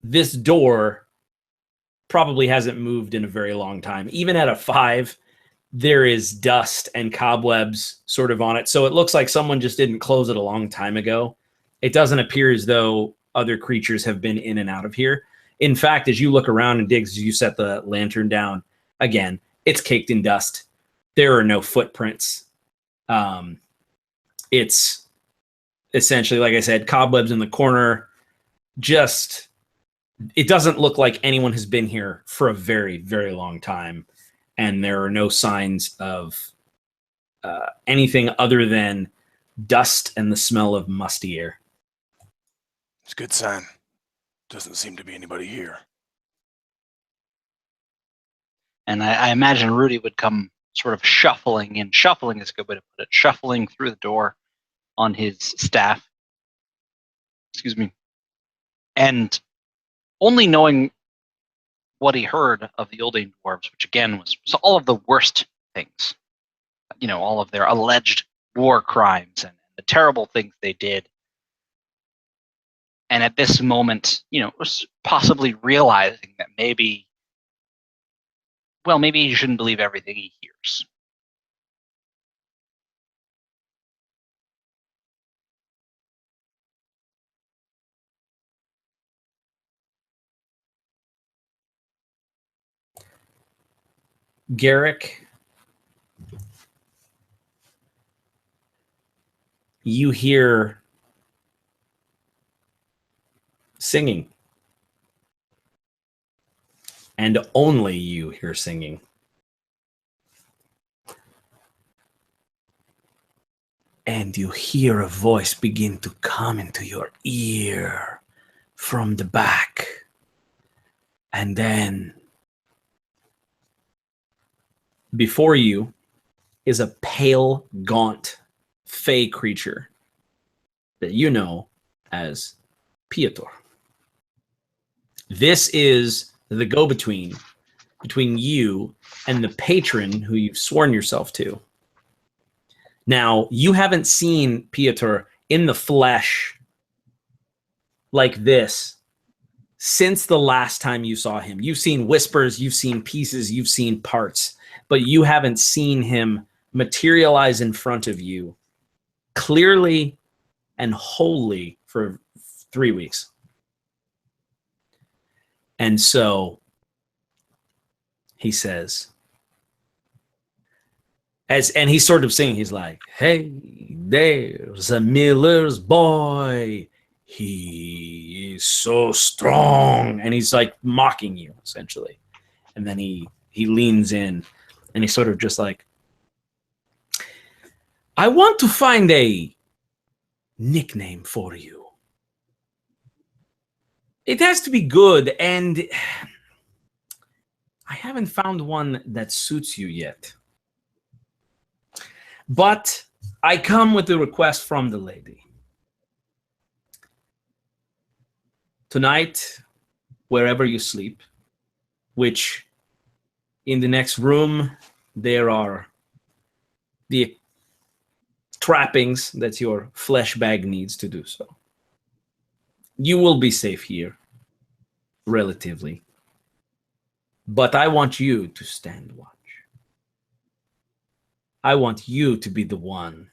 This door probably hasn't moved in a very long time. Even at a 5, there is dust and cobwebs sort of on it. So it looks like someone just didn't close it a long time ago. It doesn't appear as though other creatures have been in and out of here. In fact, as you look around and dig, as you set the lantern down, again, it's caked in dust. There are no footprints. It's essentially, like I said, cobwebs in the corner. Just, it doesn't look like anyone has been here for a very, very long time. And there are no signs of anything other than dust and the smell of musty air. It's a good sign. Doesn't seem to be anybody here. And I imagine Rudy would come sort of shuffling in. Shuffling is a good way to put it. Shuffling through the door on his staff. Excuse me. And only knowing what he heard of the Oldane dwarves, which again was all of the worst things. You know, all of their alleged war crimes and the terrible things they did. And at this moment, you know, was possibly realizing that maybe he shouldn't believe everything he hears. Garrick, you hear singing. And only you hear singing. And you hear a voice begin to come into your ear from the back. And then before you is a pale, gaunt, fey creature that you know as Piotr. This is the go-between between you and the patron who you've sworn yourself to. Now, you haven't seen Piotr in the flesh like this since the last time you saw him. You've seen whispers, you've seen pieces, you've seen parts, but you haven't seen him materialize in front of you clearly and wholly for 3 weeks. And so he says, and he's sort of singing, he's like, hey, there's a miller's boy. He is so strong. And he's like mocking you, essentially. And then he leans in and he's sort of just like, I want to find a nickname for you. It has to be good, and I haven't found one that suits you yet. But I come with a request from the lady. Tonight, wherever you sleep, which in the next room, there are the trappings that your flesh bag needs to do so. You will be safe here, relatively. But I want you to stand watch. I want you to be the one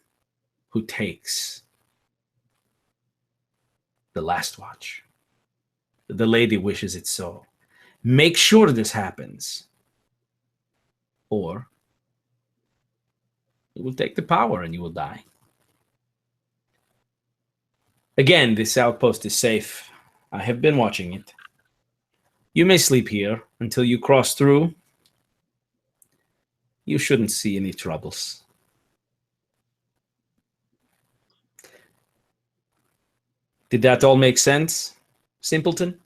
who takes the last watch. The lady wishes it so. Make sure this happens, or you will take the power and you will die. Again, this outpost is safe. I have been watching it. You may sleep here until you cross through. You shouldn't see any troubles. Did that all make sense, simpleton?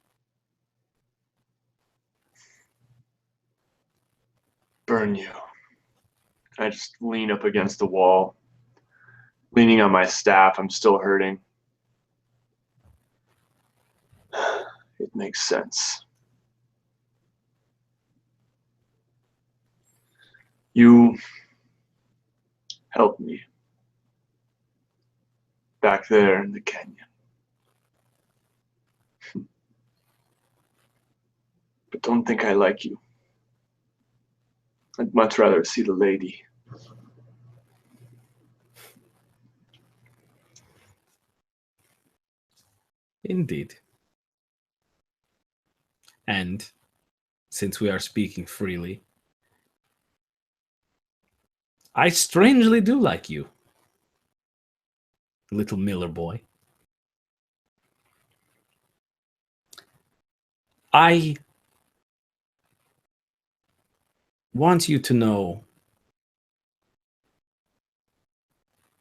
Burn you. I just lean up against the wall, leaning on my staff. I'm still hurting. It makes sense. You helped me back there in the canyon. But don't think I like you. I'd much rather see the lady. Indeed. And since we are speaking freely, I strangely do like you, little Miller boy. I want you to know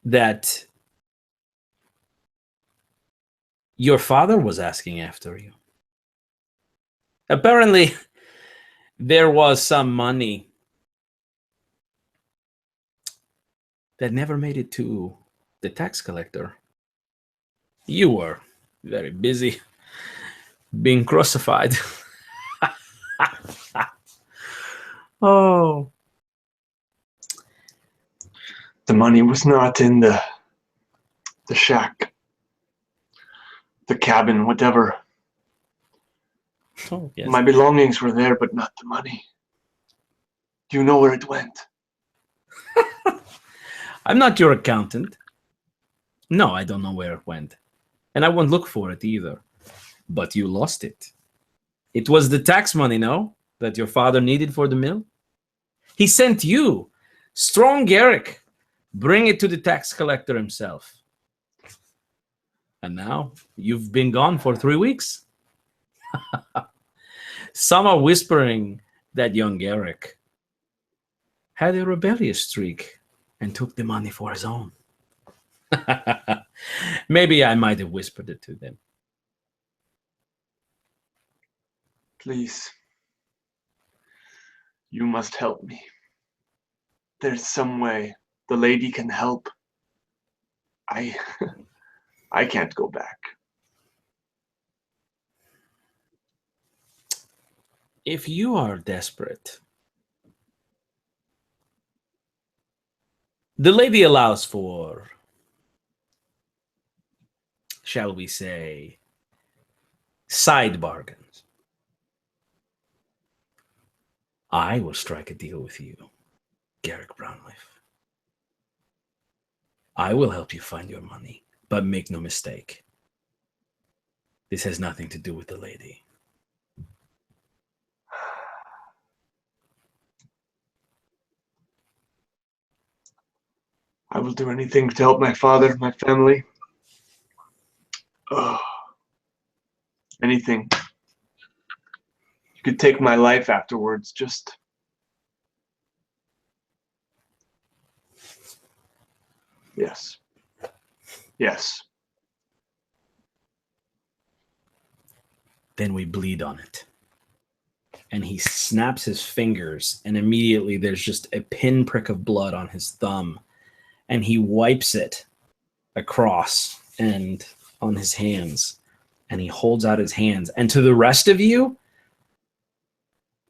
that your father was asking after you. Apparently, there was some money that never made it to the tax collector. You were very busy being crucified. Oh. The money was not in the shack, the cabin, whatever. Oh, yes. My belongings were there, but not the money. Do you know where it went? I'm not your accountant. No, I don't know where it went. And I won't look for it either. But you lost it. It was the tax money, no? That your father needed for the mill? He sent you, strong Garrick, bring it to the tax collector himself. And now you've been gone for 3 weeks. Some are whispering that young Garrick had a rebellious streak and took the money for his own. Maybe I might have whispered it to them. Please. You must help me. There's some way the lady can help. I can't go back. If you are desperate, the lady allows for, shall we say, side bargains. I will strike a deal with you, Garrick Brownleaf. I will help you find your money, but make no mistake. This has nothing to do with the lady. I will do anything to help my father, my family. Oh, anything. You could take my life afterwards, just... Yes. Yes. Then we bleed on it. And he snaps his fingers, and immediately there's just a pinprick of blood on his thumb. And he wipes it across and on his hands. And he holds out his hands. And to the rest of you,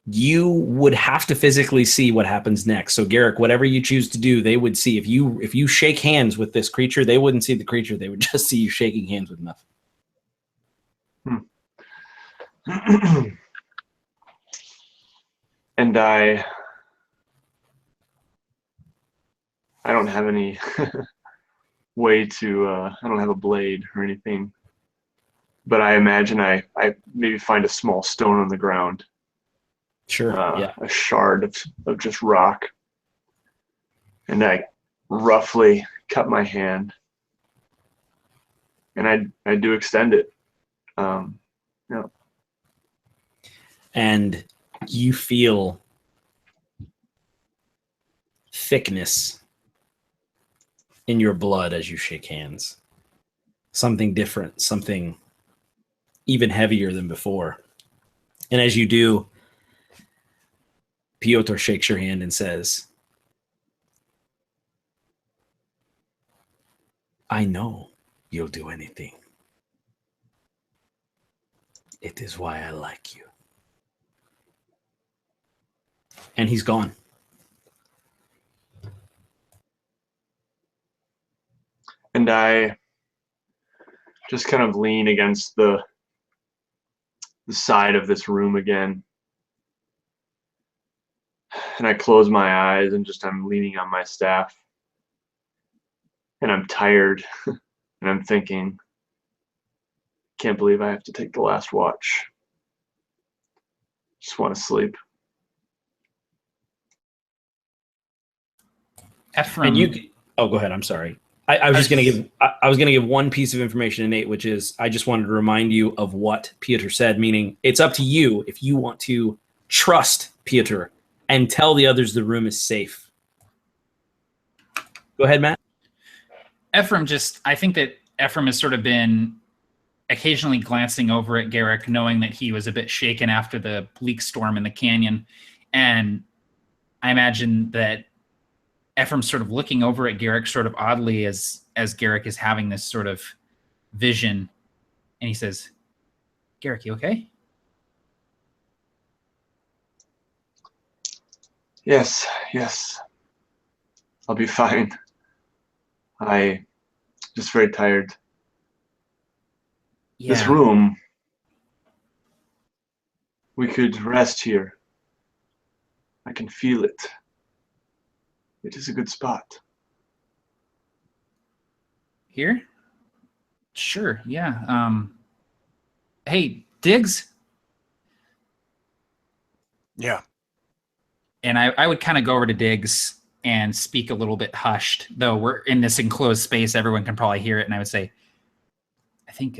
you would have to physically see what happens next. So Garrick, whatever you choose to do, they would see. If you shake hands with this creature, they wouldn't see the creature. They would just see you shaking hands with nothing. And I don't have any way to, I don't have a blade or anything. but I imagine I maybe find a small stone on the ground, Sure. Yeah. a shard of just rock, and I roughly cut my hand, and I do extend it. Yeah. And you feel thickness in your blood as you shake hands. Something different, something even heavier than before. And as you do, Piotr shakes your hand and says, I know you'll do anything. It is why I like you. And he's gone. And I just kind of lean against the side of this room again. And I close my eyes and I'm leaning on my staff. And I'm tired. And I'm thinking, can't believe I have to take the last watch. Just want to sleep. Ephraim. And you, oh, go ahead. I'm sorry. I was just going to give. I was going to give one piece of information to Nate, which is I just wanted to remind you of what Piotr said. Meaning, it's up to you if you want to trust Piotr and tell the others the room is safe. Go ahead, Matt. Ephraim I think that Ephraim has sort of been occasionally glancing over at Garrick, knowing that he was a bit shaken after the Bleak storm in the canyon, and I imagine that Ephraim's sort of looking over at Garrick sort of oddly as Garrick is having this sort of vision. And he says, Garrick, you okay? Yes. I'll be fine. I just very tired. Yeah. This room, we could rest here. I can feel it. It is a good spot. Here? Sure, yeah. Hey, Diggs? Yeah. And I would kind of go over to Diggs and speak a little bit hushed, though we're in this enclosed space, everyone can probably hear it, and I would say, I think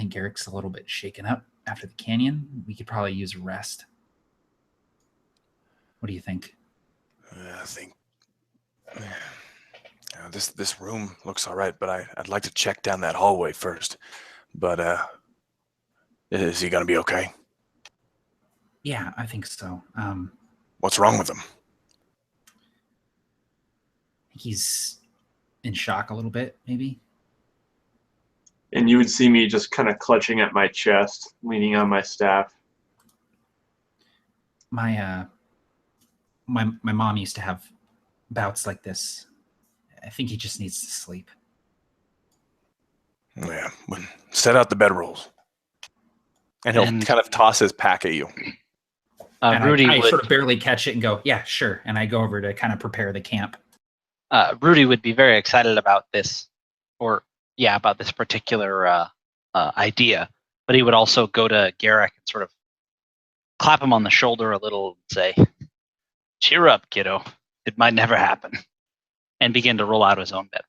Garrick's a little bit shaken up after the canyon. We could probably use a rest. What do you think? I think this room looks all right, but I'd like to check down that hallway first. But is he gonna be okay? Yeah, I think so. What's wrong with him? He's in shock a little bit, maybe. And you would see me just kind of clutching at my chest, leaning on my staff. My mom used to have bouts like this. I think he just needs to sleep. Yeah, set out the bedrolls. And he'll kind of toss his pack at you. And Rudy I would sort of barely catch it and go, yeah, sure. And I go over to kind of prepare the camp. Rudy would be very excited about this, about this particular idea. But he would also go to Garrick and sort of clap him on the shoulder a little and say, "Cheer up, kiddo. It might never happen," and begin to roll out his own bed.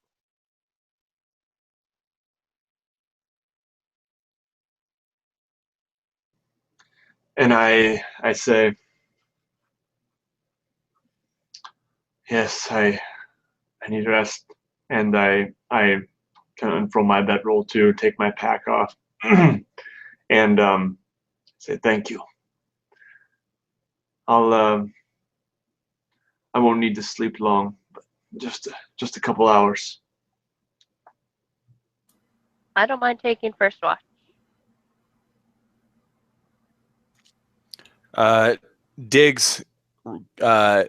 And I say, yes, I need rest. And I kind of unfurl my bedroll too, take my pack off, and say thank you. I won't need to sleep long, but just a couple hours. I don't mind taking first watch. Diggs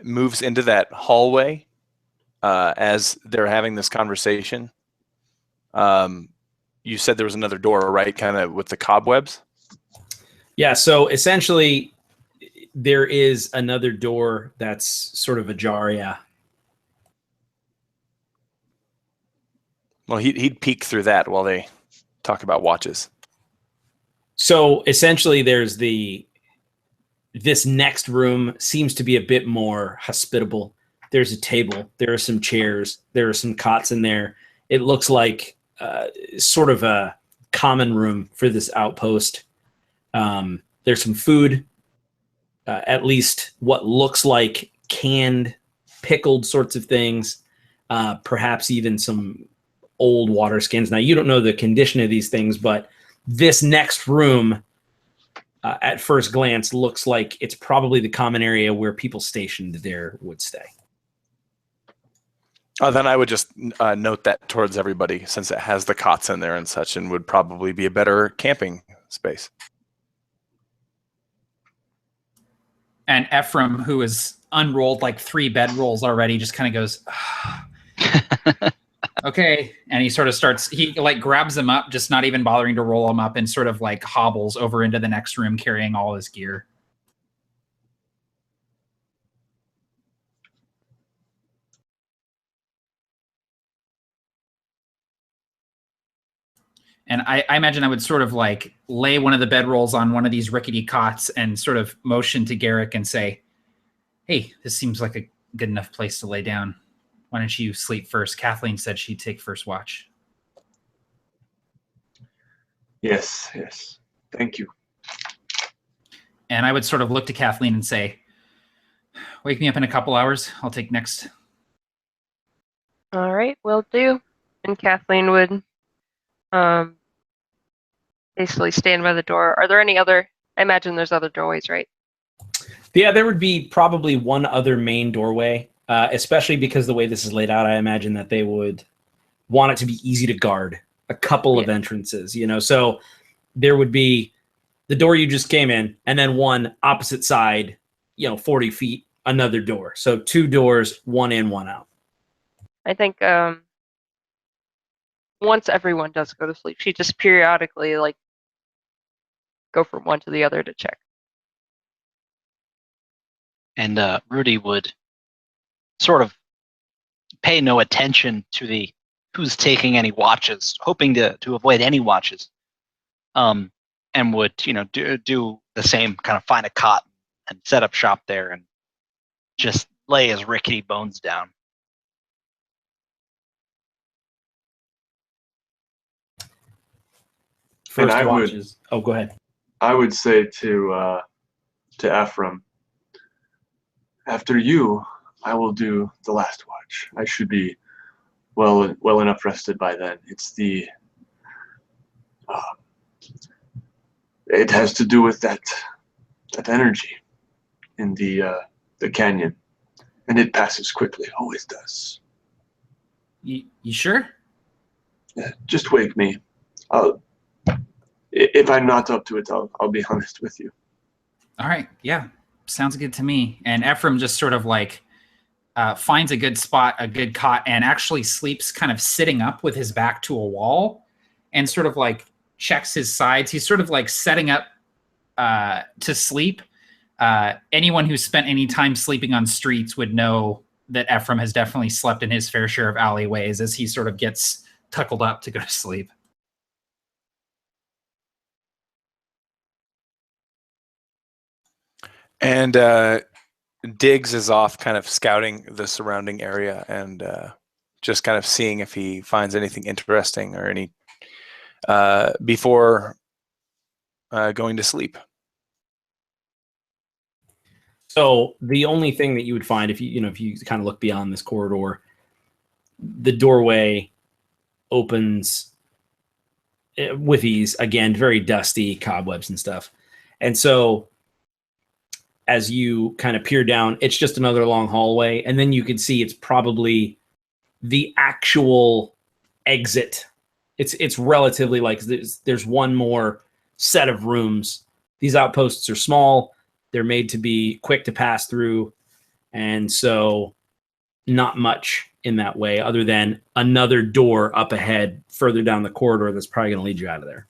moves into that hallway as they're having this conversation. You said there was another door, right? Kind of with the cobwebs? Yeah, so essentially there is another door that's sort of ajar, yeah. Well, he'd peek through that while they talk about watches. So essentially, this next room seems to be a bit more hospitable. There's a table, there are some chairs, there are some cots in there. It looks like sort of a common room for this outpost. There's some food, at least what looks like canned, pickled sorts of things, perhaps even some old water skins. Now, you don't know the condition of these things, but this next room, at first glance, looks like it's probably the common area where people stationed there would stay. Then I would just note that towards everybody, since it has the cots in there and such, and would probably be a better camping space. And Ephraim, who has unrolled like 3 bedrolls already, just kind of goes, okay. And he sort of starts, he like grabs them up, just not even bothering to roll them up, and sort of like hobbles over into the next room carrying all his gear. And I imagine I would sort of like lay one of the bedrolls on one of these rickety cots and sort of motion to Garrick and say, hey, this seems like a good enough place to lay down. Why don't you sleep first? Kathleen said she'd take first watch. Yes. Thank you. And I would sort of look to Kathleen and say, wake me up in a couple hours. I'll take next. All right, will do. And Kathleen would basically stand by the door. Are there any other? I imagine there's other doorways, right? Yeah, there would be probably one other main doorway, especially because the way this is laid out, I imagine that they would want it to be easy to guard. A couple of entrances, so there would be the door you just came in, and then one opposite side, 40 feet, another door. So 2 doors, one in, one out. I think once everyone does go to sleep, she just periodically like go from one to the other to check. And Rudy would sort of pay no attention to who's taking any watches, hoping to avoid any watches, and would do the same, kind of find a cot and set up shop there and just lay his rickety bones down. First I watches. Oh, go ahead. I would say to Ephraim, after you, I will do the last watch. I should be well enough rested by then. It's it has to do with that energy in the canyon, and it passes quickly. Always does. You sure? Yeah, just wake me. If I'm not up to it, I'll be honest with you. All right. Yeah. Sounds good to me. And Ephraim just sort of like finds a good spot, a good cot, and actually sleeps kind of sitting up with his back to a wall and sort of like checks his sides. He's sort of like setting up to sleep. Anyone who's spent any time sleeping on streets would know that Ephraim has definitely slept in his fair share of alleyways as he sort of gets tuckled up to go to sleep. And Diggs is off kind of scouting the surrounding area and just kind of seeing if he finds anything interesting or any before going to sleep. So the only thing that you would find if you kind of look beyond this corridor, the doorway opens with ease. Again, very dusty, cobwebs and stuff. And so as you kind of peer down, it's just another long hallway. And then you can see it's probably the actual exit. It's relatively like there's one more set of rooms. These outposts are small. They're made to be quick to pass through. And so not much in that way other than another door up ahead further down the corridor that's probably going to lead you out of there.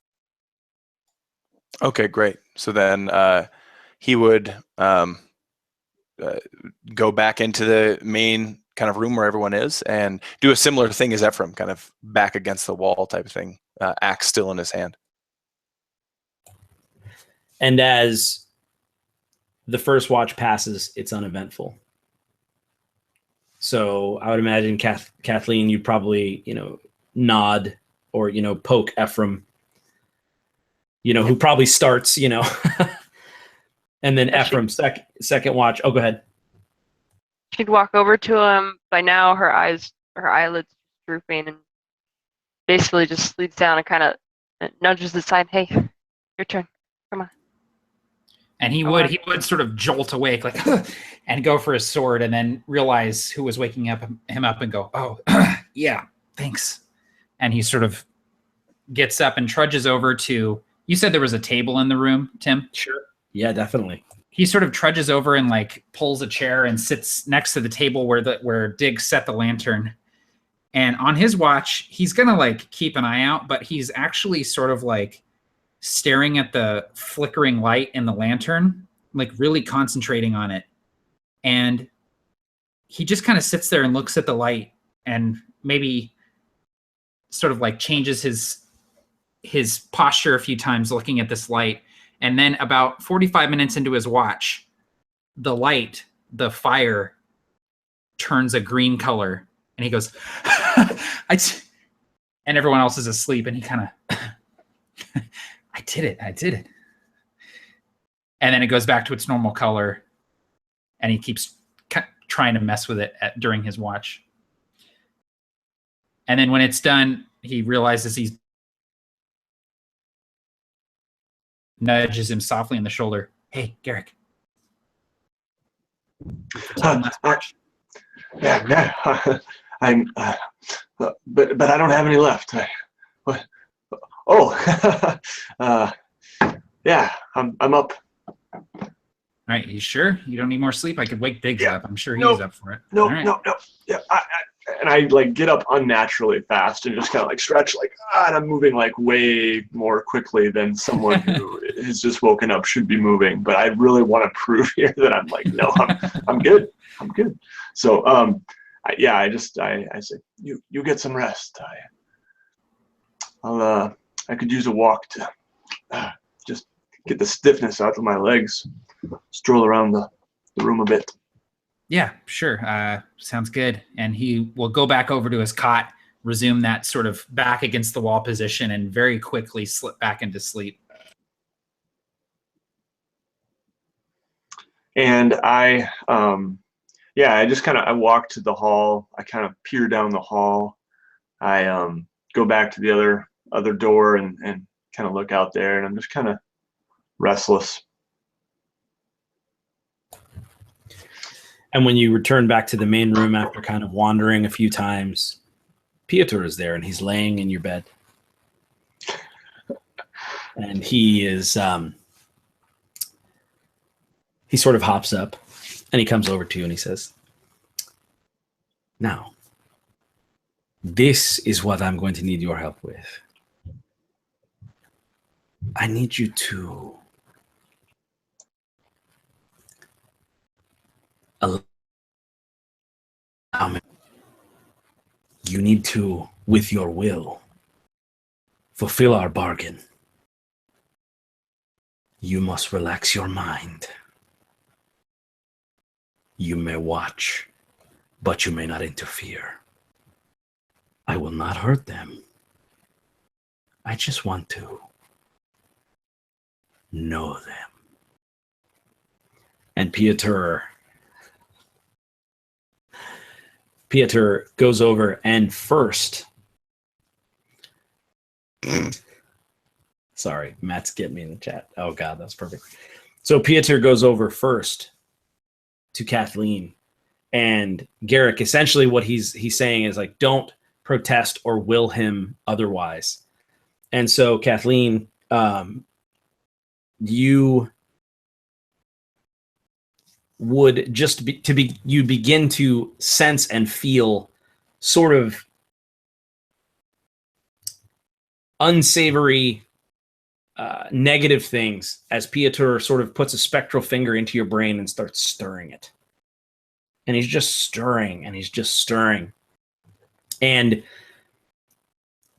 Okay, great. So then he would go back into the main kind of room where everyone is and do a similar thing as Ephraim, kind of back against the wall type of thing, axe still in his hand. And as the first watch passes, it's uneventful. So I would imagine Kathleen, you'd probably, nod or, poke Ephraim, who probably starts, and then Ephraim, second watch. Oh, go ahead. She'd walk over to him. By now, her eyelids drooping, and basically just leads down and kind of nudges aside. Hey, your turn. Come on. And he would sort of jolt awake, like, and go for his sword, and then realize who was waking him up, and go, "Oh, yeah, thanks." And he sort of gets up and trudges over to. You said there was a table in the room, Tim? Sure. Yeah, definitely. He sort of trudges over and like pulls a chair and sits next to the table where Diggs set the lantern. And on his watch, he's gonna like keep an eye out, but he's actually sort of like staring at the flickering light in the lantern, like really concentrating on it. And he just kind of sits there and looks at the light and maybe sort of like changes his posture a few times looking at this light. And then about 45 minutes into his watch, the fire turns a green color, and he goes, and everyone else is asleep, and he kind of, I did it. And then it goes back to its normal color, and he keeps trying to mess with it during his watch. And then when it's done, he realizes he's nudges him softly in the shoulder. Hey, Garrick. Yeah. I'm, but I don't have any left. Yeah, I'm up. All right, you sure? You don't need more sleep? I could wake Diggs up. I'm sure he's up for it. No. Right. No. Yeah, I like get up unnaturally fast and just kind of like stretch, like, and I'm moving like way more quickly than someone who has just woken up should be moving. But I really want to prove here that I'm like, no, I'm good. I'm good. So, I say, you get some rest. I could use a walk to just get the stiffness out of my legs, stroll around the room a bit. Yeah, sure. Sounds good. And he will go back over to his cot, resume that sort of back against the wall position, and very quickly slip back into sleep. And I just I walk to the hall. I kind of peer down the hall. I go back to the other door and kind of look out there, and I'm just kind of restless. And when you return back to the main room after kind of wandering a few times, Piotr is there, and he's laying in your bed. And he is, he sort of hops up, and he comes over to you, and he says, now, this is what I'm going to need your help with. I need you to you need to, with your will, fulfill our bargain. You must relax your mind. You may watch, but you may not interfere. I will not hurt them. I just want to know them. And Piotr goes over and first. Sorry, Matt's getting me in the chat. Oh God, that's perfect. So Piotr goes over first to Kathleen, and Garrick. Essentially, what he's saying is like, don't protest or will him otherwise. And so Kathleen, you would just you begin to sense and feel sort of unsavory, negative things as Piotr sort of puts a spectral finger into your brain and starts stirring it. And he's just stirring, and he's just stirring. And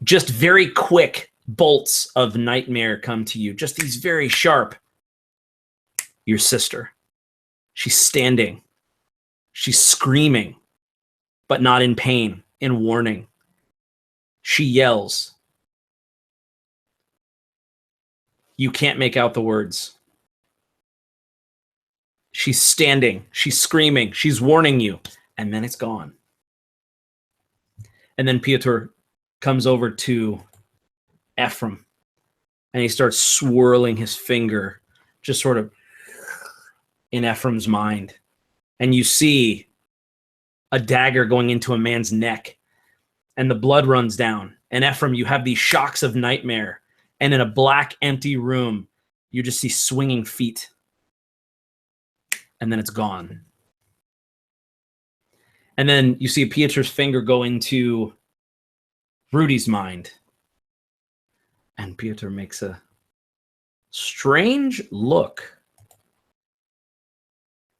just very quick bolts of nightmare come to you. Just these very sharp, your sister. She's standing. She's screaming, but not in pain, in warning. She yells. You can't make out the words. She's standing. She's screaming. She's warning you. And then it's gone. And then Piotr comes over to Ephraim. And he starts swirling his finger, just sort of in Ephraim's mind. And you see a dagger going into a man's neck. And the blood runs down. And Ephraim, you have these shocks of nightmare. And in a black, empty room, you just see swinging feet. And then it's gone. And then you see Pietro's finger go into Rudy's mind. And Piotr makes a strange look.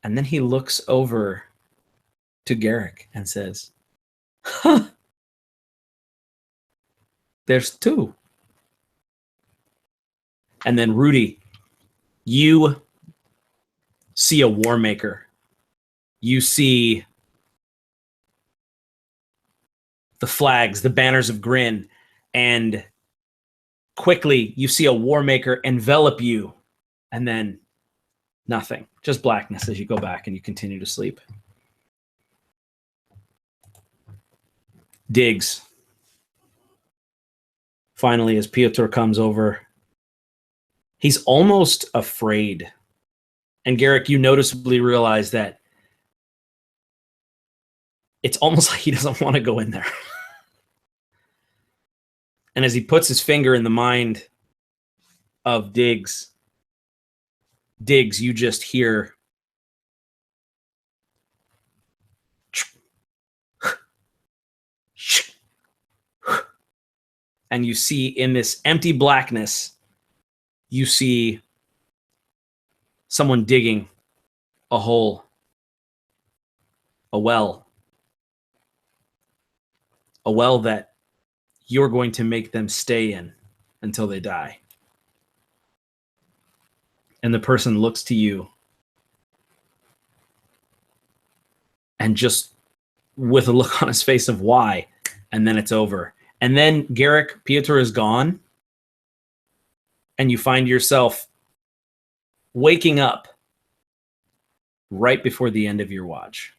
And then he looks over to Garrick and says, huh, there's two. And then Rudy, you see a Warmaker. You see the flags, the banners of Grin, and quickly you see a Warmaker envelop you, and then nothing, just blackness as you go back and you continue to sleep. Diggs. Finally, as Piotr comes over, he's almost afraid. And Garrick, you noticeably realize that it's almost like he doesn't want to go in there. And as he puts his finger in the mind of Diggs, you just hear and you see in this empty blackness, you see someone digging a hole, a well that you're going to make them stay in until they die. And the person looks to you and just with a look on his face of why, and then it's over. And then Garrick, Piotr is gone, and you find yourself waking up right before the end of your watch.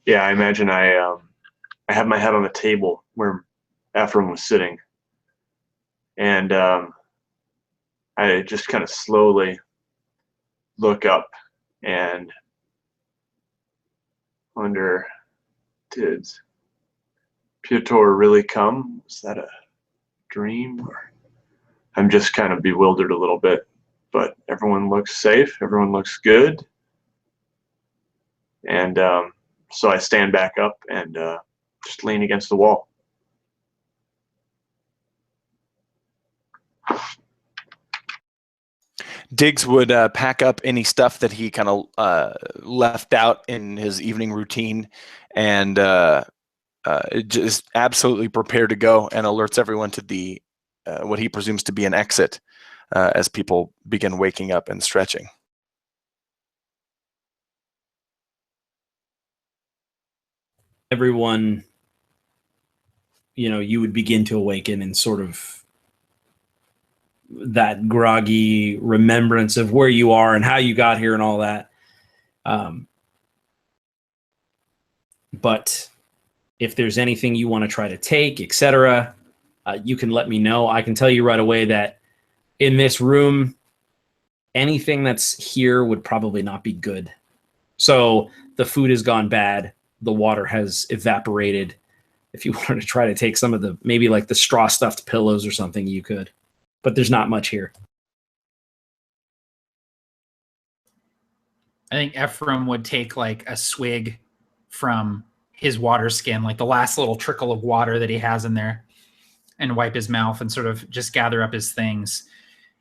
Yeah, I imagine I have my head on the table where Ephraim was sitting, and I just kind of slowly look up and wonder, did Piotr really come? Was that a dream? Or I'm just kind of bewildered a little bit, but everyone looks safe. Everyone looks good. And so I stand back up and just lean against the wall. Diggs would pack up any stuff that he kind of left out in his evening routine and just absolutely prepared to go, and alerts everyone to the what he presumes to be an exit as people begin waking up and stretching. Everyone, you would begin to awaken in sort of that groggy remembrance of where you are and how you got here and all that. But if there's anything you want to try to take, etc., you can let me know. I can tell you right away that in this room, anything that's here would probably not be good. So the food has gone bad. The water has evaporated. If you wanted to try to take some of the, maybe like the straw stuffed pillows or something, you could. But there's not much here. I think Ephraim would take like a swig from his water skin, like the last little trickle of water that he has in there, and wipe his mouth and sort of just gather up his things.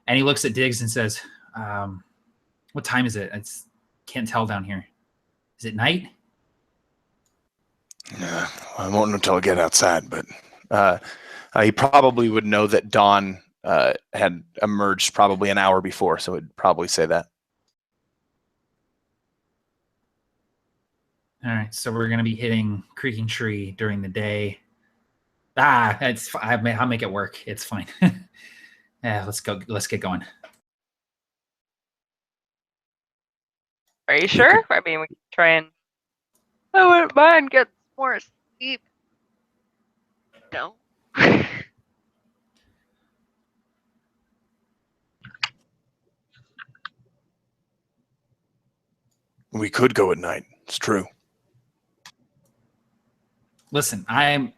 And he looks at Diggs and says, what time is it? I can't tell down here. Is it night? I won't until I get outside, but he probably would know that dawn had emerged probably an hour before, so it'd probably say that. All right, so we're gonna be hitting Creaking Tree during the day. I'll make it work. It's fine. Yeah, let's go. Let's get going. Are you sure? I mean, we can try and. I wouldn't mind getting more sleep. No. We could go at night. It's true. Listen, I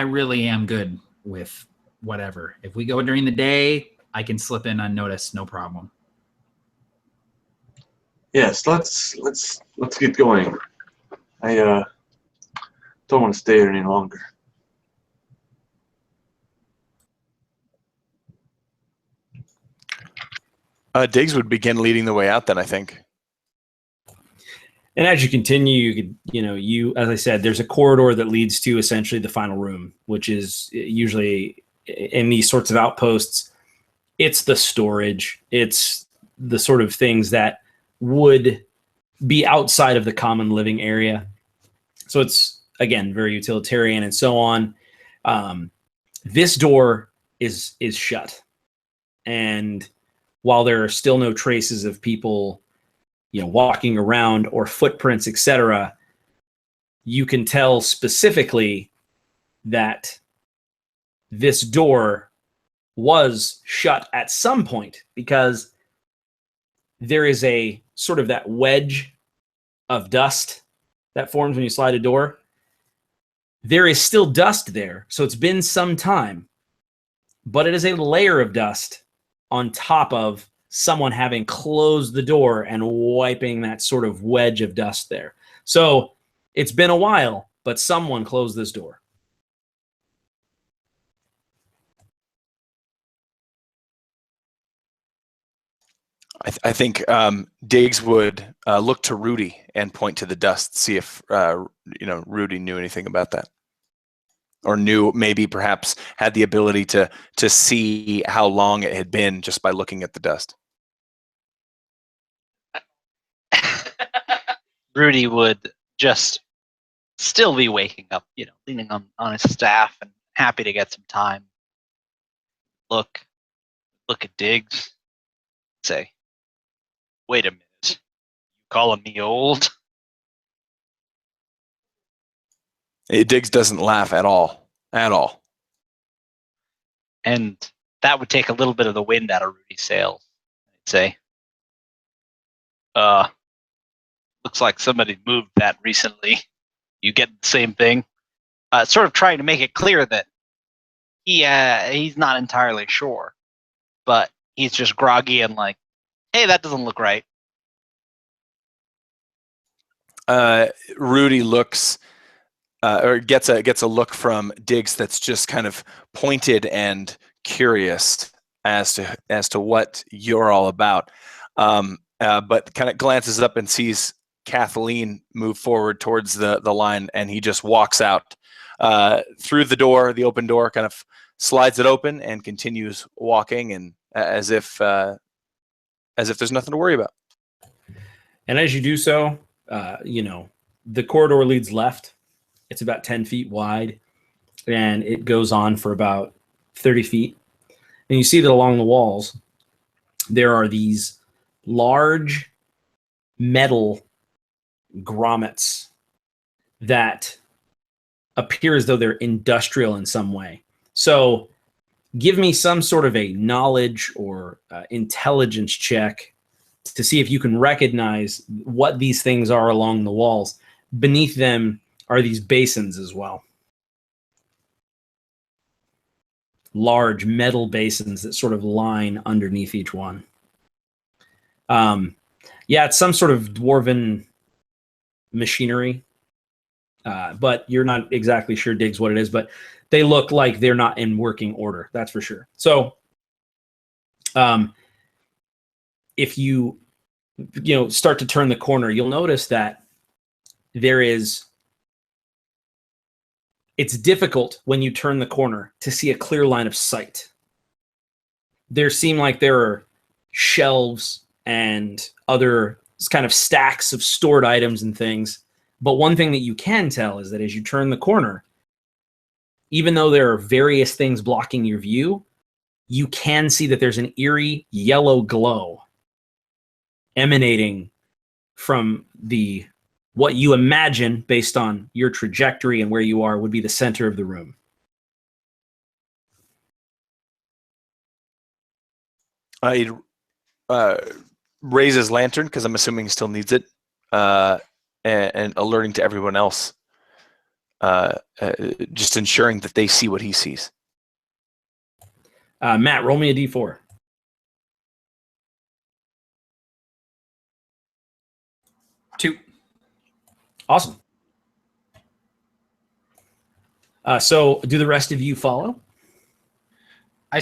really am good with whatever. If we go during the day, I can slip in unnoticed, no problem. Yes, let's get going. I don't want to stay here any longer. Diggs would begin leading the way out then, I think. And as you continue, you could, as I said, there's a corridor that leads to essentially the final room, which is usually in these sorts of outposts. It's the storage. It's the sort of things that would be outside of the common living area. So it's, again, very utilitarian and so on. This door is shut. And while there are still no traces of people walking around or footprints, etc., you can tell specifically that this door was shut at some point because there is a sort of that wedge of dust that forms when you slide a door. There is still dust there, so it's been some time, but it is a layer of dust on top of someone having closed the door and wiping that sort of wedge of dust there. So it's been a while, but someone closed this door. I think Diggs would look to Rudy and point to the dust, see if Rudy knew anything about that, or knew, maybe perhaps had the ability to see how long it had been just by looking at the dust. Rudy would just still be waking up, leaning on his staff and happy to get some time. Look at Diggs. Say, wait a minute. You calling me old? Diggs doesn't laugh at all. At all. And that would take a little bit of the wind out of Rudy's sails. I'd say, looks like somebody moved that recently. You get the same thing. Sort of trying to make it clear that he's not entirely sure, but he's just groggy and like, hey, that doesn't look right. Rudy looks or gets a look from Diggs that's just kind of pointed and curious as to what you're all about, but kind of glances up and sees Kathleen move forward towards the line, and he just walks out through the door, the open door, kind of slides it open and continues walking, and as if there's nothing to worry about. And as you do so, the corridor leads left. It's about 10 feet wide, and it goes on for about 30 feet. And you see that along the walls, there are these large metal grommets that appear as though they're industrial in some way. So give me some sort of a knowledge or intelligence check to see if you can recognize what these things are along the walls. Beneath them are these basins as well. Large metal basins that sort of line underneath each one. It's some sort of dwarven machinery, but you're not exactly sure, Diggs, what it is, but they look like they're not in working order, that's for sure. So if you start to turn the corner, you'll notice that it's difficult when you turn the corner to see a clear line of sight. there seem like there are shelves and other kind of stacks of stored items and things. But one thing that you can tell is that as you turn the corner, even though there are various things blocking your view, you can see that there's an eerie yellow glow emanating from what you imagine, based on your trajectory and where you are, would be the center of the room. He raises lantern, because I'm assuming he still needs it, and alerting to everyone else, just ensuring that they see what he sees. Matt, roll me a d4. Two. Awesome. So do the rest of you follow? I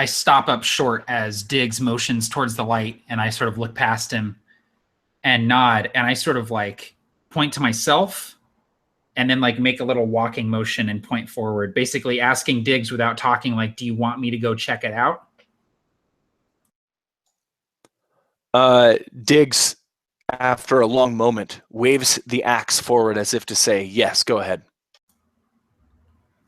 stop up short as Diggs motions towards the light, and I sort of look past him and nod, and I sort of like point to myself and then like make a little walking motion and point forward, basically asking Diggs without talking, like, do you want me to go check it out? Diggs, after a long moment, waves the axe forward as if to say, yes, go ahead.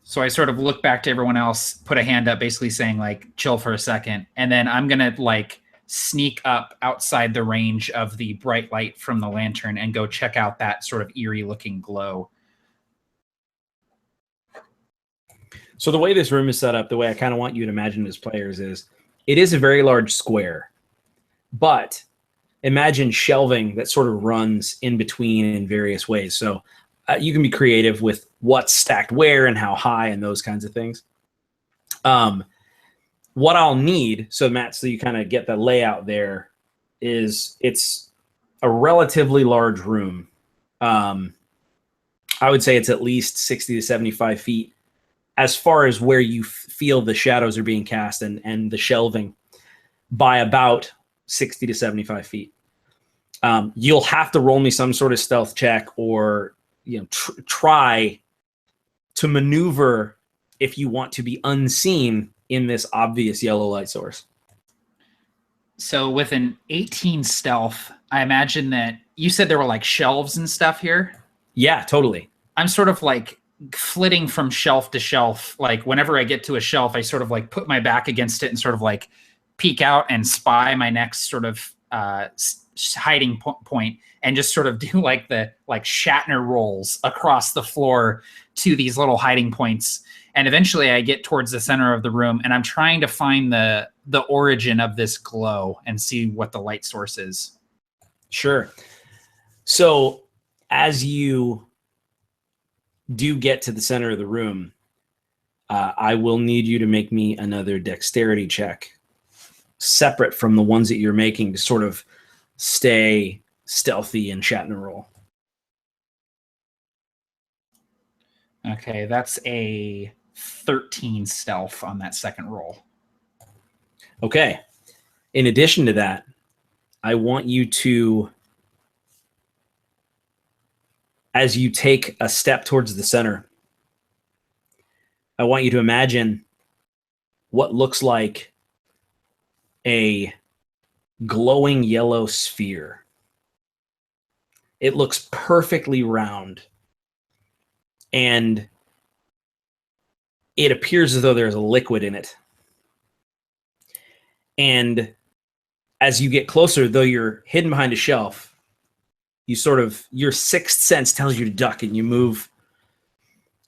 So I sort of look back to everyone else, put a hand up, basically saying like, chill for a second. And then I'm going to like sneak up outside the range of the bright light from the lantern and go check out that sort of eerie looking glow. So the way this room is set up, the way I kind of want you to imagine it as players is, it is a very large square, but imagine shelving that sort of runs in between in various ways. So you can be creative with what's stacked where and how high and those kinds of things. What I'll need, so Matt, so you kind of get the layout there, is it's a relatively large room. I would say it's at least 60 to 75 feet as far as where you feel the shadows are being cast and the shelving, by about 60 to 75 feet. You'll have to roll me some sort of stealth check, or try to maneuver if you want to be unseen in this obvious yellow light source. So with an 18 stealth, I imagine that you said there were like shelves and stuff here. Yeah, totally. I'm sort of like flitting from shelf to shelf. Like whenever I get to a shelf, I sort of like put my back against it and sort of like peek out and spy my next sort of hiding point, and just sort of do like the Shatner rolls across the floor to these little hiding points. And eventually I get towards the center of the room, and I'm trying to find the origin of this glow and see what the light source is. Sure. So as you do get to the center of the room, I will need you to make me another dexterity check, separate from the ones that you're making, to sort of stay stealthy and Shatner roll. Okay, that's a 13 stealth on that second roll. Okay. In addition to that, I want you to, as you take a step towards the center, I want you to imagine what looks like a glowing yellow sphere. It looks perfectly round, and it appears as though there's a liquid in it. And as you get closer, though you're hidden behind a shelf, your sixth sense tells you to duck, and you move.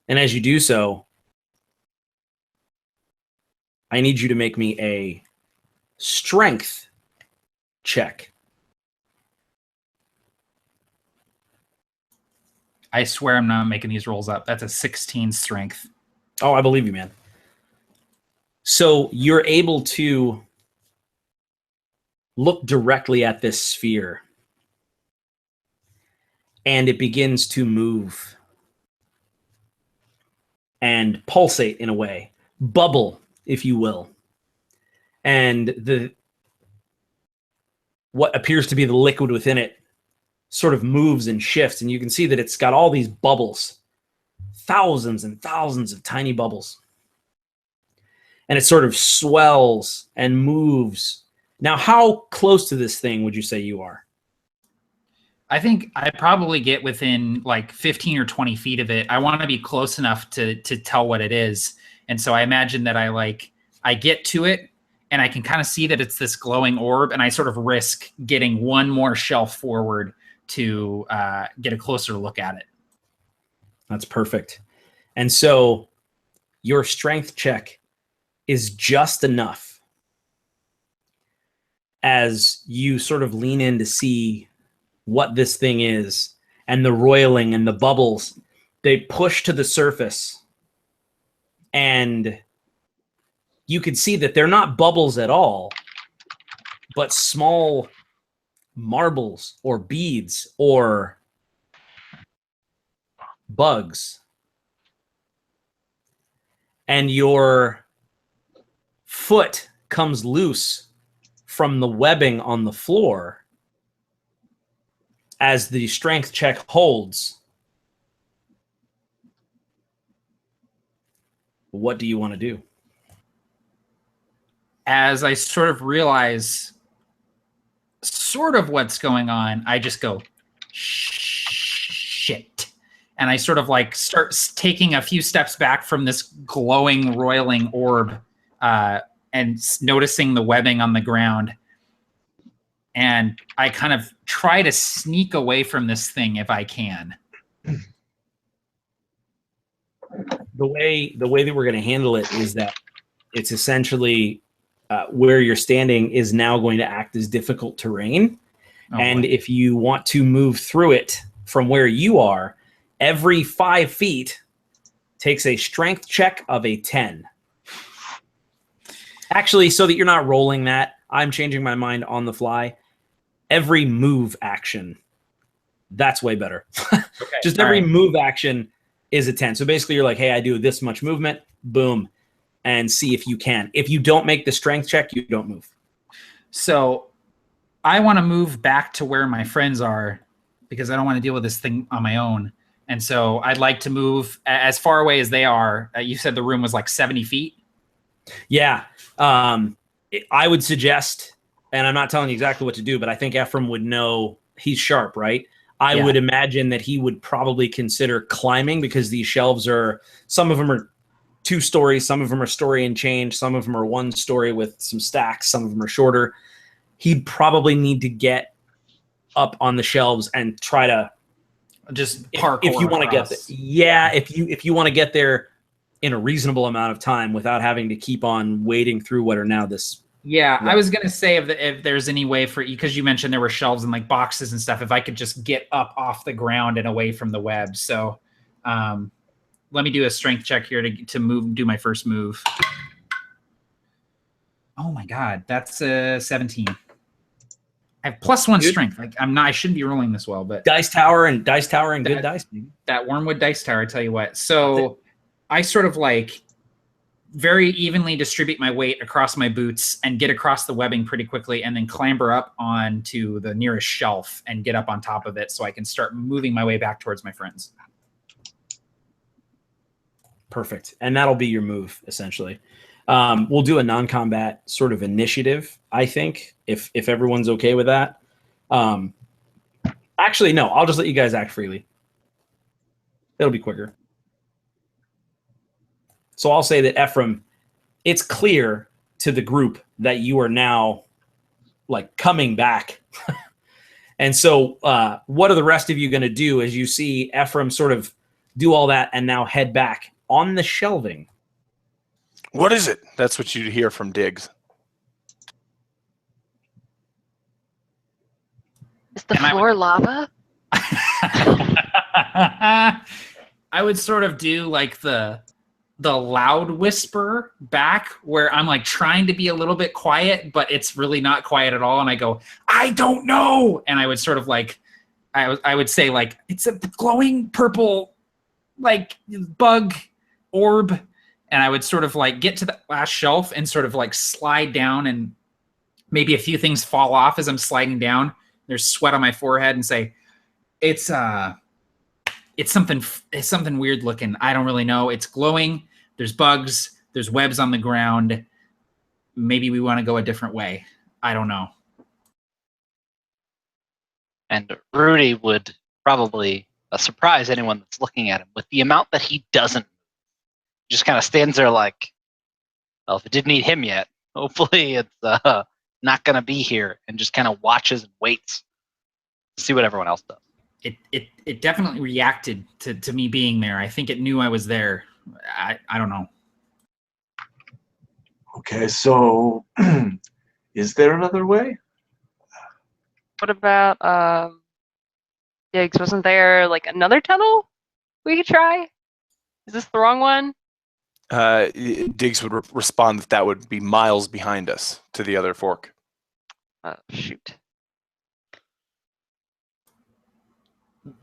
And as you do so, I need you to make me a strength check. I swear I'm not making these rolls up. That's a 16 strength. Oh, I believe you, man. So you're able to look directly at this sphere, and it begins to move and pulsate in a way, bubble, if you will. And what appears to be the liquid within it sort of moves and shifts, and you can see that it's got all these bubbles, thousands and thousands of tiny bubbles. and it sort of swells and moves. Now, how close to this thing would you say you are? I think I probably get within like 15 or 20 feet of it. I want to be close enough to tell what it is. And so I imagine that I get to it and I can kind of see that it's this glowing orb, and I sort of risk getting one more shelf forward to get a closer look at it. That's perfect. And so your strength check is just enough as you sort of lean in to see what this thing is, and the roiling and the bubbles, they push to the surface, and you can see that they're not bubbles at all, but small marbles or beads or bugs. And your foot comes loose from the webbing on the floor as the strength check holds. What do you want to do? As I sort of realize sort of what's going on, I just go, shit. And I sort of like start taking a few steps back from this glowing, roiling orb and noticing the webbing on the ground. And I kind of try to sneak away from this thing if I can. The way that we're going to handle it is that it's essentially where you're standing is now going to act as difficult terrain. Oh, and boy. if you want to move through it from where you are, every 5 feet takes a strength check of a 10. Actually, so that you're not rolling that, I'm changing my mind on the fly. Every move action, that's way better. Okay, Just all every right. move action is a 10. So basically you're like, hey, I do this much movement, boom, and see if you can. If you don't make the strength check, you don't move. So I want to move back to where my friends are because I don't want to deal with this thing on my own. And so I'd like to move as far away as they are. You said the room was like 70 feet. Yeah. I would suggest, and I'm not telling you exactly what to do, but I think Ephraim would know. He's sharp, right? I Yeah. would imagine that he would probably consider climbing, because these shelves are, some of them are 2 stories, some of them are story and change, some of them are 1 story with some stacks, some of them are shorter. He'd probably need to get up on the shelves and try to Just if parkour you want to get across. there. Yeah, if you want to get there in a reasonable amount of time without having to keep on wading through what are now this. Yeah, Yeah. I was gonna say if there's any way for, because you mentioned there were shelves and like boxes and stuff, if I could just get up off the ground and away from the web. So let me do a strength check here to move, do my first move. Oh my god, that's a 17. I have +1 Dude. strength. Like I shouldn't be rolling this well, but Dice tower and good That- dice. Baby. that Wormwood dice tower, I tell you what. So I sort of like very evenly distribute my weight across my boots and get across the webbing pretty quickly, and then clamber up onto the nearest shelf and get up on top of it so I can start moving my way back towards my friends. Perfect. And that'll be your move, essentially. We'll do a non-combat sort of initiative, I think, if everyone's okay with that. Actually, no, I'll just let you guys act freely. It'll be quicker. So I'll say that, Ephraim, it's clear to the group that you are now like coming back. And so what are the rest of you going to do as you see Ephraim sort of do all that and now head back on the shelving? What is it? That's what you hear from Diggs. Is the And I floor lava? I would sort of do like the loud whisper back where I'm like trying to be a little bit quiet, but it's really not quiet at all. And I go, I don't know. And I would sort of like, I would say like, it's a glowing purple, like bug orb. And I would sort of like get to the last shelf and sort of like slide down, and maybe a few things fall off as I'm sliding down. There's sweat on my forehead, and say, it's something weird looking. I don't really know. It's glowing. There's bugs. There's webs on the ground. Maybe we want to go a different way. I don't know. And Rudy would probably surprise anyone that's looking at him with the amount that he doesn't. Just kind of stands there like, well, if it didn't eat him yet, hopefully it's not going to be here, and just kind of watches and waits to see what everyone else does. It definitely reacted to me being there. I think it knew I was there. I don't know. Okay, so is there another way? What about Diggs? Wasn't there like another tunnel we could try? Is this the wrong one? Diggs would respond that would be miles behind us to the other fork. Oh shoot.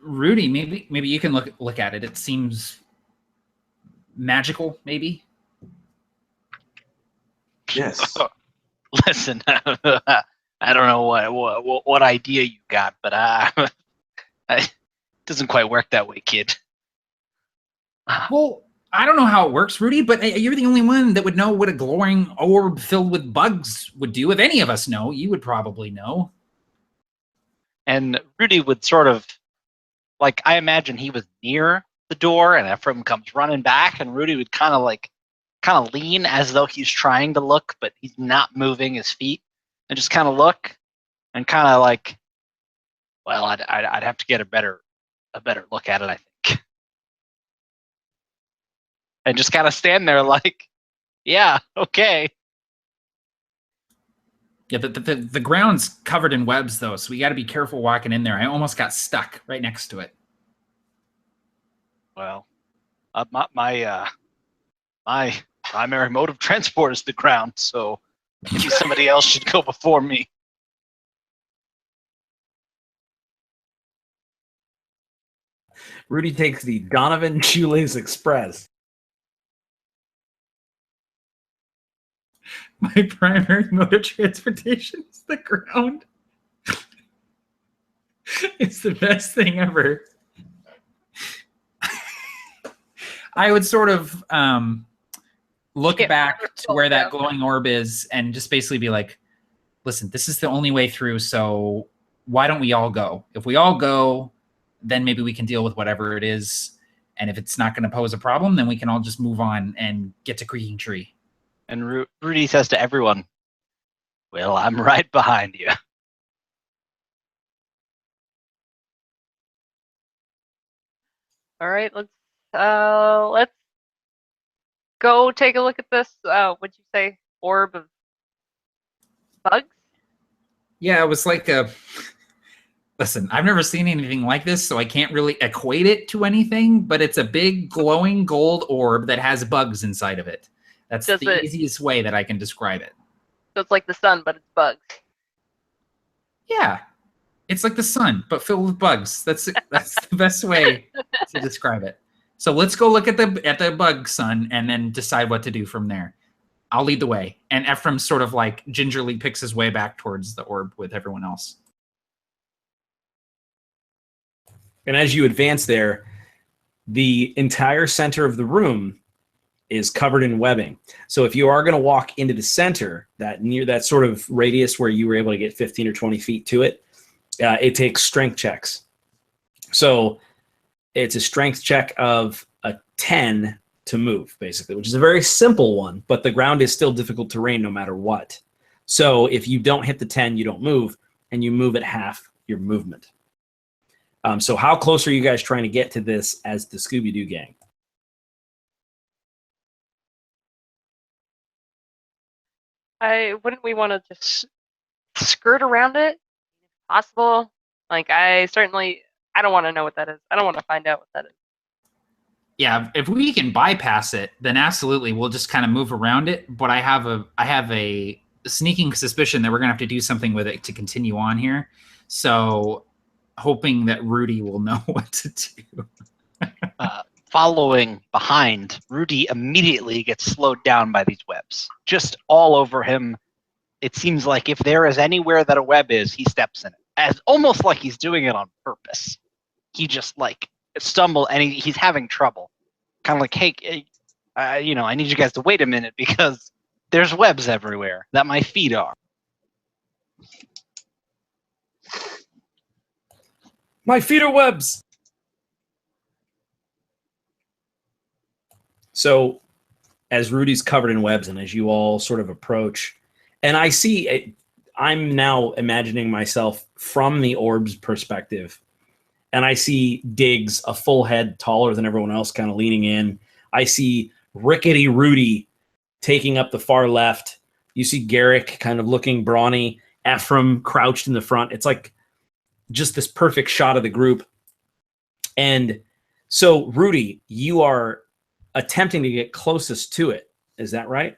Rudy, maybe you can look at it. It seems magical, maybe. Yes. Listen, I don't know what idea you got, but it doesn't quite work that way, kid. Well, I don't know how it works, Rudy, but you're the only one that would know what a glowing orb filled with bugs would do. If any of us know, you would probably know. And Rudy would sort of, like, I imagine he was near the door, and Ephraim comes running back, and Rudy would kind of lean as though he's trying to look, but he's not moving his feet, and just kind of look, and kind of like, well, I'd have to get a better look at it, I think. And just kind of stand there like, yeah, okay. Yeah, the ground's covered in webs, though, so we got to be careful walking in there. I almost got stuck right next to it. Well, my primary mode of transport is the ground, so maybe somebody else should go before me. Rudy takes the Donovan Shoelace Express. My primary mode of transportation is the ground. It's the best thing ever. I would sort of look back to where that glowing orb is and just basically be like, listen, this is the only way through, so why don't we all go? If we all go, then maybe we can deal with whatever it is. And if it's not going to pose a problem, then we can all just move on and get to Creaking Tree. And Rudy says to everyone, well, I'm right behind you. All right, let's go take a look at this. What'd you say? Orb of bugs? Yeah, it was like a... Listen, I've never seen anything like this, so I can't really equate it to anything, but it's a big glowing gold orb that has bugs inside of it. That's the easiest way that I can describe it. So it's like the sun, but it's bugs. Yeah. It's like the sun, but filled with bugs. That's the best way to describe it. So let's go look at the bug sun and then decide what to do from there. I'll lead the way. And Ephraim sort of like gingerly picks his way back towards the orb with everyone else. And as you advance there, the entire center of the room is covered in webbing. So if you are going to walk into the center, that sort of radius where you were able to get 15 or 20 feet to it, it takes strength checks. So it's a strength check of a 10 to move, basically, which is a very simple one, but the ground is still difficult terrain no matter what. So if you don't hit the 10, you don't move, and you move at half your movement. So how close are you guys trying to get to this as the Scooby-Doo gang? Wouldn't we want to just skirt around it if possible? Like, I don't want to know what that is. I don't want to find out what that is. Yeah, if we can bypass it, then absolutely we'll just kind of move around it. But I have a sneaking suspicion that we're gonna have to do something with it to continue on here. So hoping that Rudy will know what to do. Following behind, Rudy immediately gets slowed down by these webs. Just all over him. It seems like if there is anywhere that a web is, he steps in it. As almost like he's doing it on purpose. He just like stumbled and he's having trouble. Kind of like, hey, I need you guys to wait a minute because there's webs everywhere that my feet are. My feet are webs. So, as Rudy's covered in webs, and as you all sort of approach, and I'm now imagining myself from the orb's perspective, and I see Diggs, a full head taller than everyone else, kind of leaning in. I see rickety Rudy taking up the far left. You see Garrick kind of looking brawny. Ephraim crouched in the front. It's like just this perfect shot of the group. And so, Rudy, you are attempting to get closest to it. Is that right?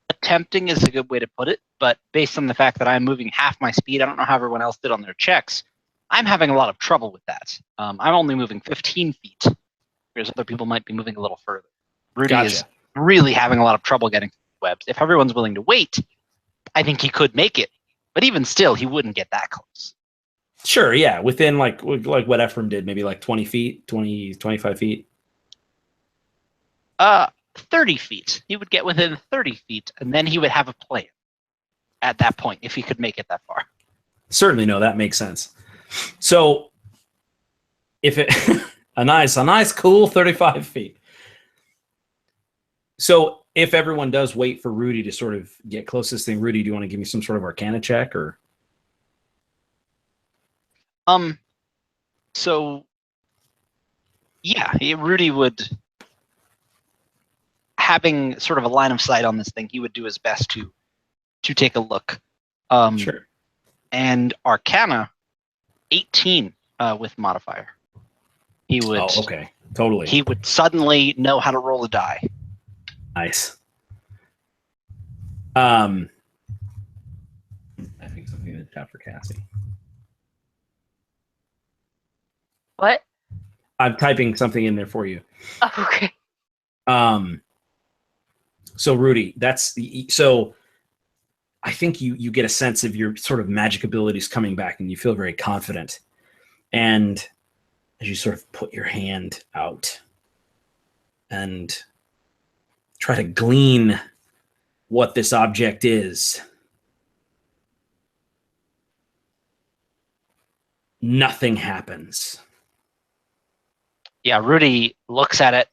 Attempting is a good way to put it, but based on the fact that I'm moving half my speed, I don't know how everyone else did on their checks. I'm having a lot of trouble with that. I'm only moving 15 feet, whereas other people might be moving a little further. Rudy is really having a lot of trouble getting through the webs. If everyone's willing to wait, I think he could make it, but even still, he wouldn't get that close. Sure, yeah, within like what Ephraim did, maybe like 20 feet, 20, 25 feet. 30 feet. He would get within 30 feet, and then he would have a plan at that point if he could make it that far. Certainly, no, that makes sense. So, if it a nice, cool 35 feet. So, if everyone does wait for Rudy to sort of get closest thing, Rudy, do you want to give me some sort of Arcana check or? So, yeah, Rudy would, having sort of a line of sight on this thing, he would do his best to take a look. Sure. And Arcana, 18 with modifier. He would. Oh, okay. Totally. He would suddenly know how to roll a die. Nice. I think something in the chat for Cassie. What? I'm typing something in there for you. Oh, okay. So Rudy, so I think you get a sense of your sort of magic abilities coming back, and you feel very confident. And as you sort of put your hand out and try to glean what this object is, nothing happens. Yeah, Rudy looks at it,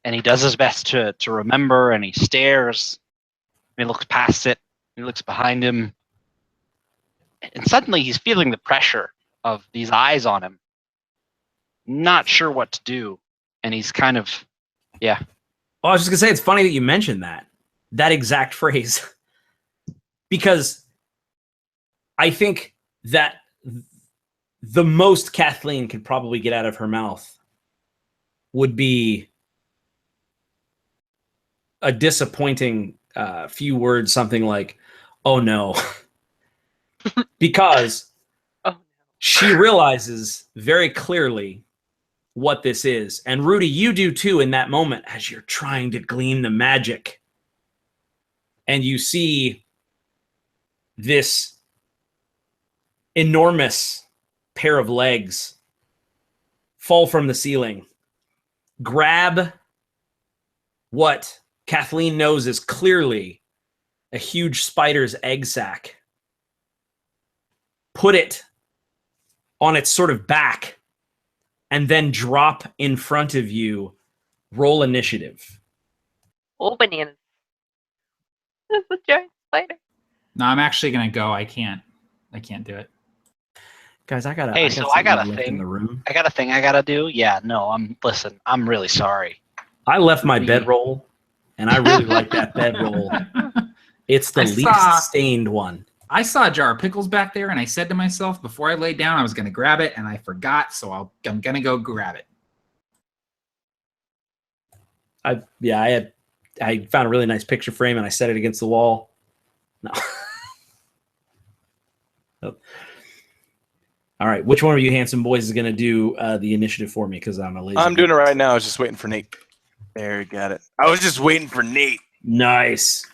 and he does his best to remember, and he stares. He looks past it. He looks behind him. And suddenly he's feeling the pressure of these eyes on him. Not sure what to do. And he's kind of, yeah. Well, I was just going to say, it's funny that you mentioned that exact phrase. Because I think that the most Kathleen could probably get out of her mouth would be a disappointing few words, something like, oh no. Because she realizes very clearly what this is. And Rudy, you do too in that moment as you're trying to glean the magic. And you see this enormous pair of legs fall from the ceiling, grab what Kathleen knows is clearly a huge spider's egg sac, put it on its sort of back, and then drop in front of you. Roll initiative. Oh, bananas. That's a giant spider. No, I'm actually gonna go. I can't do it. Guys, I got a thing. I got a thing I gotta do. Yeah, no, I'm really sorry. I left my bedroll, and I really like that bedroll. It's the least stained one. I saw a jar of pickles back there, and I said to myself before I laid down I was going to grab it, and I forgot, so I'm going to go grab it. I found a really nice picture frame, and I set it against the wall. No. Nope. All right, which one of you handsome boys is going to do the initiative for me? Because I'm a lazy. I'm doing it right now. I was just waiting for Nate. There, you got it. I was just waiting for Nate. Nice.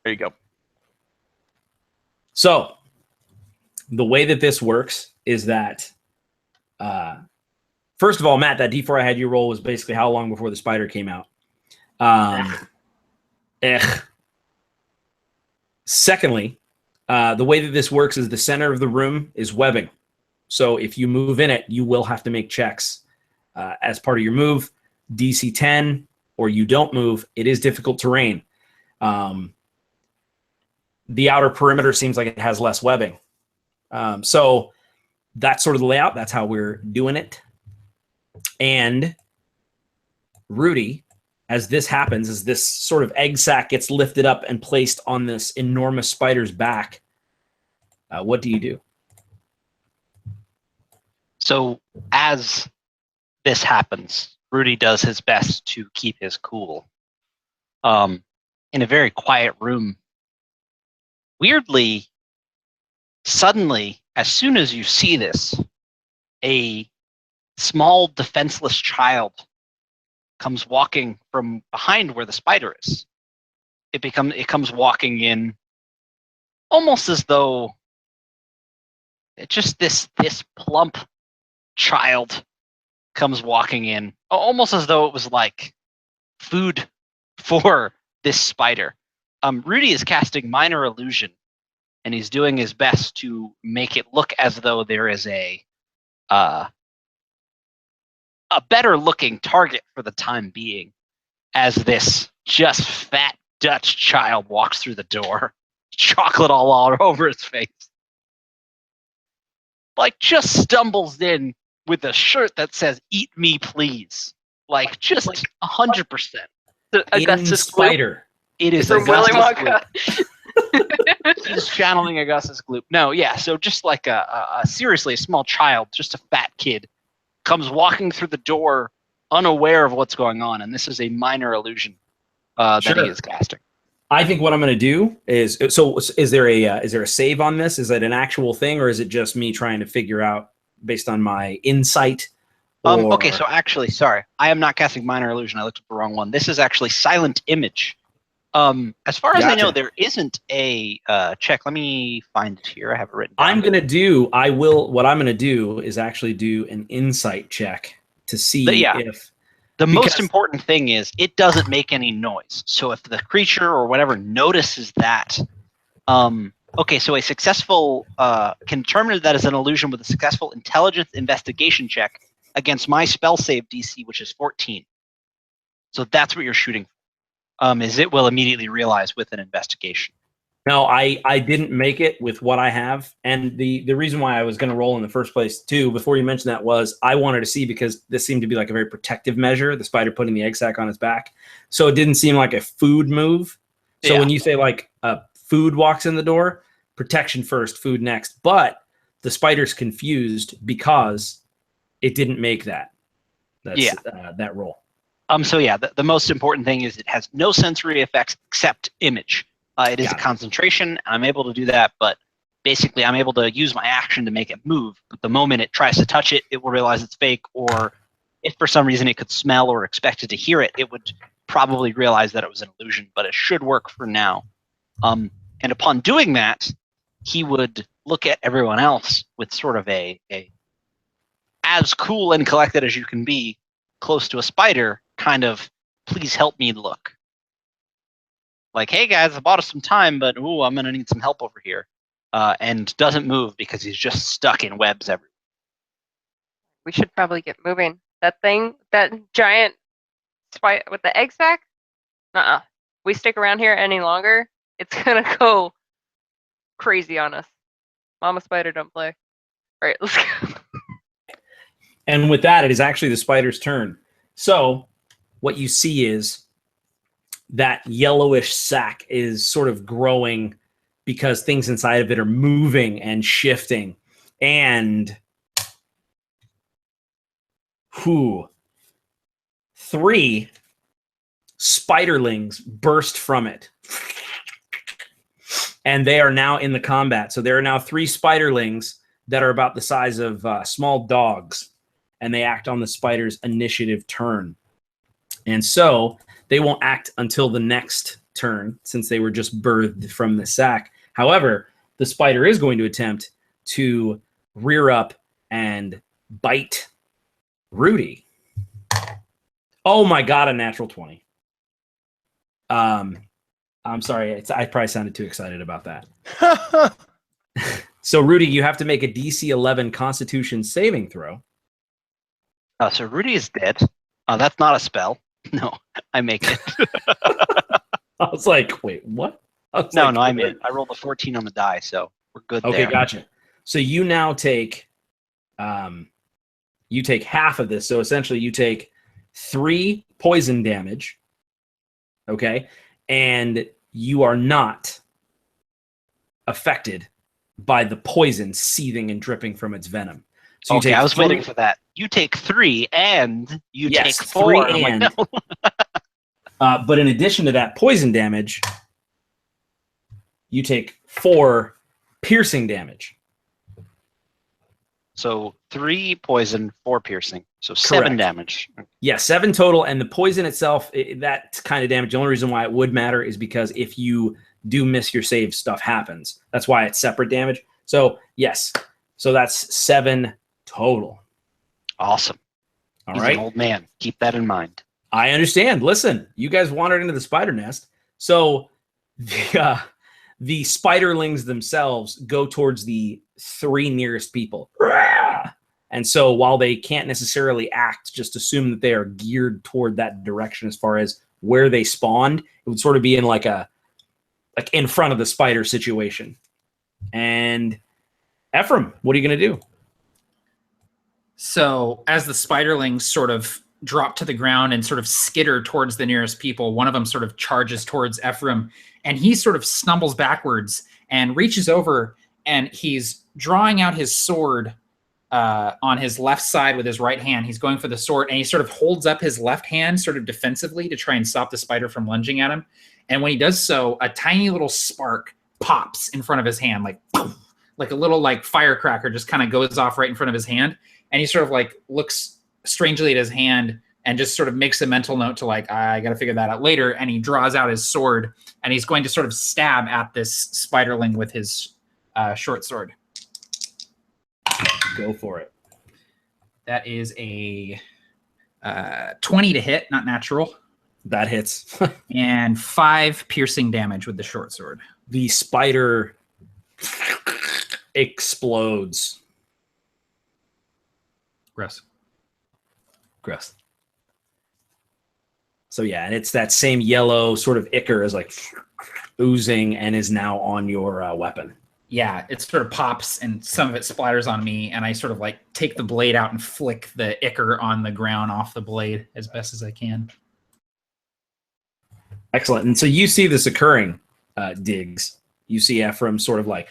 There you go. So, the way that this works is that, first of all, Matt, that D4 I had you roll was basically how long before the spider came out. Secondly, the way that this works is the center of the room is webbing. So if you move in it, you will have to make checks as part of your move. DC 10, or you don't move, it is difficult terrain. The outer perimeter seems like it has less webbing. So that's sort of the layout. That's how we're doing it. And Rudy, as this happens, as this sort of egg sac gets lifted up and placed on this enormous spider's back, what do you do? So as this happens, Rudy does his best to keep his cool. In a very quiet room, weirdly, suddenly, as soon as you see this, a small defenseless child comes walking from behind where the spider is. It comes walking in almost as though it's just this plump child comes walking in, almost as though it was like food for this spider. Rudy is casting minor illusion, and he's doing his best to make it look as though there is a better looking target for the time being, as this just fat Dutch child walks through the door, chocolate all over his face. Like, just stumbles in with a shirt that says "Eat me, please." Like, just 100%. Augustus Spider. It is from Willy Augustus Wonka. Gloop. He's channeling Augustus Gloop. No, yeah. So just like seriously, a small child, just a fat kid, comes walking through the door, unaware of what's going on, and this is a minor illusion that he is casting. I think what I'm going to do is, so is there a save on this? Is it an actual thing, or is it just me trying to figure out based on my insight? Okay, so actually, sorry, I am not casting minor illusion. I looked at the wrong one. This is actually silent image. As far as I know, there isn't a check. Let me find it here. I have it written down. What I'm going to do is actually do an insight check to see if... The most important thing is it doesn't make any noise. So if the creature or whatever notices that, okay, so a successful can determine that as an illusion with a successful intelligence investigation check against my spell save DC, which is 14. So that's what you're shooting for. Is it will immediately realize with an investigation. No, I didn't make it with what I have. And the reason why I was going to roll in the first place, too, before you mentioned that, was I wanted to see, because this seemed to be like a very protective measure, the spider putting the egg sac on its back. So it didn't seem like a food move. So when you say like food walks in the door, protection first, food next. But the spider's confused because it didn't make that. That's that roll. So yeah, the most important thing is it has no sensory effects except image. It is a concentration, and I'm able to do that, but basically I'm able to use my action to make it move. But the moment it tries to touch it, it will realize it's fake, or if for some reason it could smell or expected to hear it, it would probably realize that it was an illusion, but it should work for now. And upon doing that, he would look at everyone else with sort of a as cool and collected as you can be, close to a spider, kind of, please help me look. Like, hey guys, I bought us some time, but I'm gonna need some help over here. And doesn't move because he's just stuck in webs everywhere. We should probably get moving. That giant spider with the egg sac? We stick around here any longer, it's gonna go crazy on us. Mama spider, don't play. All right, let's go. And with that, it is actually the spider's turn. So what you see is that yellowish sac is sort of growing because things inside of it are moving and shifting. And 3 spiderlings burst from it. And they are now in the combat. So there are now 3 spiderlings that are about the size of small dogs. And they act on the spider's initiative turn. And so they won't act until the next turn, since they were just birthed from the sac. However, the spider is going to attempt to rear up and bite Rudy. Oh my God, a natural 20. I'm sorry. I probably sounded too excited about that. So, Rudy, you have to make a DC 11 Constitution saving throw. So Rudy is dead. That's not a spell. No, I make it. I was like, wait, what? No, I'm in. I rolled a 14 on the die, so we're good Okay, there. gotcha. So you now take half of this. So essentially you take 3 poison damage. Okay. And you are not affected by the poison seething and dripping from its venom. So Okay, I was waiting for that. You take 3 and you take 4. 3 I'm and. like, no. But in addition to that poison damage, you take 4 piercing damage. So 3 poison, 4 piercing. So 7 Correct. damage. Yeah, 7 total. And the poison itself, that kind of damage, the only reason why it would matter is because if you do miss your save, stuff happens. That's why it's separate damage. So, yes. So that's 7 total. Awesome. All He's right. an old man. Keep that in mind. I understand. Listen, you guys wandered into the spider nest. So the spiderlings themselves go towards the 3 nearest people. And so while they can't necessarily act, just assume that they are geared toward that direction as far as where they spawned. It would sort of be in like in front of the spider situation. And Ephraim, what are you going to do? So as the spiderlings sort of drop to the ground and sort of skitter towards the nearest people, one of them sort of charges towards Ephraim, and he sort of stumbles backwards and reaches over, and he's drawing out his sword on his left side with his right hand. He's going for the sword, and he sort of holds up his left hand sort of defensively to try and stop the spider from lunging at him. And when he does so, a tiny little spark pops in front of his hand, like poof, like a little like firecracker just kind of goes off right in front of his hand. And he sort of like looks strangely at his hand and just sort of makes a mental note to like, I got to figure that out later. And he draws out his sword, and he's going to sort of stab at this spiderling with his short sword. Go for it. That is a 20 to hit, not natural, That hits. and 5 piercing damage with the short sword. The spider explodes. Gross. So yeah, and it's that same yellow sort of ichor is like oozing and is now on your weapon. Yeah, it sort of pops and some of it splatters on me, and I sort of like take the blade out and flick the ichor on the ground off the blade as best as I can. Excellent. And so you see this occurring, Diggs. You see Ephraim sort of like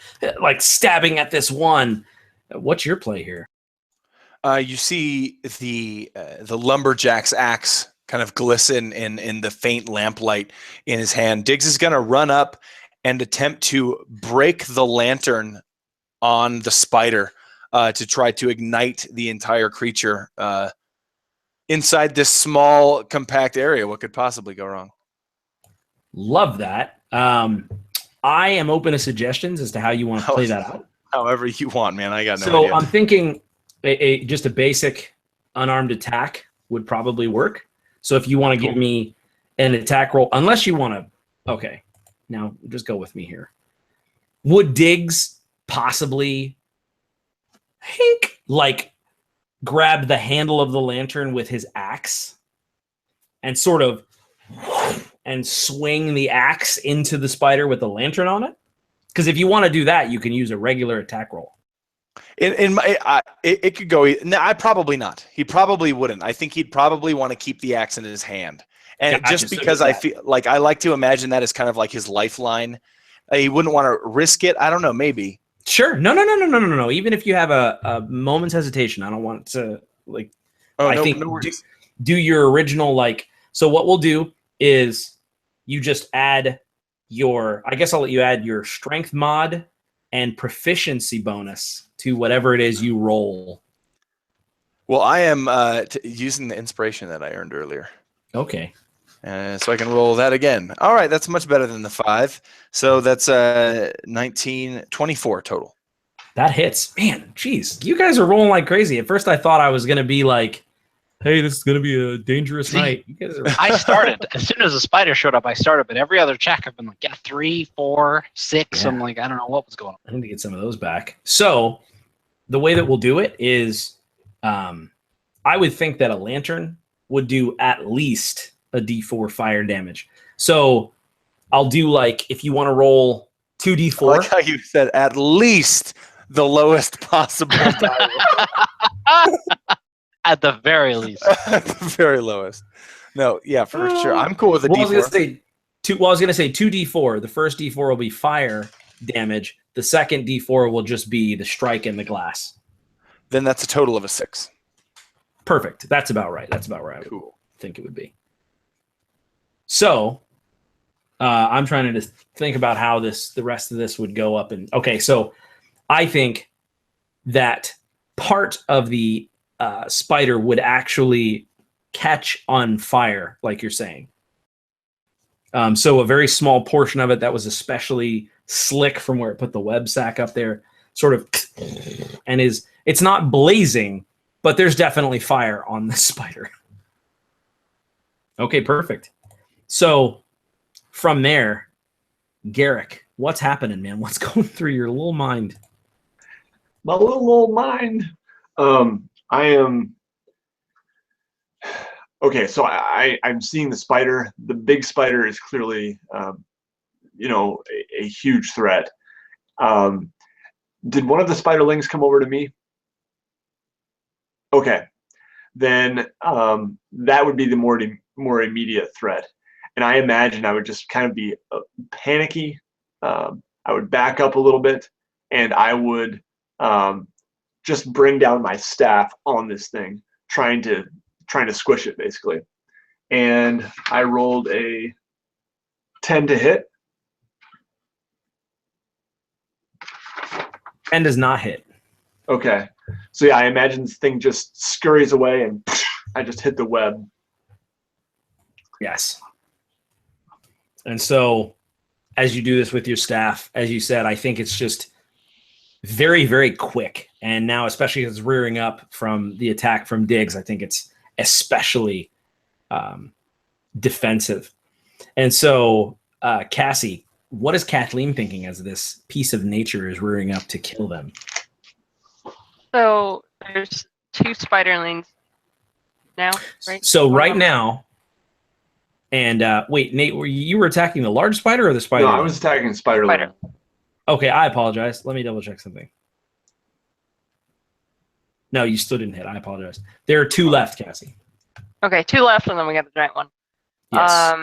stabbing at this one. What's your play here? You see the lumberjack's axe kind of glisten in the faint lamplight in his hand. Diggs is going to run up and attempt to break the lantern on the spider to try to ignite the entire creature inside this small, compact area. What could possibly go wrong? Love that. I am open to suggestions as to how you want to play that out. However you want, man. I got no So idea. I'm thinking just a basic unarmed attack would probably work. So if you want to give me an attack roll, unless you want to, okay, now just go with me here. Would Diggs possibly like grab the handle of the lantern with his axe and sort of and swing the axe into the spider with the lantern on it? Because if you want to do that, you can use a regular attack roll. It could go. No, I probably not. He probably wouldn't. I think he'd probably want to keep the axe in his hand, and Gotcha. just because I feel like I like to imagine that as kind of like his lifeline. He wouldn't want to risk it. I don't know. Maybe. Sure. No. Even if you have a moment's hesitation, I don't want to like. Oh, I no, think no worries. do your original like. So what we'll do is you just add your. I guess I'll let you add your strength mod and proficiency bonus to whatever it is you roll. Well, I am using the inspiration that I earned earlier. Okay. So I can roll that again. All right, that's much better than the 5. So that's 19, 24 total. That hits. Man, geez. You guys are rolling like crazy. At first I thought I was going to be like hey, this is gonna be a dangerous See, night. You guys are I started as soon as the spider showed up. I started, but every other check I've been like, yeah, 3, 4, 6. Yeah. I'm like, I don't know what was going on. I need to get some of those back. So the way that we'll do it is I would think that a lantern would do at least a D4 fire damage. So I'll do like, if you want to roll 2D4. I like how you said at least the lowest possible value. At the very least. At the very lowest. No, yeah, for sure. I'm cool with a Well, I D4. was gonna say 2D4. The first D4 will be fire damage. The second D4 will just be the strike in the glass. Then that's a total of a 6. Perfect. That's about right. That's about where I would think it would be. So I'm trying to think about how the rest of this would go up. And okay, so I think that part of the spider would actually catch on fire, like you're saying. So a very small portion of it that was especially slick from where it put the web sack up there, sort of, and it's not blazing, but there's definitely fire on the spider. Okay, perfect. So from there, Garrick, what's happening, man? What's going through your little mind? My little old mind. I am okay. So I'm seeing the spider. The big spider is clearly, a huge threat. Did one of the spiderlings come over to me? Okay, then that would be the more immediate threat. And I imagine I would just kind of be panicky. I would back up a little bit, and I would just bring down my staff on this thing, trying to squish it basically. And I rolled a 10 to hit. 10 does not hit. Okay, so yeah, I imagine this thing just scurries away, and I just hit the web. Yes. And so as you do this with your staff, as you said, I think it's just very, very quick. And now, especially as it's rearing up from the attack from Diggs, I think it's especially defensive. And so, Cassie, what is Kathleen thinking as this piece of nature is rearing up to kill them? So there's 2 spiderlings now, right? So right now, and wait, Nate, you were attacking the large spider or the spider? No, I was attacking spiderling. Spider. Okay, I apologize. Let me double check something. No, you still didn't hit. I apologize. There are 2 left, Cassie. Okay, 2 left, and then we got the giant one. Yes.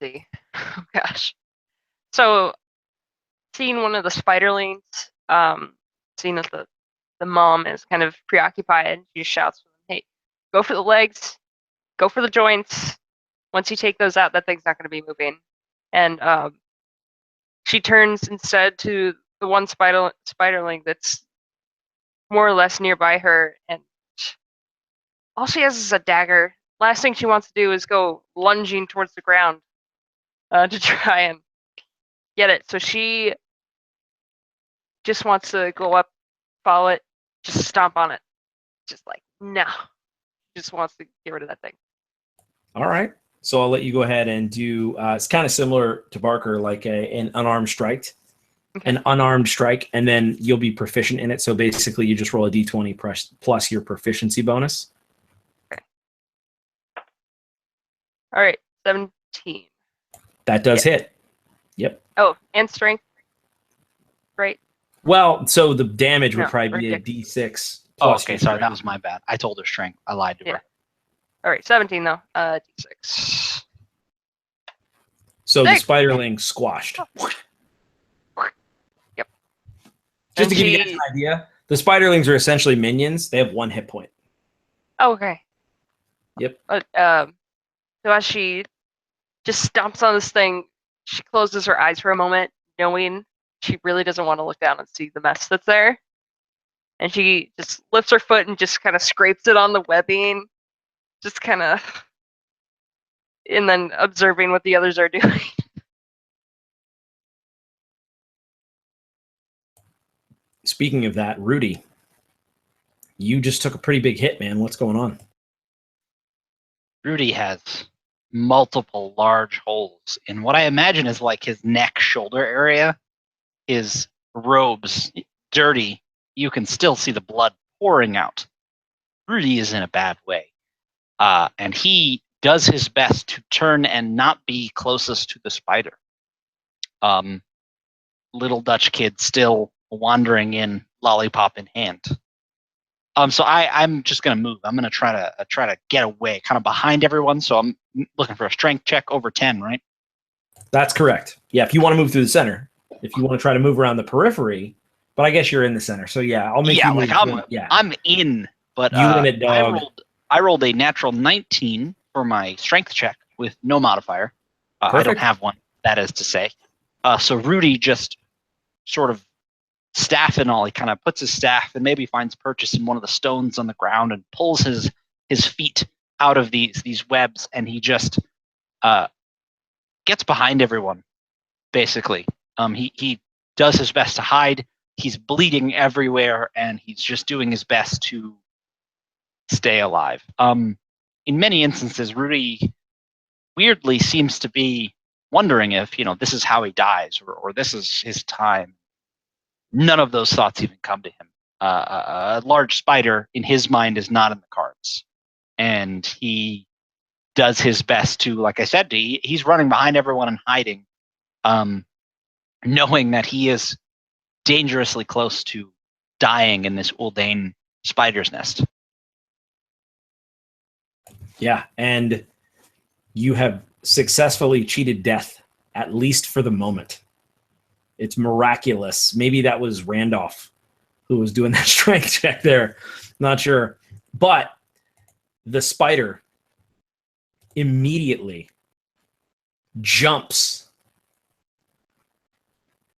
Let's see. Oh gosh. So seeing one of the spiderlings, seeing that the mom is kind of preoccupied, she just shouts, "Hey, go for the legs, go for the joints. Once you take those out, that thing's not going to be moving." And she turns instead to the one spiderling that's more or less nearby her, and all she has is a dagger. Last thing she wants to do is go lunging towards the ground to try and get it. So she just wants to go up, follow it, just stomp on it. Just like, no. Just wants to get rid of that thing. All right. So I'll let you go ahead and do, it's kind of similar to Barker, like an unarmed strike. Okay. An unarmed strike, and then you'll be proficient in it. So basically you just roll a d20 plus your proficiency bonus. Okay. All right, 17. That does hit. Yep. Oh, and strength. Right? Well, so the damage would No, probably be a right. d6. Oh, plus okay. your Sorry, that strength. was my bad. I told her strength. I lied to Yeah. her. All right, 17 though. D6. So the Thanks. spiderling squashed. Yep. Just And to give you guys an idea, the spiderlings are essentially minions. They have 1 hit point. Oh, okay. Yep. So as she just stomps on this thing, she closes her eyes for a moment, knowing she really doesn't want to look down and see the mess that's there. And she just lifts her foot and just kind of scrapes it on the webbing, just kind of, and then observing what the others are doing. Speaking of that, Rudy, You just took a pretty big hit, man. What's going on? Rudy has multiple large holes in what I imagine is like his neck, shoulder area. His robes dirty. You can still see the blood pouring out. Rudy is in a bad way. And he does his best to turn and not be closest to the spider. Little Dutch kid still wandering in, lollipop in hand. So I'm just gonna move. I'm gonna try to get away, kind of behind everyone. So I'm looking for a strength check over 10, right? That's correct. Yeah, if you want to move through the center, if you want to try to move around the periphery, but I guess you're in the center. So yeah, I'll make you move. I'm in, but you in it, dog. I rolled a natural 19 for my strength check with no modifier. I don't have one. That is to say, so Rudy just sort of staff and all, he kind of puts his staff and maybe finds purchase in one of the stones on the ground and pulls his feet out of these webs, and he just gets behind everyone, basically. He does his best to hide. He's bleeding everywhere, and he's just doing his best to stay alive. In many instances, Rudy weirdly seems to be wondering if, this is how he dies, or this is his time. None of those thoughts even come to him. A large spider, in his mind, is not in the cards. And he does his best to, like I said, he's running behind everyone and hiding, knowing that he is dangerously close to dying in this Uldane spider's nest. Yeah, and you have successfully cheated death, at least for the moment. It's miraculous. Maybe that was Randolph who was doing that strength check there. Not sure. But the spider immediately jumps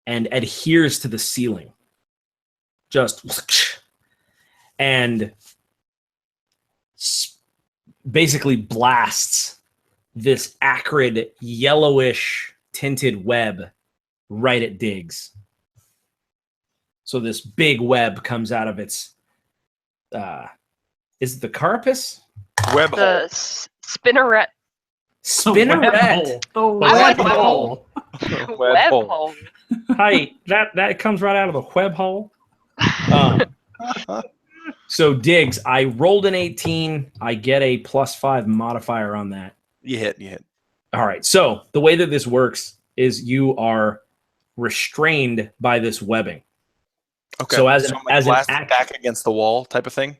and adheres to the ceiling. Just and basically blasts this acrid yellowish tinted web right at Diggs. So this big web comes out of its is it the carapace? Web The spinneret. Spinneret. The web web hole. Web hole. Hi, that comes right out of the web hole. So Diggs, I rolled an 18. I get a +5 modifier on that. You hit. All right. So the way that this works is you are restrained by this webbing. Okay. So as I'm an blasted act, back against the wall type of thing.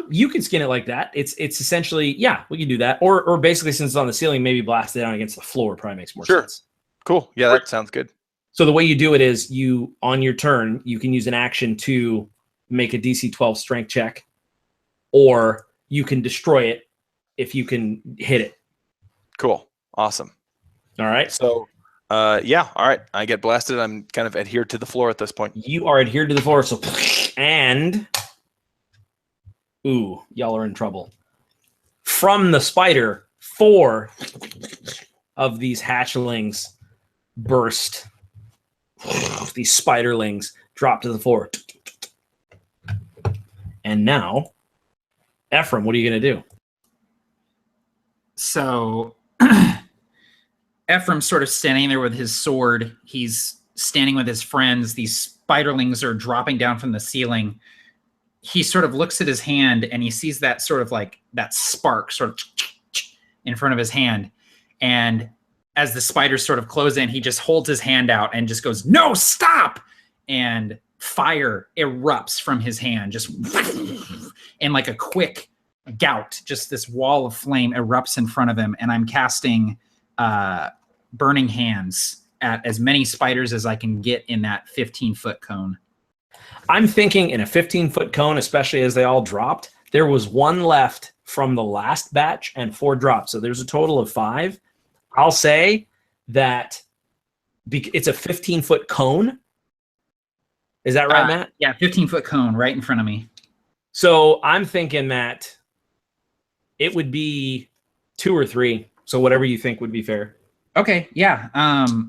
you can skin it like that. It's essentially, yeah, we can do that. Or basically, since it's on the ceiling, maybe blast it down against the floor probably makes more sense. Cool. Yeah, that sounds good. So the way you do it is you, on your turn, you can use an action to make a DC 12 strength check, or you can destroy it if you can hit it. Cool. Awesome. All right. So, yeah. All right. I get blasted. I'm kind of adhered to the floor at this point. You are adhered to the floor. So, and ooh, y'all are in trouble. From the spider, 4 of these hatchlings burst. These spiderlings drop to the floor. And now, Ephraim, what are you going to do? So Ephraim's sort of standing there with his sword. He's standing with his friends. These spiderlings are dropping down from the ceiling. He sort of looks at his hand and he sees that sort of like that spark sort of in front of his hand. And as the spiders sort of close in, he just holds his hand out and just goes, "No, stop!" And fire erupts from his hand, just in like a quick gout. Just this wall of flame erupts in front of him, and I'm casting Burning Hands at as many spiders as I can get in that 15-foot cone. I'm thinking in a 15-foot cone, especially as they all dropped, there was 1 left from the last batch and 4 dropped. So there's a total of 5. I'll say that it's a 15-foot cone. Is that right, Matt? Yeah, 15-foot cone right in front of me. So I'm thinking that it would be 2 or 3. So whatever you think would be fair. Okay, yeah.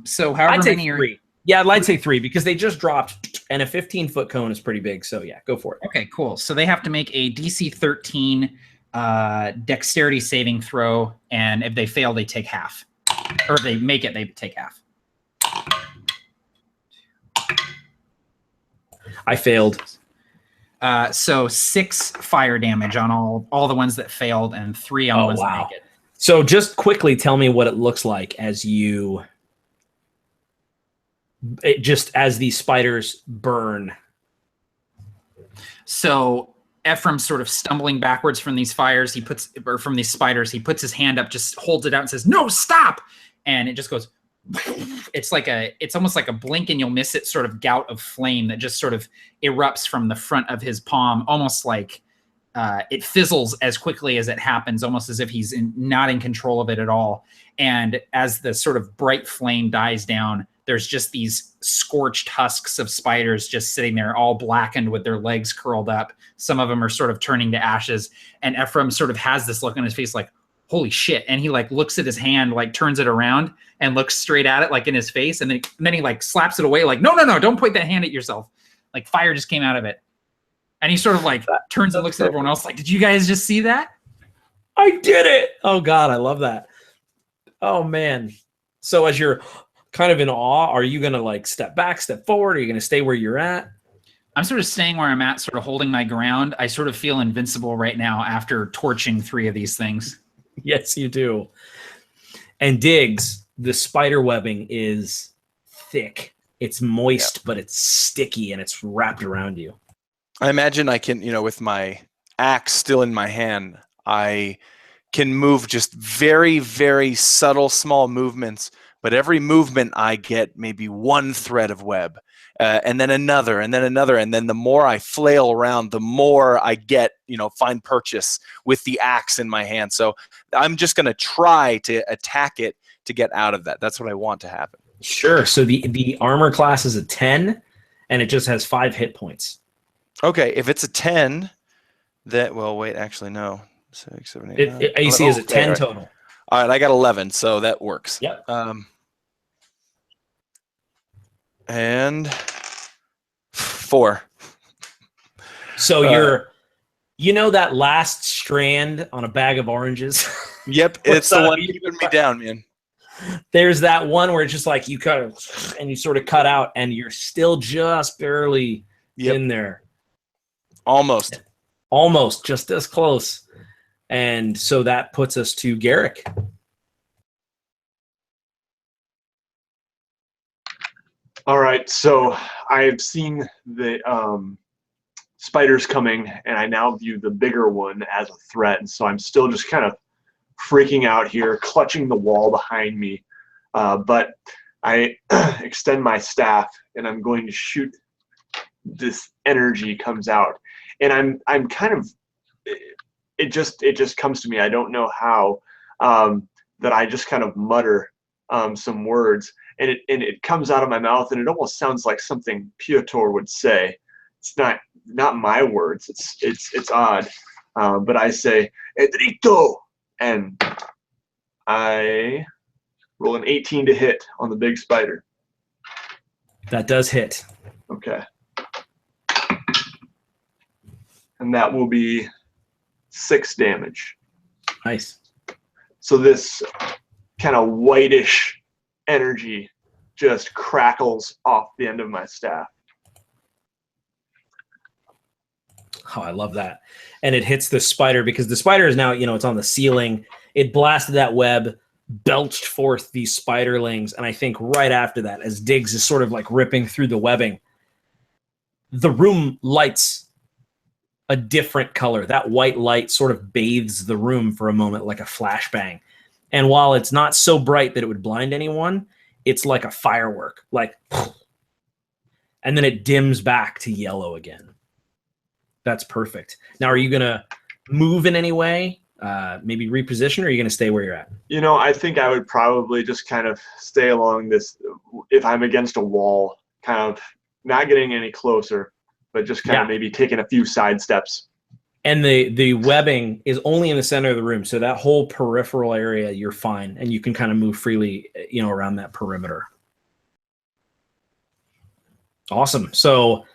So however I'd say many are... 3. Yeah, I'd say 3 because they just dropped And a 15-foot cone is pretty big, so yeah, go for it. Okay, cool. So they have to make a DC 13 dexterity saving throw, and if they fail, they take half. Or if they make it, they take half. I failed. So 6 fire damage on all the ones that failed, and 3 on the ones that make it. So just quickly tell me what it looks like as as these spiders burn. So Ephraim's sort of stumbling backwards from these spiders. He puts his hand up, just holds it out and says, "No, stop!" And it just goes. It's almost like a blink and you'll miss it sort of gout of flame that just sort of erupts from the front of his palm, almost like it fizzles as quickly as it happens, almost as if he's not in control of it at all. And as the sort of bright flame dies down, there's just these scorched husks of spiders just sitting there, all blackened with their legs curled up. Some of them are sort of turning to ashes. And Ephraim sort of has this look on his face like, holy shit. And he like looks at his hand, like turns it around and looks straight at it, like in his face. And then he like slaps it away, like, no, don't point that hand at yourself. Like fire just came out of it. And he sort of like turns and looks at everyone else like, did you guys just see that? I did it. Oh God, I love that. Oh man. So as you're kind of in awe, are you going to like step back, step forward? Are you going to stay where you're at? I'm sort of staying where I'm at, sort of holding my ground. I sort of feel invincible right now after torching 3 of these things. Yes, you do. And Diggs, the spider webbing is thick. It's moist, but it's sticky and it's wrapped around you. I imagine I can, with my axe still in my hand, I can move just very, very subtle, small movements. But every movement I get maybe 1 thread of web, and then another, and then another. And then the more I flail around, the more I get, find purchase with the axe in my hand. So I'm just going to try to attack it to get out of that. That's what I want to happen. Sure. So the armor class is a 10, and it just has 5 hit points. Okay. If it's a 10, actually, no. 6, 7, 8, 9. AC is a 10 total. All right, I got 11, so that works. Yep. And 4. So you're, that last strand on a bag of oranges? Yep, it's the one keeping me down, man. There's that one where it's just like you cut and you sort of cut out, and you're still just barely in there. Almost, just this close. And so that puts us to Garrick. All right, so I have seen the spiders coming, and I now view the bigger one as a threat. And so I'm still just kind of freaking out here, clutching the wall behind me. But I extend my staff, and I'm going to shoot. This energy comes out, and I'm kind of. It just comes to me. I don't know how. That I just kind of mutter some words. And it comes out of my mouth, and it almost sounds like something Piotr would say. It's not my words. It's odd, but I say "Edrito," and I roll an 18 to hit on the big spider. That does hit. Okay, and that will be 6 damage. Nice. So this kind of whitish energy just crackles off the end of my staff. Oh, I love that. And it hits the spider because the spider is now, it's on the ceiling. It blasted that web, belched forth these spiderlings. And I think right after that, as Diggs is sort of like ripping through the webbing, the room lights a different color. That white light sort of bathes the room for a moment like a flashbang. And while it's not so bright that it would blind anyone, it's like a firework, and then it dims back to yellow again. That's perfect. Now, are you going to move in any way? Maybe reposition, or are you going to stay where you're at? I think I would probably just kind of stay along this, if I'm against a wall, kind of not getting any closer, but just kind of maybe taking a few side steps. And the webbing is only in the center of the room, so that whole peripheral area, you're fine, and you can kind of move freely, around that perimeter. Awesome. So,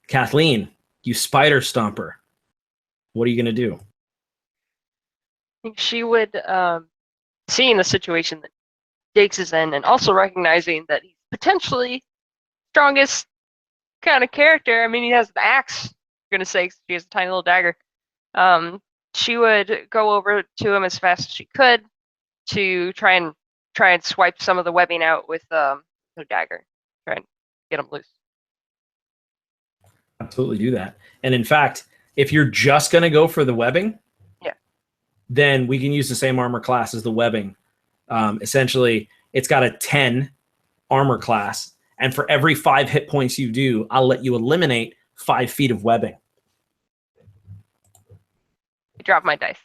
Kathleen, you spider stomper. What are you going to do? I think she would, seeing the situation that Diggs is in, and also recognizing that he's potentially strongest kind of character. I mean, he has an axe. For goodness sakes, she has a tiny little dagger. She would go over to him as fast as she could to try and swipe some of the webbing out with her dagger. Try and get him loose. Absolutely do that. And in fact, if you're just going to go for the webbing, then we can use the same armor class as the webbing. Essentially, it's got a 10 armor class, and for every 5 hit points you do, I'll let you eliminate 5 feet of webbing. I dropped my dice.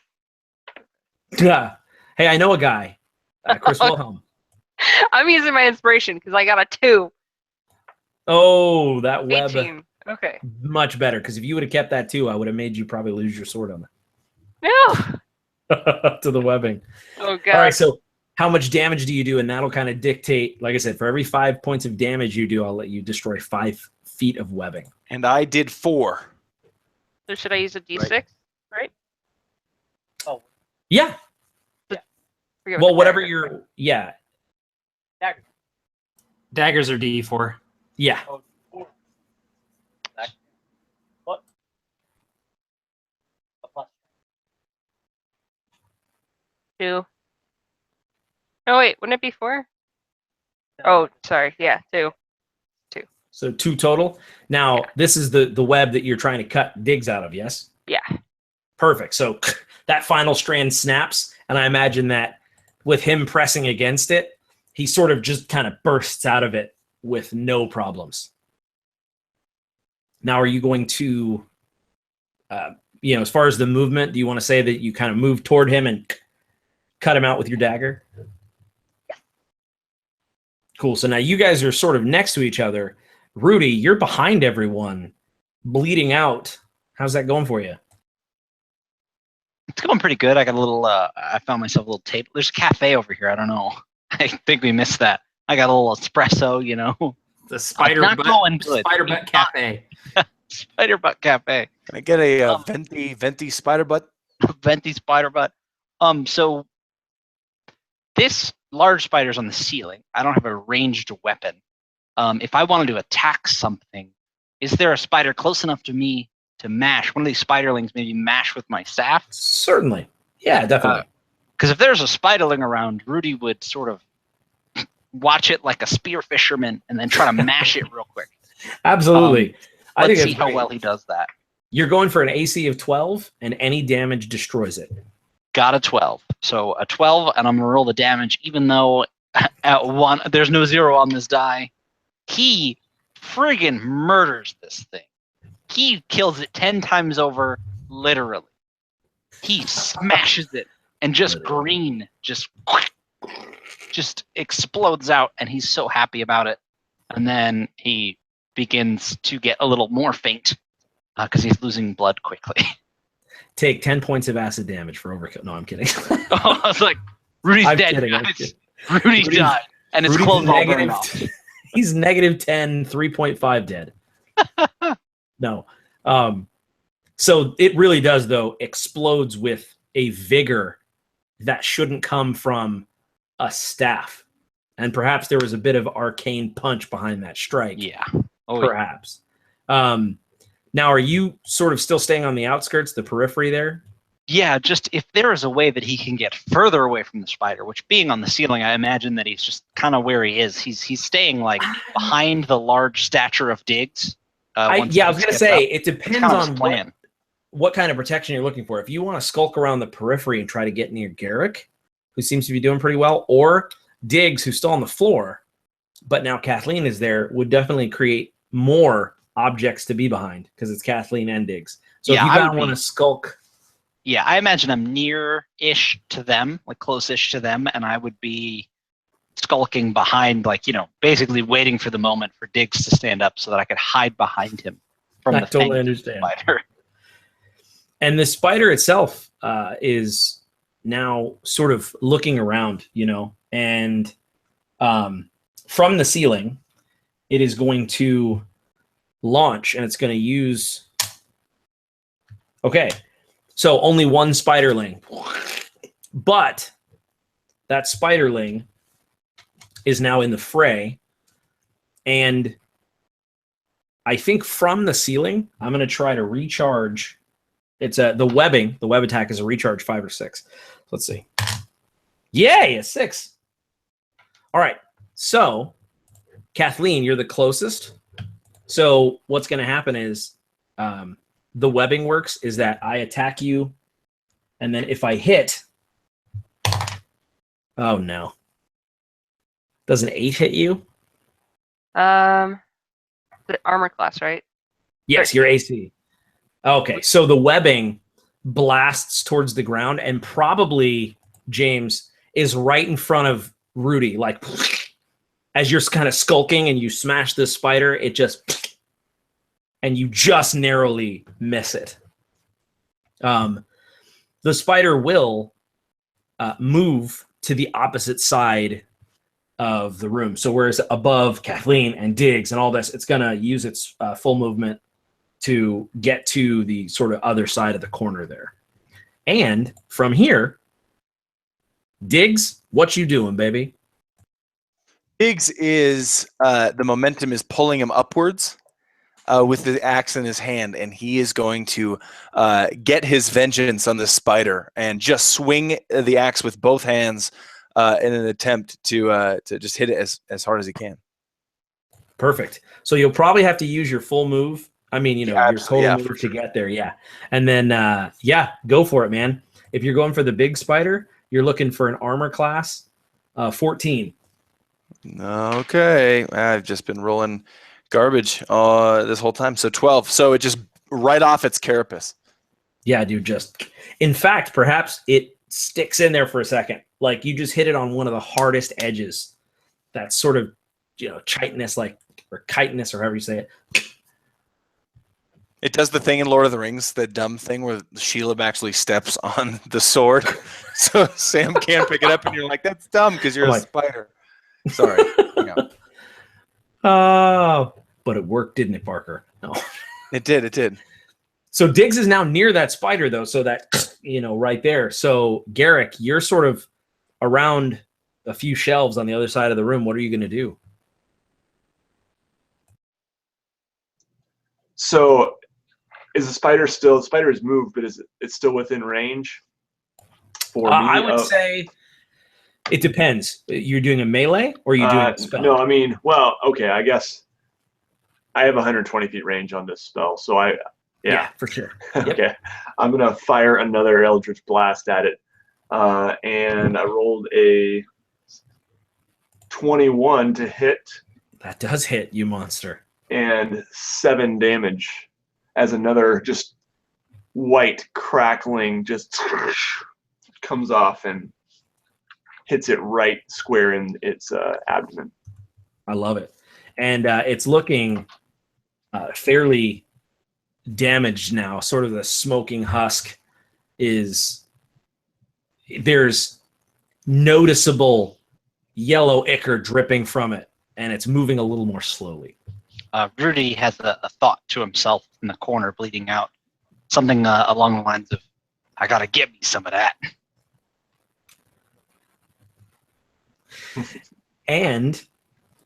Yeah. Hey, I know a guy, Chris Wilhelm. I'm using my inspiration because I got a 2. Oh, that web. 18. Okay. Much better, because if you would have kept that 2, I would have made you probably lose your sword on No. it. To the webbing. Oh, God. All right, so how much damage do you do? And that'll kind of dictate, like I said, for every 5 points of damage you do, I'll let you destroy 5 feet of webbing. And I did 4. So should I use a D6? Right? Oh, Yeah. Forget Well, the whatever dagger. your, yeah. dagger. Daggers are D4. Yeah. Oh, 4. What? A plus. 2. Oh, wait. Wouldn't it be 4? Oh, sorry. Yeah, 2. So 2 total. Now, this is the web that you're trying to cut Diggs out of, yes? Yeah. Perfect. So that final strand snaps, and I imagine that with him pressing against it, he sort of just kind of bursts out of it with no problems. Now, are you going to, as far as the movement, do you want to say that you kind of move toward him and cut him out with your dagger? Yeah. Cool. So now you guys are sort of next to each other. Rudy, you're behind everyone, bleeding out. How's that going for you? It's going pretty good. I got a little, I found myself a little table. There's a cafe over here. I don't know. I think we missed that. I got a little espresso, The Spider not Butt, going good. Spider Butt Cafe. Spider Butt Cafe. Can I get a Um, venti spider butt? Venti spider butt. So this large spider's on the ceiling. I don't have a ranged weapon. If I wanted to attack something, is there a spider close enough to me to mash? One of these spiderlings maybe mash with my staff? Certainly. Yeah, definitely. Because if there's a spiderling around, Rudy would sort of watch it like a spear fisherman and then try to mash it real quick. Absolutely. I think Let's see it's how great. well he does that. You're going for an AC of 12, and any damage destroys it. Got a 12. So a 12, and I'm going to roll the damage, even though at 1, there's no 0 on this die. He friggin' murders this thing. He kills it 10 times over, literally. He smashes it, and just green just explodes out, and he's so happy about it. And then he begins to get a little more faint because he's losing blood quickly. Take 10 points of acid damage for overkill. No, I'm kidding. I was like, Rudy's I'm dead, kidding, I'm guys. kidding. Rudy's died, and his Rudy's clothes all burned negative- off. He's negative 10, 3.5 dead. No. So it really does, though, explodes with a vigor that shouldn't come from a staff. And perhaps there was a bit of arcane punch behind that strike. Yeah. Oh, yeah. Perhaps. Now, are you sort of still staying on the outskirts, the periphery there? Yeah, just if there is a way that he can get further away from the spider, which being on the ceiling, I imagine that he's just kind of where he is. He's staying like behind the large stature of Diggs. I was going to say, it depends kind of his on plan. what kind of protection you're looking for. If you want to skulk around the periphery and try to get near Garrick, who seems to be doing pretty well, or Diggs, who's still on the floor, but now Kathleen is there, would definitely create more objects to be behind because it's Kathleen and Diggs. So Yeah, if you I kind of would want to be- skulk, Yeah, I imagine I'm near-ish to them, like close-ish to them, and I would be skulking behind, basically waiting for the moment for Diggs to stand up so that I could hide behind him from I the totally fang understand. spider. And the spider itself is now sort of looking around, and from the ceiling, it is going to launch, and it's going to use. Okay, so only one spiderling, but that spiderling is now in the fray, and I think from the ceiling, I'm going to try to recharge. It's the webbing. The web attack is a recharge 5 or 6. Let's see. Yay, a 6. All right. So, Kathleen, you're the closest. So what's going to happen is the webbing works is that I attack you, and then if I hit, oh no. Does an 8 hit you? The armor class, right? Yes, your AC. Okay, so the webbing blasts towards the ground, and probably, James, is right in front of Rudy. Like, as you're kind of skulking and you smash this spider, it just, and you just narrowly miss it. The spider will move to the opposite side of the room. So whereas above Kathleen and Diggs and all this, it's going to use its full movement to get to the sort of other side of the corner there. And from here, Diggs, what you doing, baby? Diggs is the momentum is pulling him upwards with the axe in his hand, and he is going to get his vengeance on the spider and just swing the axe with both hands in an attempt to just hit it as hard as he can. Perfect. So you'll probably have to use your full move. I mean, your total move to get there, yeah. And then, go for it, man. If you're going for the big spider, you're looking for an armor class, 14. Okay, I've just been rolling garbage this whole time. So 12. So it just right off its carapace. Yeah, dude. In fact, perhaps it sticks in there for a second. Like you just hit it on one of the hardest edges. That sort of, chitinous, or chitinous, or however you say it. It does the thing in Lord of the Rings, the dumb thing where Shelob actually steps on the sword, so Sam can't pick it up, and you're like, "That's dumb," because you're a spider. Sorry. Oh, but it worked, didn't it, Parker? No. It did. So Diggs is now near that spider, though, so that, right there. So, Garrick, you're sort of around a few shelves on the other side of the room. What are you going to do? So, is the spider has moved, but is it still within range? For me, I would say it depends. You're doing a melee or are you doing a spell? No, okay, I guess I have 120 feet range on this spell, so yeah, for sure. Okay, Yep. I'm gonna fire another Eldritch Blast at it, and I rolled a 21 to hit. That does hit, you monster. And 7 damage as another just white crackling just comes off and hits it right square in its abdomen. I love it. And it's looking fairly damaged now. Sort of the smoking husk there's noticeable yellow ichor dripping from it, and it's moving a little more slowly. Rudy has a thought to himself in the corner, bleeding out. Something along the lines of, I gotta get me some of that. And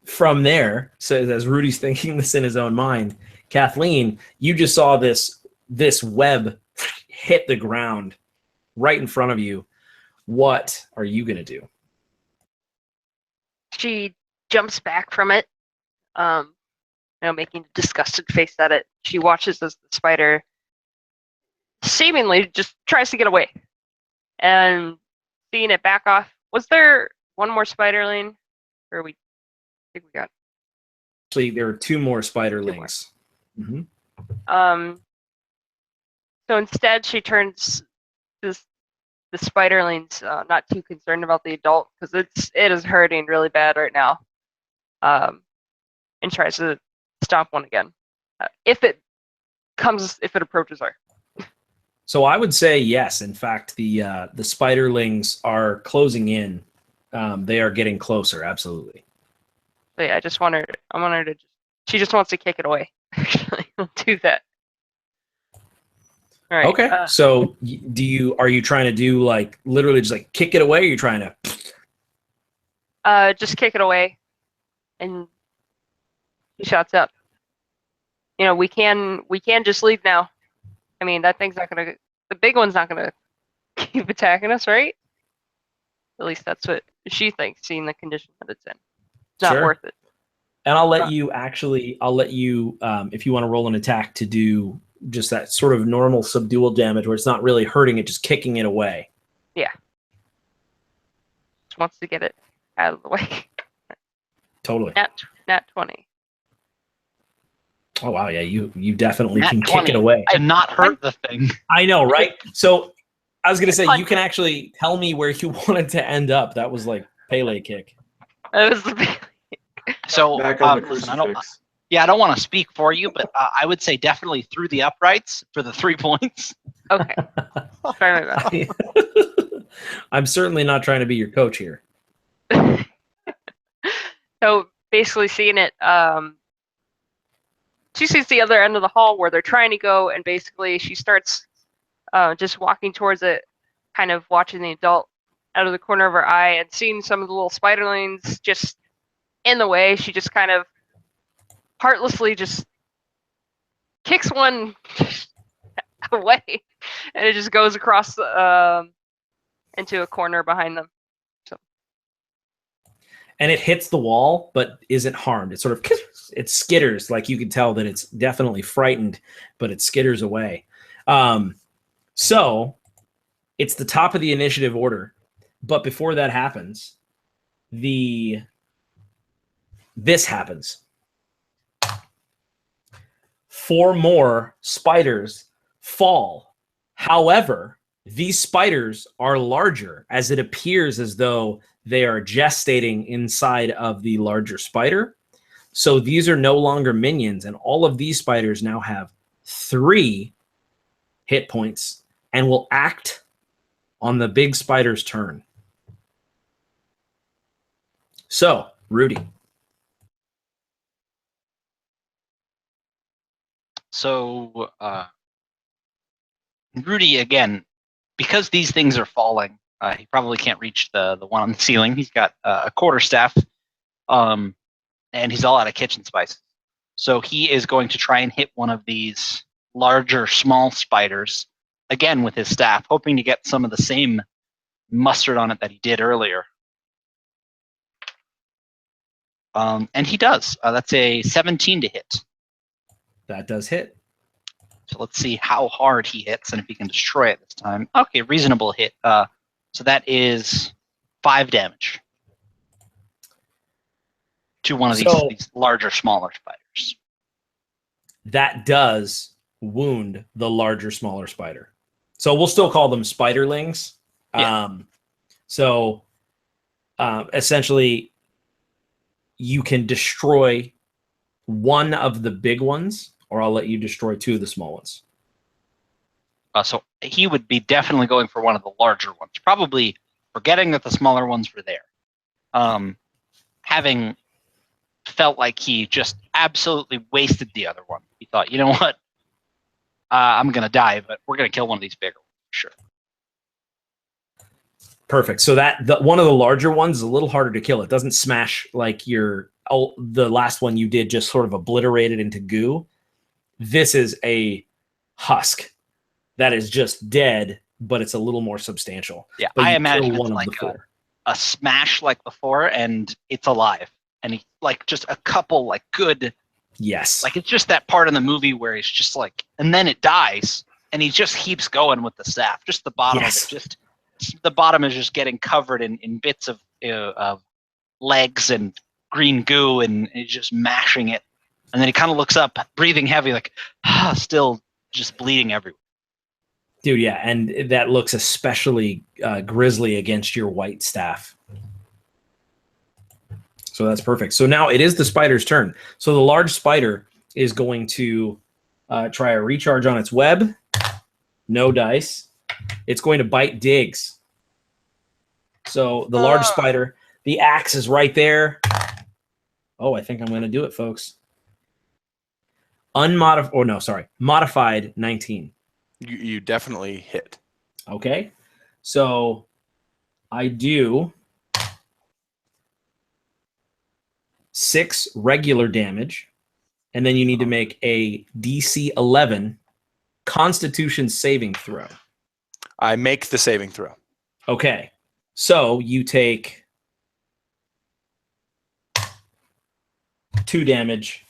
from there, so as Rudy's thinking this in his own mind, Kathleen, you just saw this web hit the ground right in front of you. What are you going to do? She jumps back from it, making a disgusted face at it. She watches as the spider seemingly just tries to get away. And seeing it back off, was there one more spiderling? Or I think we got. Actually, there are 2 more spiderlings. Mm-hmm. So instead, she turns to the spiderlings, not too concerned about the adult because it is hurting really bad right now, and tries to stomp one again if it approaches her. So I would say yes. In fact, the spiderlings are closing in. They are getting closer. Absolutely. So yeah, I wanted to just She just wants to kick it away. Actually, we'll do that. All right. Okay. So are you trying to do like literally just like kick it away? Or are you trying to? Just kick it away, and he shuts up. You know, we can just leave now. I mean, that thing's not gonna. The big one's not gonna keep attacking us, right? At least that's what she thinks, seeing the condition that it's in. It's not Sure. worth it. And I'll let you if you want to roll an attack to do just that sort of normal subdual damage where it's not really hurting it, just kicking it away. Just wants to get it out of the way. Totally. Nat 20. Oh wow, yeah, you definitely Nat can 20. kick it away. And not hurt the thing. I know, right? So I was gonna say Punch you can actually tell me where you wanted to end up. That was like Pele kick. That was the big. So Back on the listen, I don't crucifix. want to speak for you, but I would say definitely through the uprights for the 3 points. Okay. Try my best. I'm certainly not trying to be your coach here. So basically, seeing it, she sees the other end of the hall where they're trying to go, and basically she starts just walking towards it, kind of watching the adult out of the corner of her eye, and seeing some of the little spiderlings just in the way. She just kind of heartlessly just kicks one away, and it just goes across into a corner behind them. And it hits the wall, but isn't harmed. It sort of it skitters, like you can tell that it's definitely frightened, but it skitters away. So it's the top of the initiative order, but before that happens, this happens. 4 more spiders fall. However, these spiders are larger, as it appears as though they are gestating inside of the larger spider. So these are no longer minions, and all of these spiders now have 3 hit points and will act on the big spider's turn. So, Rudy. So Rudy, again, because these things are falling, he probably can't reach the one on the ceiling. He's got a quarterstaff, and he's all out of kitchen spices. So he is going to try and hit one of these larger, small spiders, again with his staff, hoping to get some of the same mustard on it that he did earlier. And he does. That's a 17 to hit. That does hit. So let's see how hard he hits and if he can destroy it this time. Okay, reasonable hit. So that is 5 damage to one of these larger, smaller spiders. That does wound the larger, smaller spider. So we'll still call them spiderlings. Yeah. Essentially, you can destroy one of the big ones, or I'll let you destroy 2 of the small ones. So he would be definitely going for one of the larger ones, probably forgetting that the smaller ones were there. Having felt like he just absolutely wasted the other one. He thought, you know what? I'm going to die, but we're going to kill one of these bigger ones, for sure. Perfect. So one of the larger ones is a little harder to kill. It doesn't smash like the last one you did, just sort of obliterated into goo. This is a husk that is just dead, but it's a little more substantial. Yeah, but I imagine one it's of like the 4. a smash like before, and it's alive. And he like just a couple like good. Yes. Like it's just that part in the movie where he's just like, and then it dies, and he just keeps going with the staff. Just the bottom of it, the bottom is just getting covered in bits of legs and green goo, and he's just mashing it. And then he kind of looks up, breathing heavy, like still just bleeding everywhere. Dude, yeah, and that looks especially grisly against your white staff. So that's perfect. So now it is the spider's turn. So the large spider is going to try a recharge on its web. No dice. It's going to bite Diggs. So the large spider, the axe is right there. Oh, I think I'm going to do it, folks. modified 19. You definitely hit. Okay. So I do 6 regular damage, and then you need to make a DC 11 Constitution saving throw. I make the saving throw. Okay. So you take 2 damage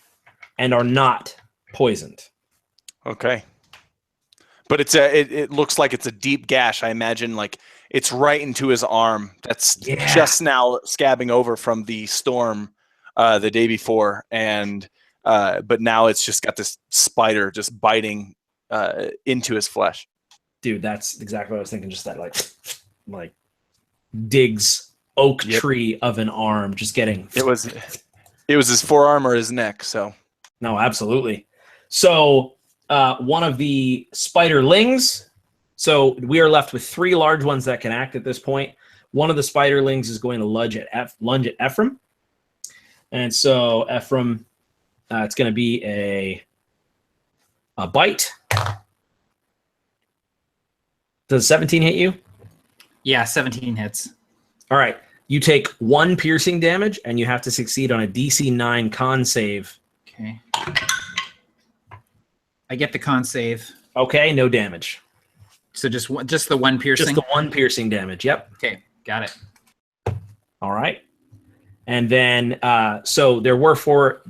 and are not poisoned. Okay. But it looks like it's a deep gash. I imagine like it's right into his arm. That's just now scabbing over from the storm the day before, and but now it's just got this spider just biting into his flesh. Dude, that's exactly what I was thinking. Just that like digs oak tree of an arm, just getting. It was his forearm or his neck. So no, absolutely. So one of the spiderlings. So we are left with 3 large ones that can act at this point. One of the spiderlings is going to lunge at Ephraim, and so Ephraim, it's going to be a bite. Does 17 hit you? Yeah, 17 hits. All right. You take 1 piercing damage, and you have to succeed on a DC 9 con save. Okay. I get the con save. Okay, no damage. So just the 1 piercing? Just the 1 piercing damage, yep. Okay, got it. All right. And then, so there were 4.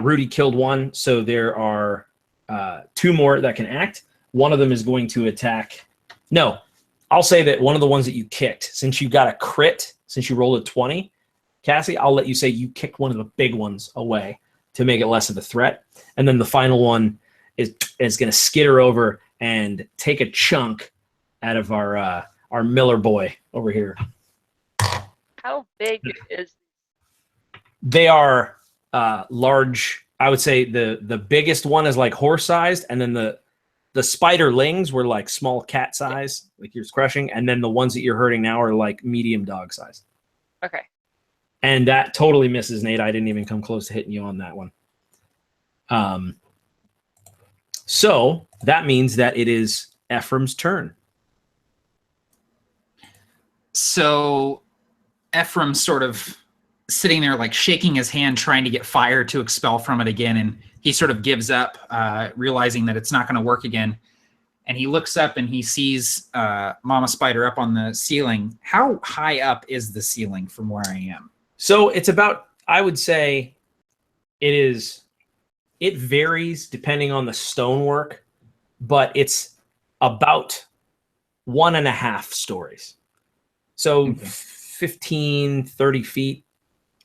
Rudy killed 1, so there are 2 more that can act. One of them is going to attack. No, I'll say that one of the ones that you kicked, since you got a crit, since you rolled a 20, Cassie, I'll let you say you kicked one of the big ones away to make it less of a threat. And then the final one is going to skitter over and take a chunk out of our Miller boy over here. How big is? They are large. I would say the biggest one is like horse-sized, and then the spiderlings were like small cat size, like you're crushing, and then the ones that you're hurting now are like medium dog size. Okay. And that totally misses, Nate. I didn't even come close to hitting you on that one. So that means that it is Ephraim's turn. So Ephraim's sort of sitting there like shaking his hand, trying to get fire to expel from it again, and he sort of gives up, realizing that it's not going to work again. And he looks up and he sees Mama Spider up on the ceiling. How high up is the ceiling from where I am? So it's about, I would say, it varies depending on the stonework, but it's about 1.5 stories. So Okay. 15, 30 feet.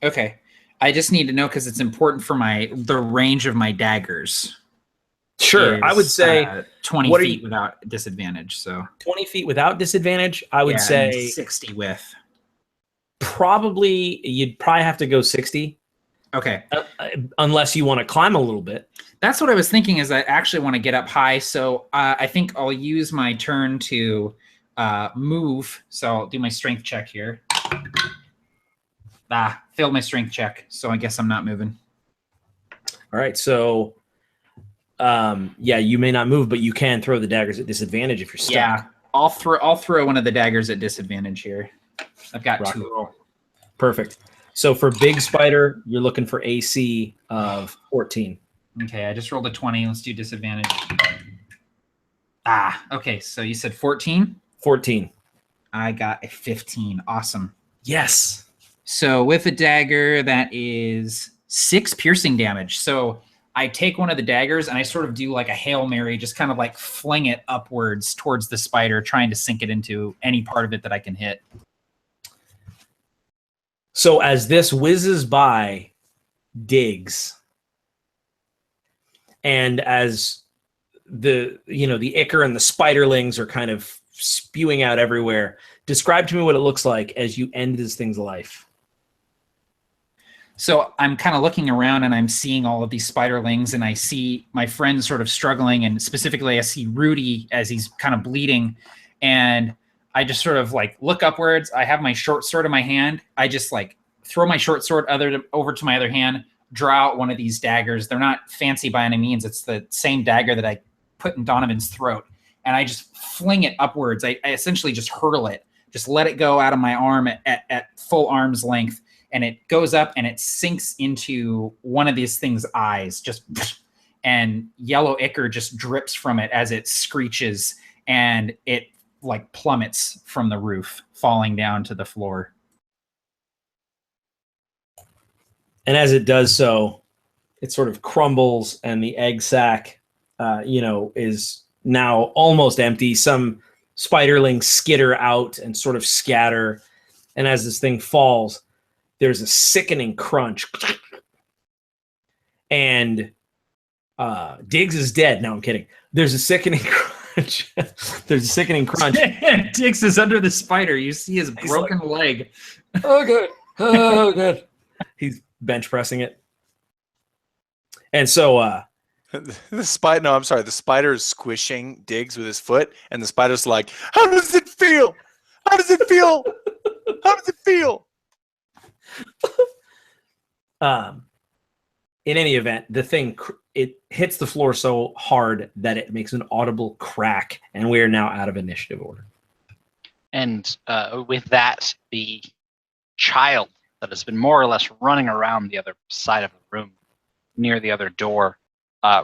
Okay. I just need to know because it's important for the range of my daggers. Sure. I would say 20 what are feet you- without disadvantage. So 20 feet without disadvantage. I would and say 60 with. you'd probably have to go 60 Okay. unless you want to climb a little bit. That's what I was thinking is I actually want to get up high. So I think I'll use my turn to move. So I'll do my strength check here. Failed my strength check. So I guess I'm not moving. All right. So, you may not move, but you can throw the daggers at disadvantage if you're stuck. Yeah. I'll throw one of the daggers at disadvantage here. I've got Rock 2. Perfect. So for Big Spider, you're looking for AC of 14. Okay, I just rolled a 20. Let's do disadvantage. Okay. So you said 14? 14. I got a 15. Awesome. Yes. So with a dagger, that is 6 piercing damage. So I take one of the daggers and I sort of do like a Hail Mary, just kind of like fling it upwards towards the spider, trying to sink it into any part of it that I can hit. So as this whizzes by, digs, and as the ichor and the spiderlings are kind of spewing out everywhere, describe to me what it looks like as you end this thing's life. So I'm kind of looking around and I'm seeing all of these spiderlings, and I see my friends sort of struggling, and specifically I see Rudy as he's kind of bleeding, and I just sort of like look upwards. I have my short sword in my hand. I just like throw my short sword over to my other hand, draw out one of these daggers. They're not fancy by any means. It's the same dagger that I put in Donovan's throat. And I just fling it upwards. I essentially just hurl it, just let it go out of my arm at full arm's length. And it goes up and it sinks into one of these things' eyes, and yellow ichor just drips from it as it screeches, and it like plummets from the roof, falling down to the floor. And as it does so, it sort of crumbles, and the egg sac, is now almost empty. Some spiderlings skitter out and sort of scatter. And as this thing falls, there's a sickening crunch. And Diggs is dead. No, I'm kidding. There's a sickening crunch. There's a sickening crunch. Diggs is under the spider. You see his broken leg. Oh, good. Oh, good. He's bench pressing it. And so the spider is squishing Diggs with his foot, and the spider's like, how does it feel? How does it feel? How does it feel? In any event, the thing, it hits the floor so hard that it makes an audible crack, and we are now out of initiative order. And with that, the child that has been more or less running around the other side of the room near the other door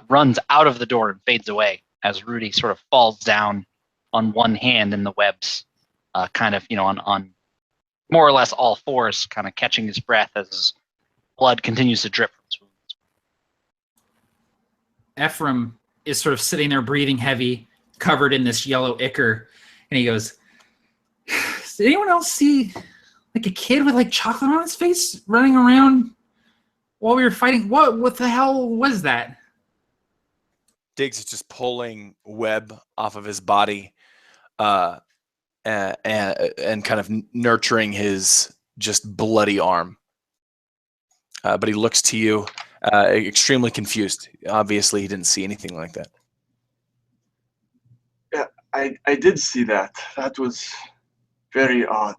runs out of the door and fades away as Rudy sort of falls down on one hand in the webs, kind of, on more or less all fours, kind of catching his breath as his blood continues to drip from his wounds. Ephraim is sort of sitting there breathing heavy, covered in this yellow ichor, and he goes, did anyone else see like a kid with like chocolate on his face running around while we were fighting? What the hell was that? Diggs is just pulling web off of his body and kind of nurturing his just bloody arm. But he looks to you extremely confused. Obviously, he didn't see anything like that. Yeah, I did see that. That was very odd.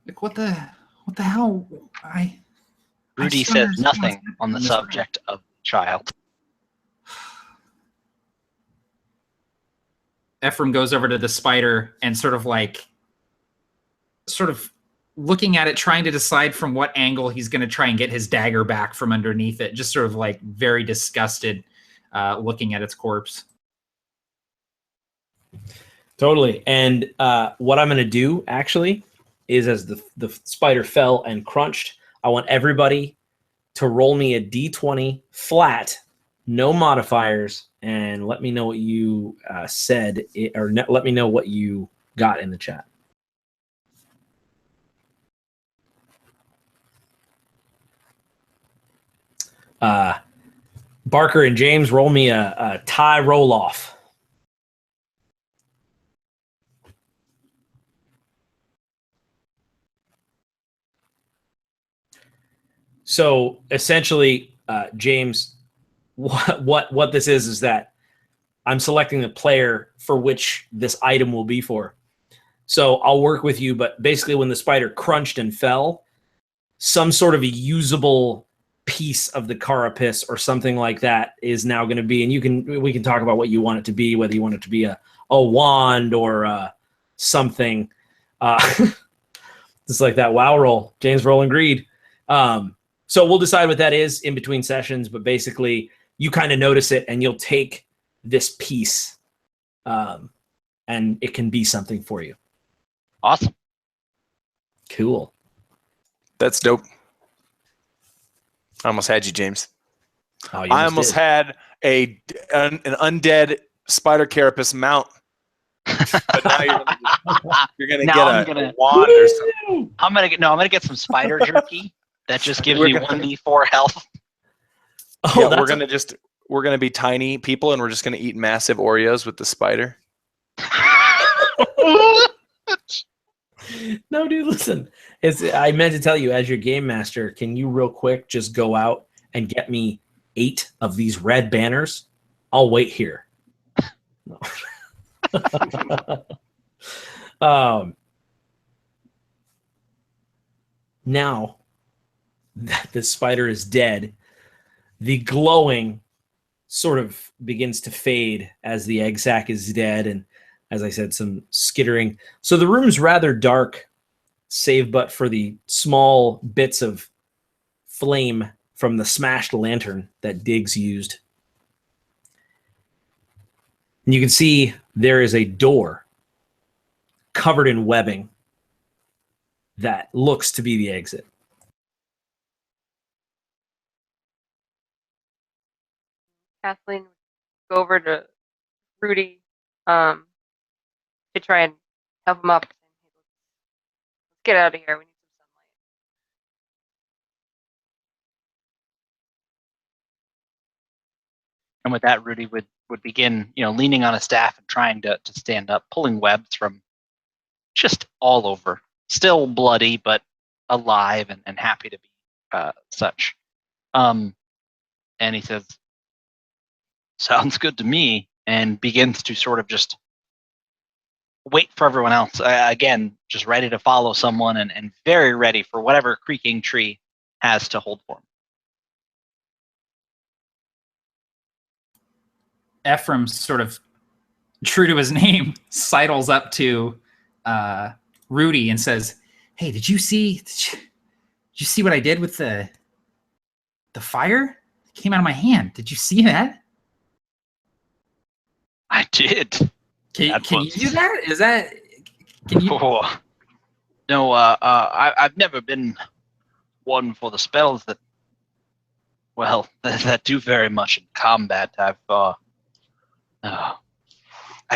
Like what the hell? Rudy says nothing on the subject of the child. Ephraim goes over to the spider and sort of looking at it, trying to decide from what angle he's going to try and get his dagger back from underneath it. Just sort of like very disgusted, looking at its corpse. Totally. And what I'm going to do actually is, as the spider fell and crunched, I want everybody to roll me a d20 flat, no modifiers, and let me know what you said, let me know what you got in the chat. Barker and James, roll me a tie roll off. So essentially, James, what this is that I'm selecting the player for which this item will be for. So I'll work with you, but basically when the spider crunched and fell, some sort of a usable piece of the carapace or something like that is now going to be, and we can talk about what you want it to be, whether you want it to be a wand or something. Just like that WoW roll, James rolling greed. So we'll decide what that is in between sessions, but basically you kind of notice it and you'll take this piece and it can be something for you. Awesome. Cool. That's dope. I almost had you, James. Oh, I almost had an undead spider carapace mount. But now you're gonna get a wand or something. I'm gonna get some spider jerky that just gives me 1d4 health. Oh, yeah, we're gonna be tiny people, and we're just gonna eat massive Oreos with the spider. No, dude, listen. I meant to tell you, as your game master, can you real quick just go out and get me 8 of these red banners? I'll wait here. No. Now, that the spider is dead, the glowing sort of begins to fade as the egg sac is dead, and as I said, some skittering. So the room's rather dark, save but for the small bits of flame from the smashed lantern that Diggs used. And you can see there is a door covered in webbing that looks to be the exit. Kathleen would go over to Rudy to try and help him up. Let's get out of here. We need some sunlight. And with that, Rudy would begin, leaning on a staff and trying to stand up, pulling webs from just all over. Still bloody, but alive and happy to be such. And he says, "Sounds good to me," and begins to sort of just wait for everyone else. Again, just ready to follow someone and very ready for whatever creaking tree has to hold for him. Ephraim, sort of true to his name, sidles up to Rudy and says, "Hey, did you see what I did with the fire? It came out of my hand. Did you see that?" I did. Can you do that? Can you? Oh. No, I've never been one for the spells that do very much in combat. I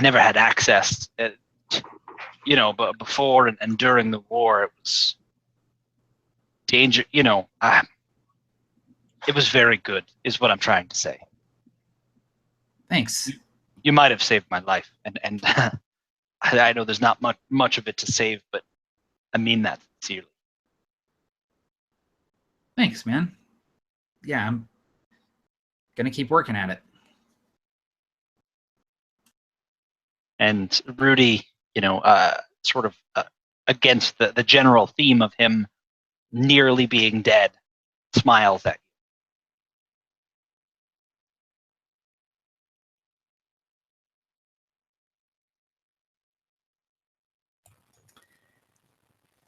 never had access, but before and during the war, it was danger. It was very good, is what I'm trying to say. Thanks. You might have saved my life, and I know there's not much of it to save, but I mean that sincerely. Thanks, man. Yeah, I'm gonna keep working at it. And Rudy, sort of against the general theme of him nearly being dead, smiles at you.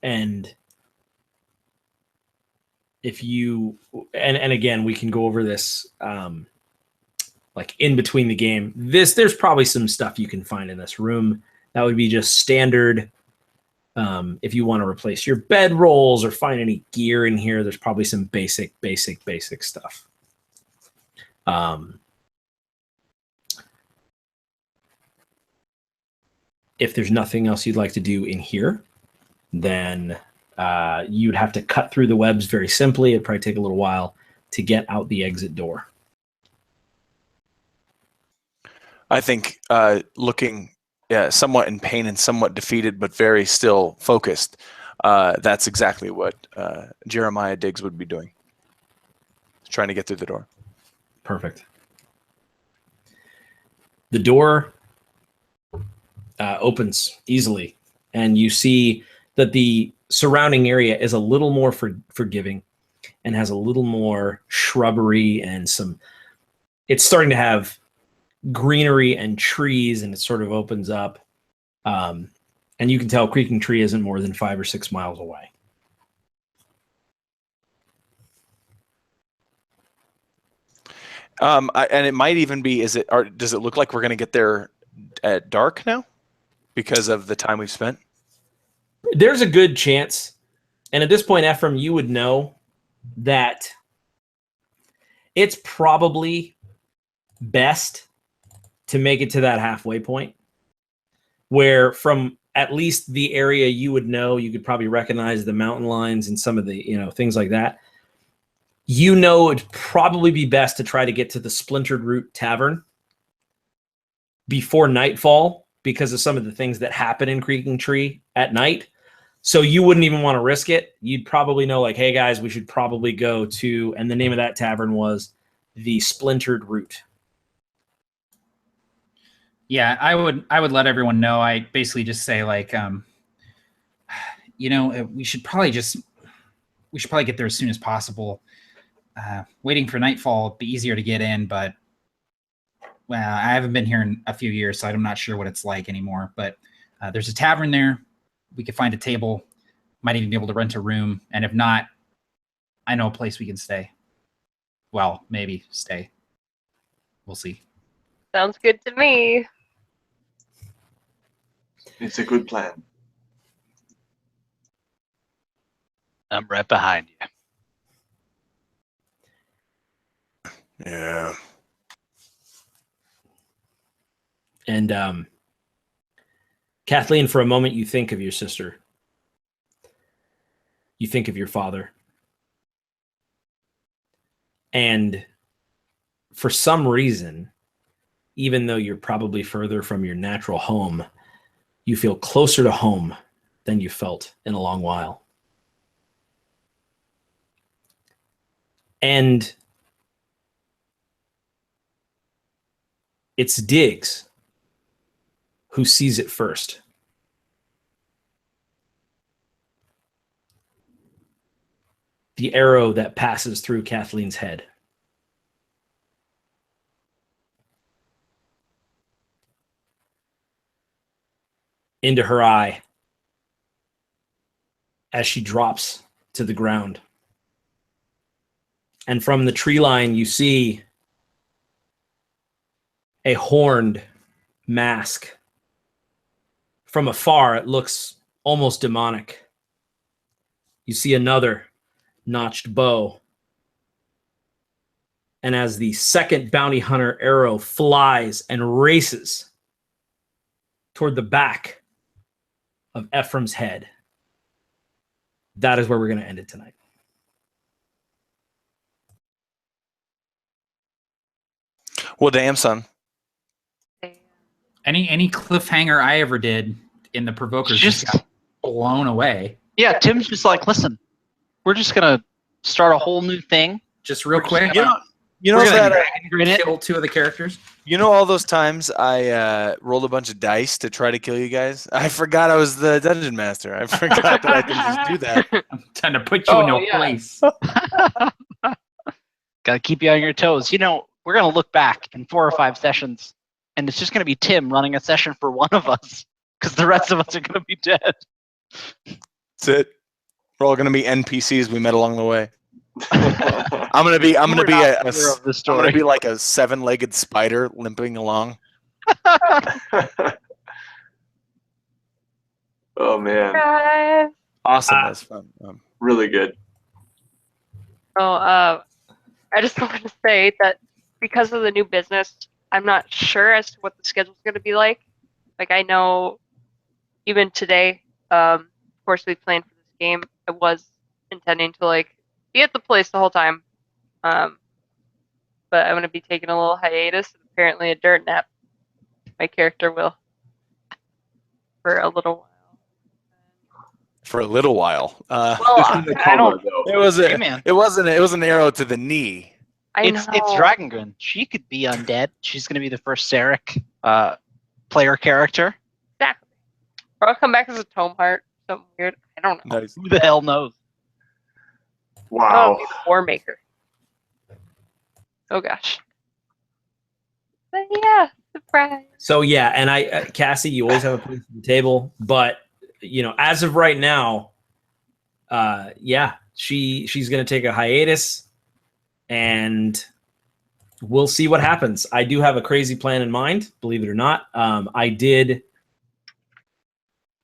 And if you and again, we can go over this like in between the game. There's probably some stuff you can find in this room that would be just standard. If you want to replace your bed rolls or find any gear in here, there's probably some basic stuff. If there's nothing else you'd like to do in here, then you'd have to cut through the webs very simply. It'd probably take a little while to get out the exit door. I think looking somewhat in pain and somewhat defeated, but very still focused, that's exactly what Jeremiah Diggs would be doing. Trying to get through the door. Perfect. The door opens easily, and you see that the surrounding area is a little more forgiving and has a little more shrubbery and it's starting to have greenery and trees, and it sort of opens up. And you can tell Creaking Tree isn't more than 5 or 6 miles away. And it might even be, does it look like we're going to get there at dark now because of the time we've spent? There's a good chance. And at this point, Ephraim, you would know that it's probably best to make it to that halfway point where from at least the area you would know, you could probably recognize the mountain lines and some of the, things like that. It'd probably be best to try to get to the Splintered Root Tavern before nightfall because of some of the things that happen in Creaking Tree at night. So you wouldn't even want to risk it. You'd probably know, like, hey guys, we should probably go to, and the name of that tavern was the Splintered Root. Yeah, I would let everyone know. I basically just say, like, we should probably just we should probably get there as soon as possible. Waiting for nightfall would be easier to get in, but well, I haven't been here in a few years, so I'm not sure what it's like anymore. But there's a tavern there. We could find a table. Might even be able to rent a room. And if not, I know a place we can stay. Well, maybe stay. We'll see. Sounds good to me. It's a good plan. I'm right behind you. Yeah. And Kathleen, for a moment, you think of your sister. You think of your father. And for some reason, even though you're probably further from your natural home, you feel closer to home than you felt in a long while. And it's Diggs who sees it first. The arrow that passes through Kathleen's head. Into her eye as she drops to the ground. And from the tree line, you see a horned mask. From afar, it looks almost demonic. You see another notched bow. And as the second bounty hunter arrow flies and races toward the back of Ephraim's head, that is where we're going to end it tonight. Well, damn, son. Any cliffhanger I ever did in the Provokers just got blown away. Yeah, Tim's just like, listen, we're just gonna start a whole new thing. Just real quick. You know we're gonna that Grin it. kill two of the characters. you know all those times I rolled a bunch of dice to try to kill you guys? I forgot I was the dungeon master. I forgot that I could just do that. I'm trying to put you in your place. Gotta keep you on your toes. You know, we're gonna look back in 4 or 5 sessions, and it's just gonna be Tim running a session for one of us, because the rest of us are gonna be dead. That's it. We're all gonna be NPCs we met along the way. I'm gonna be I'm gonna be like a 7-legged spider limping along. Oh man, Guys. Awesome, that's fun. really good. I just wanted to say that because of the new business, I'm not sure as to what the schedule's going to be like. Like, I know even today, of course, we planned for this game. I was intending to, like, be at the place the whole time. But I'm going to be taking a little hiatus, and apparently a dirt nap. My character will. For a little while. For a little while. Well, Just in the I don't. coma, though. It was Hey, man. it was an arrow to the knee. It's Dragongrin. She could be undead. She's gonna be the first Sarek player character. Exactly. Or I'll come back as a tome heart. Something weird. I don't know. Nice. Who the hell knows? Wow. Oh, the Warmaker. Oh gosh. But yeah, surprise. So yeah, and Cassie, you always have a place at the table, but you know, as of right now, yeah, she's gonna take a hiatus, and we'll see what happens. I do have a crazy plan in mind, believe it or not. I did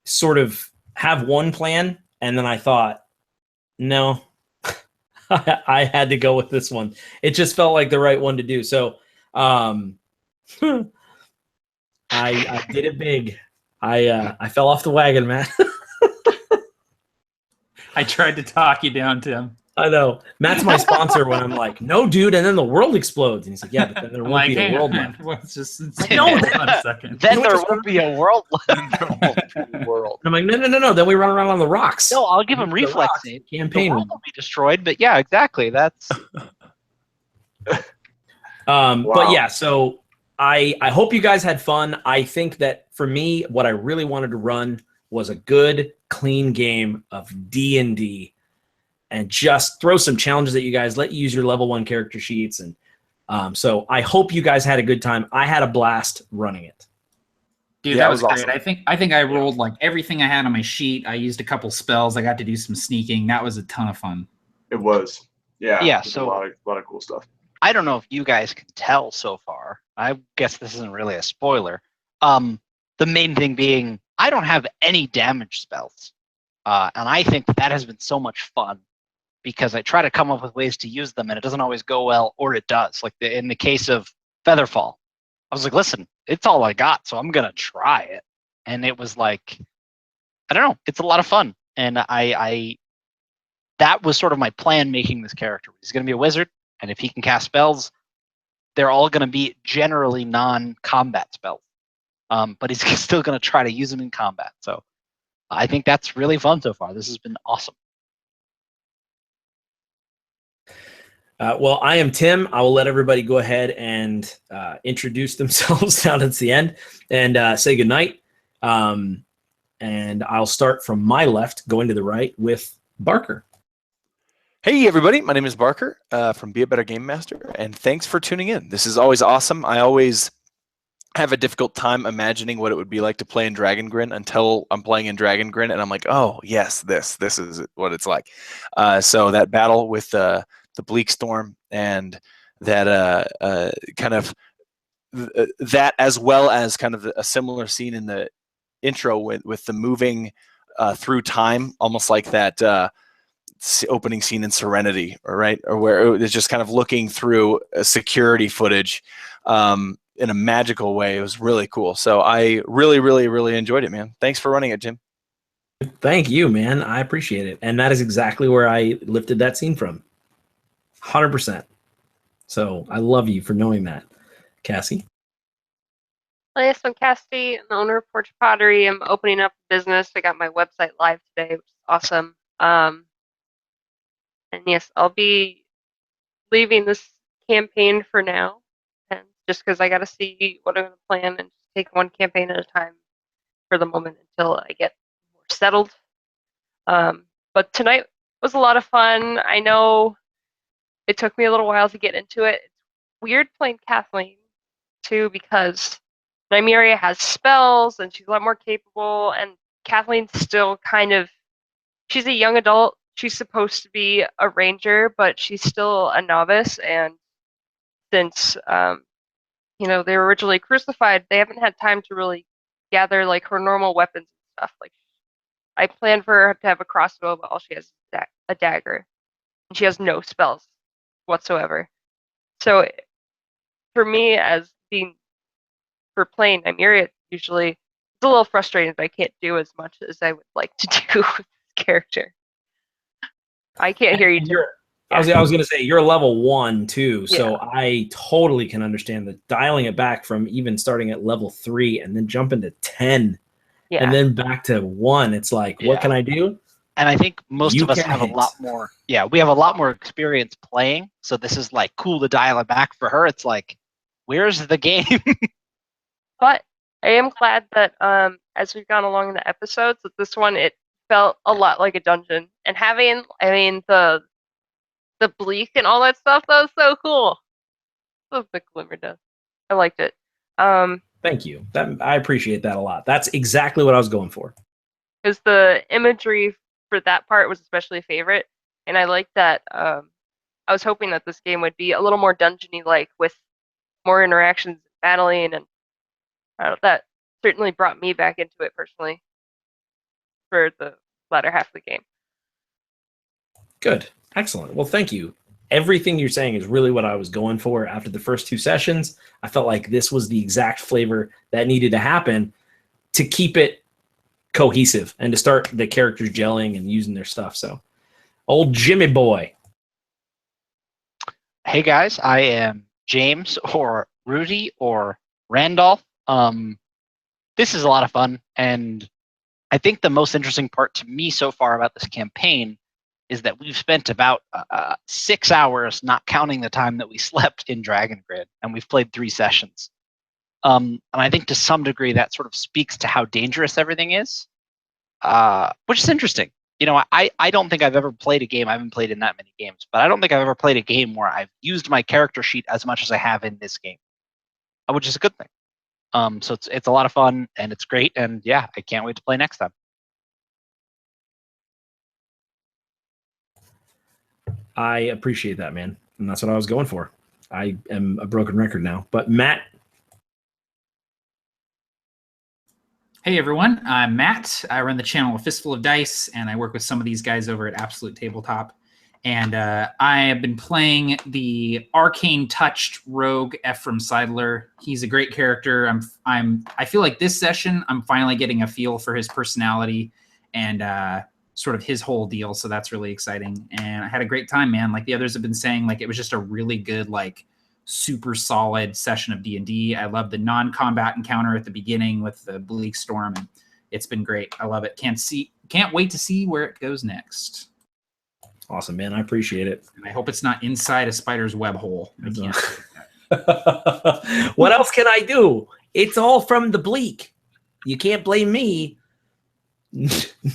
sort of have one plan, and then I thought, no, I had to go with this one. It just felt like the right one to do. So I did it big. I fell off the wagon, man. I tried to talk you down, Tim. I know. Matt's my sponsor when I'm like, no, dude, and then the world explodes. And he's like, yeah, but then there won't be a world left. Well, it's just No, hold on a second. Then there won't be a world left. World. And I'm like, no. Then we run around on the rocks. No, I'll give him The reflex rocks save. campaign. The world will be destroyed, but yeah, exactly. That's But yeah, so I hope you guys had fun. I think that for me, what I really wanted to run was a good, clean game of D&D. and just throw some challenges at you guys, let you use your level 1 character sheets. And so I hope you guys had a good time. I had a blast running it. Dude, Yeah, that it was was great. awesome. I think I rolled like everything I had on my sheet. I used a couple spells. I got to do some sneaking. That was a ton of fun. It was. Yeah. Yeah, it was so- a lot of cool stuff. I don't know if you guys can tell so far. I guess this isn't really a spoiler. The main thing being, I don't have any damage spells. And I think that has been so much fun because I try to come up with ways to use them and it doesn't always go well, or it does. Like in the case of Featherfall, I was like, listen, it's all I got, so I'm going to try it. And it was like, I don't know, it's a lot of fun. And that was sort of my plan making this character. He's going to be a wizard, and if he can cast spells, they're all going to be generally non-combat spells. But he's still going to try to use them in combat. So I think that's really fun so far. This has been awesome. Well, I am Tim. I will let everybody go ahead and introduce themselves down at the end and say goodnight. And I'll start from my left, going to the right with Barker. Hey everybody, my name is Barker from Be a Better Game Master, and thanks for tuning in. This is always awesome. I always have a difficult time imagining what it would be like to play in Dragongrin until I'm playing in Dragongrin, and I'm like, oh yes, this is what it's like. So that battle with the Bleak storm and that kind of that, as well as kind of a similar scene in the intro with the moving through time, almost like that opening scene in Serenity, or where it's just kind of looking through a security footage in a magical way. It was really cool. So I really enjoyed it, man. Thanks for running it, Jim. Thank you, man. I appreciate it. And that is exactly where I lifted that scene from. 100%. So I love you for knowing that, Cassie. Yes, I'm Cassie, I'm the owner of Porch Pottery. I'm opening up a business. I got my website live today, which is awesome. And yes, I'll be leaving this campaign for now, and just because I got to see what I'm going to plan and just take one campaign at a time for the moment until I get more settled. But tonight was a lot of fun. I know it took me a little while to get into it. It's weird playing Kathleen too, because Nymeria has spells and she's a lot more capable, and Kathleen's still kind of, she's a young adult. She's supposed to be a ranger, but she's still a novice, and since they were originally crucified, they haven't had time to really gather like her normal weapons and stuff. Like, I planned for her to have a crossbow, but all she has is a dagger, and she has no spells whatsoever. So for me, for playing Nymeria, usually it's a little frustrating that I can't do as much as I would like to do with this character. I can't hear you. I was going to say, you're level 1 too, so Yeah. I totally can understand that dialing it back from even starting at level 3 and then jumping to 10 Yeah. and then back to 1. It's like, what Yeah. can I do? And I think most You of us can have a hit. lot more. Yeah, we have a lot more experience playing. So this is like cool to dial it back. For her, it's like, where's the game? But I am glad that as we've gone along in the episodes, that this one, it felt a lot like a dungeon. And having, the Bleak and all that stuff, that was so cool. That's what the Glimmer does. I liked it. Thank you. I appreciate that a lot. That's exactly what I was going for. Because the imagery for that part was especially a favorite. And I liked that I was hoping that this game would be a little more dungeon-y, like with more interactions, battling, and that certainly brought me back into it personally for the latter half of the game. Good. Excellent. Well, thank you. Everything you're saying is really what I was going for after the first 2 sessions. I felt like this was the exact flavor that needed to happen to keep it cohesive and to start the characters gelling and using their stuff. So, old Jimmy boy. Hey guys, I am James or Rudy or Randolph. This is a lot of fun, and I think the most interesting part to me so far about this campaign is that we've spent about 6 hours, not counting the time that we slept, in Dragongrin, and we've played 3 sessions. And I think to some degree that sort of speaks to how dangerous everything is, which is interesting. I don't think I've ever played a game. I haven't played in that many games, but I don't think I've ever played a game where I've used my character sheet as much as I have in this game, which is a good thing. So it's a lot of fun and it's great, and yeah, I can't wait to play next time. I appreciate that, man, and that's what I was going for. I am a broken record now, but Matt. Hey everyone, I'm Matt. I run the channel A Fistful of Dice, and I work with some of these guys over at Absolute Tabletop. And I have been playing the Arcane touched rogue Ephraim Seidler. He's a great character. I feel like this session I'm finally getting a feel for his personality and sort of his whole deal. So that's really exciting. And I had a great time, man. Like the others have been saying, like it was just a really good, like super solid session of D&D. I love the non-combat encounter at the beginning with the Bleak storm, and it's been great. I love it. Can't wait to see where it goes next. Awesome, man. I appreciate it. And I hope it's not inside a spider's web hole. I can't. What else can I do? It's all from the Bleak. You can't blame me.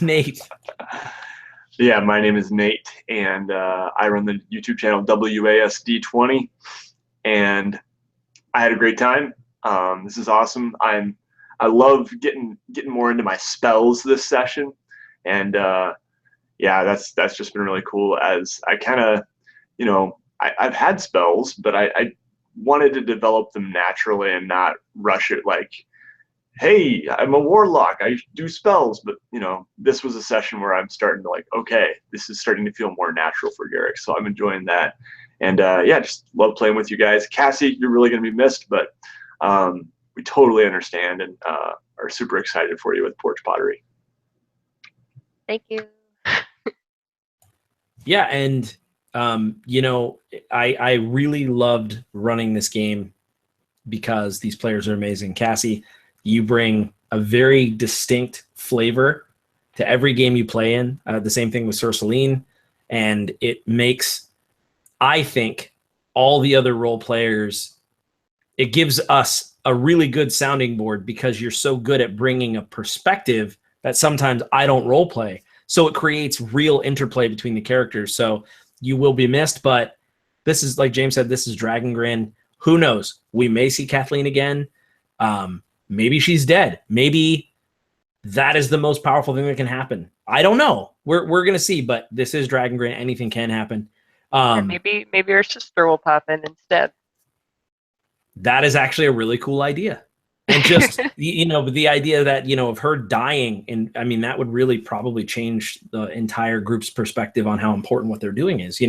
Nate. Yeah, my name is Nate, and I run the YouTube channel WASD20, and I had a great time. This is awesome. I love getting more into my spells this session, and yeah, that's just been really cool. As I kind of, I've had spells, but I wanted to develop them naturally and not rush it like, hey, I'm a warlock, I do spells. But this was a session where I'm starting to like, okay, this is starting to feel more natural for Garrick, so I'm enjoying that. And yeah, just love playing with you guys. Cassie, you're really going to be missed, but we totally understand and are super excited for you with Porch Pottery. Thank you. Yeah, and I really loved running this game because these players are amazing. Cassie, you bring a very distinct flavor to every game you play in. The same thing with Celine, and it makes, I think, all the other role players, it gives us a really good sounding board because you're so good at bringing a perspective that sometimes I don't role play. So it creates real interplay between the characters. So you will be missed, but this is, like James said, this is Dragongrin. Who knows? We may see Kathleen again. Maybe she's dead. Maybe that is the most powerful thing that can happen. I don't know. We're gonna see, but this is Dragongrin. Anything can happen. And maybe her sister will pop in instead. That is actually a really cool idea. And just, the idea that, of her dying, and I mean, that would really probably change the entire group's perspective on how important what they're doing is,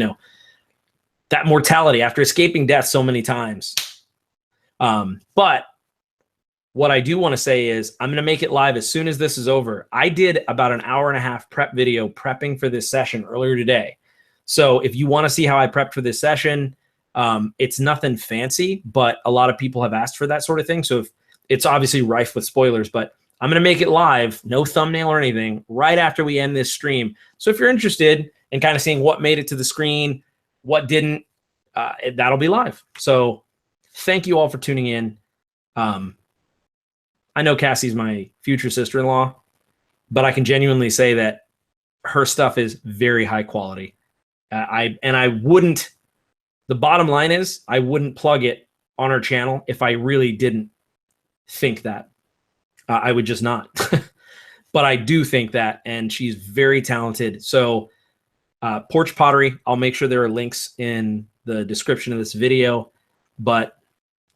that mortality after escaping death so many times. But what I do want to say is I'm going to make it live as soon as this is over. I did about an hour and a half prep video prepping for this session earlier today. So if you want to see how I prepped for this session, it's nothing fancy, but a lot of people have asked for that sort of thing. So if it's obviously rife with spoilers, but I'm going to make it live, no thumbnail or anything, right after we end this stream. So if you're interested in kind of seeing what made it to the screen, what didn't, that'll be live. So thank you all for tuning in. I know Cassie's my future sister-in-law, but I can genuinely say that her stuff is very high quality. I wouldn't, the bottom line is I wouldn't plug it on her channel if I really didn't think that. I would just not. But I do think that, and she's very talented. So Porch Pottery, I'll make sure there are links in the description of this video, but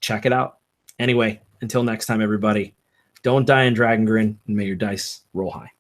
check it out. Anyway, until next time, everybody, don't die in Dragongrin, and may your dice roll high.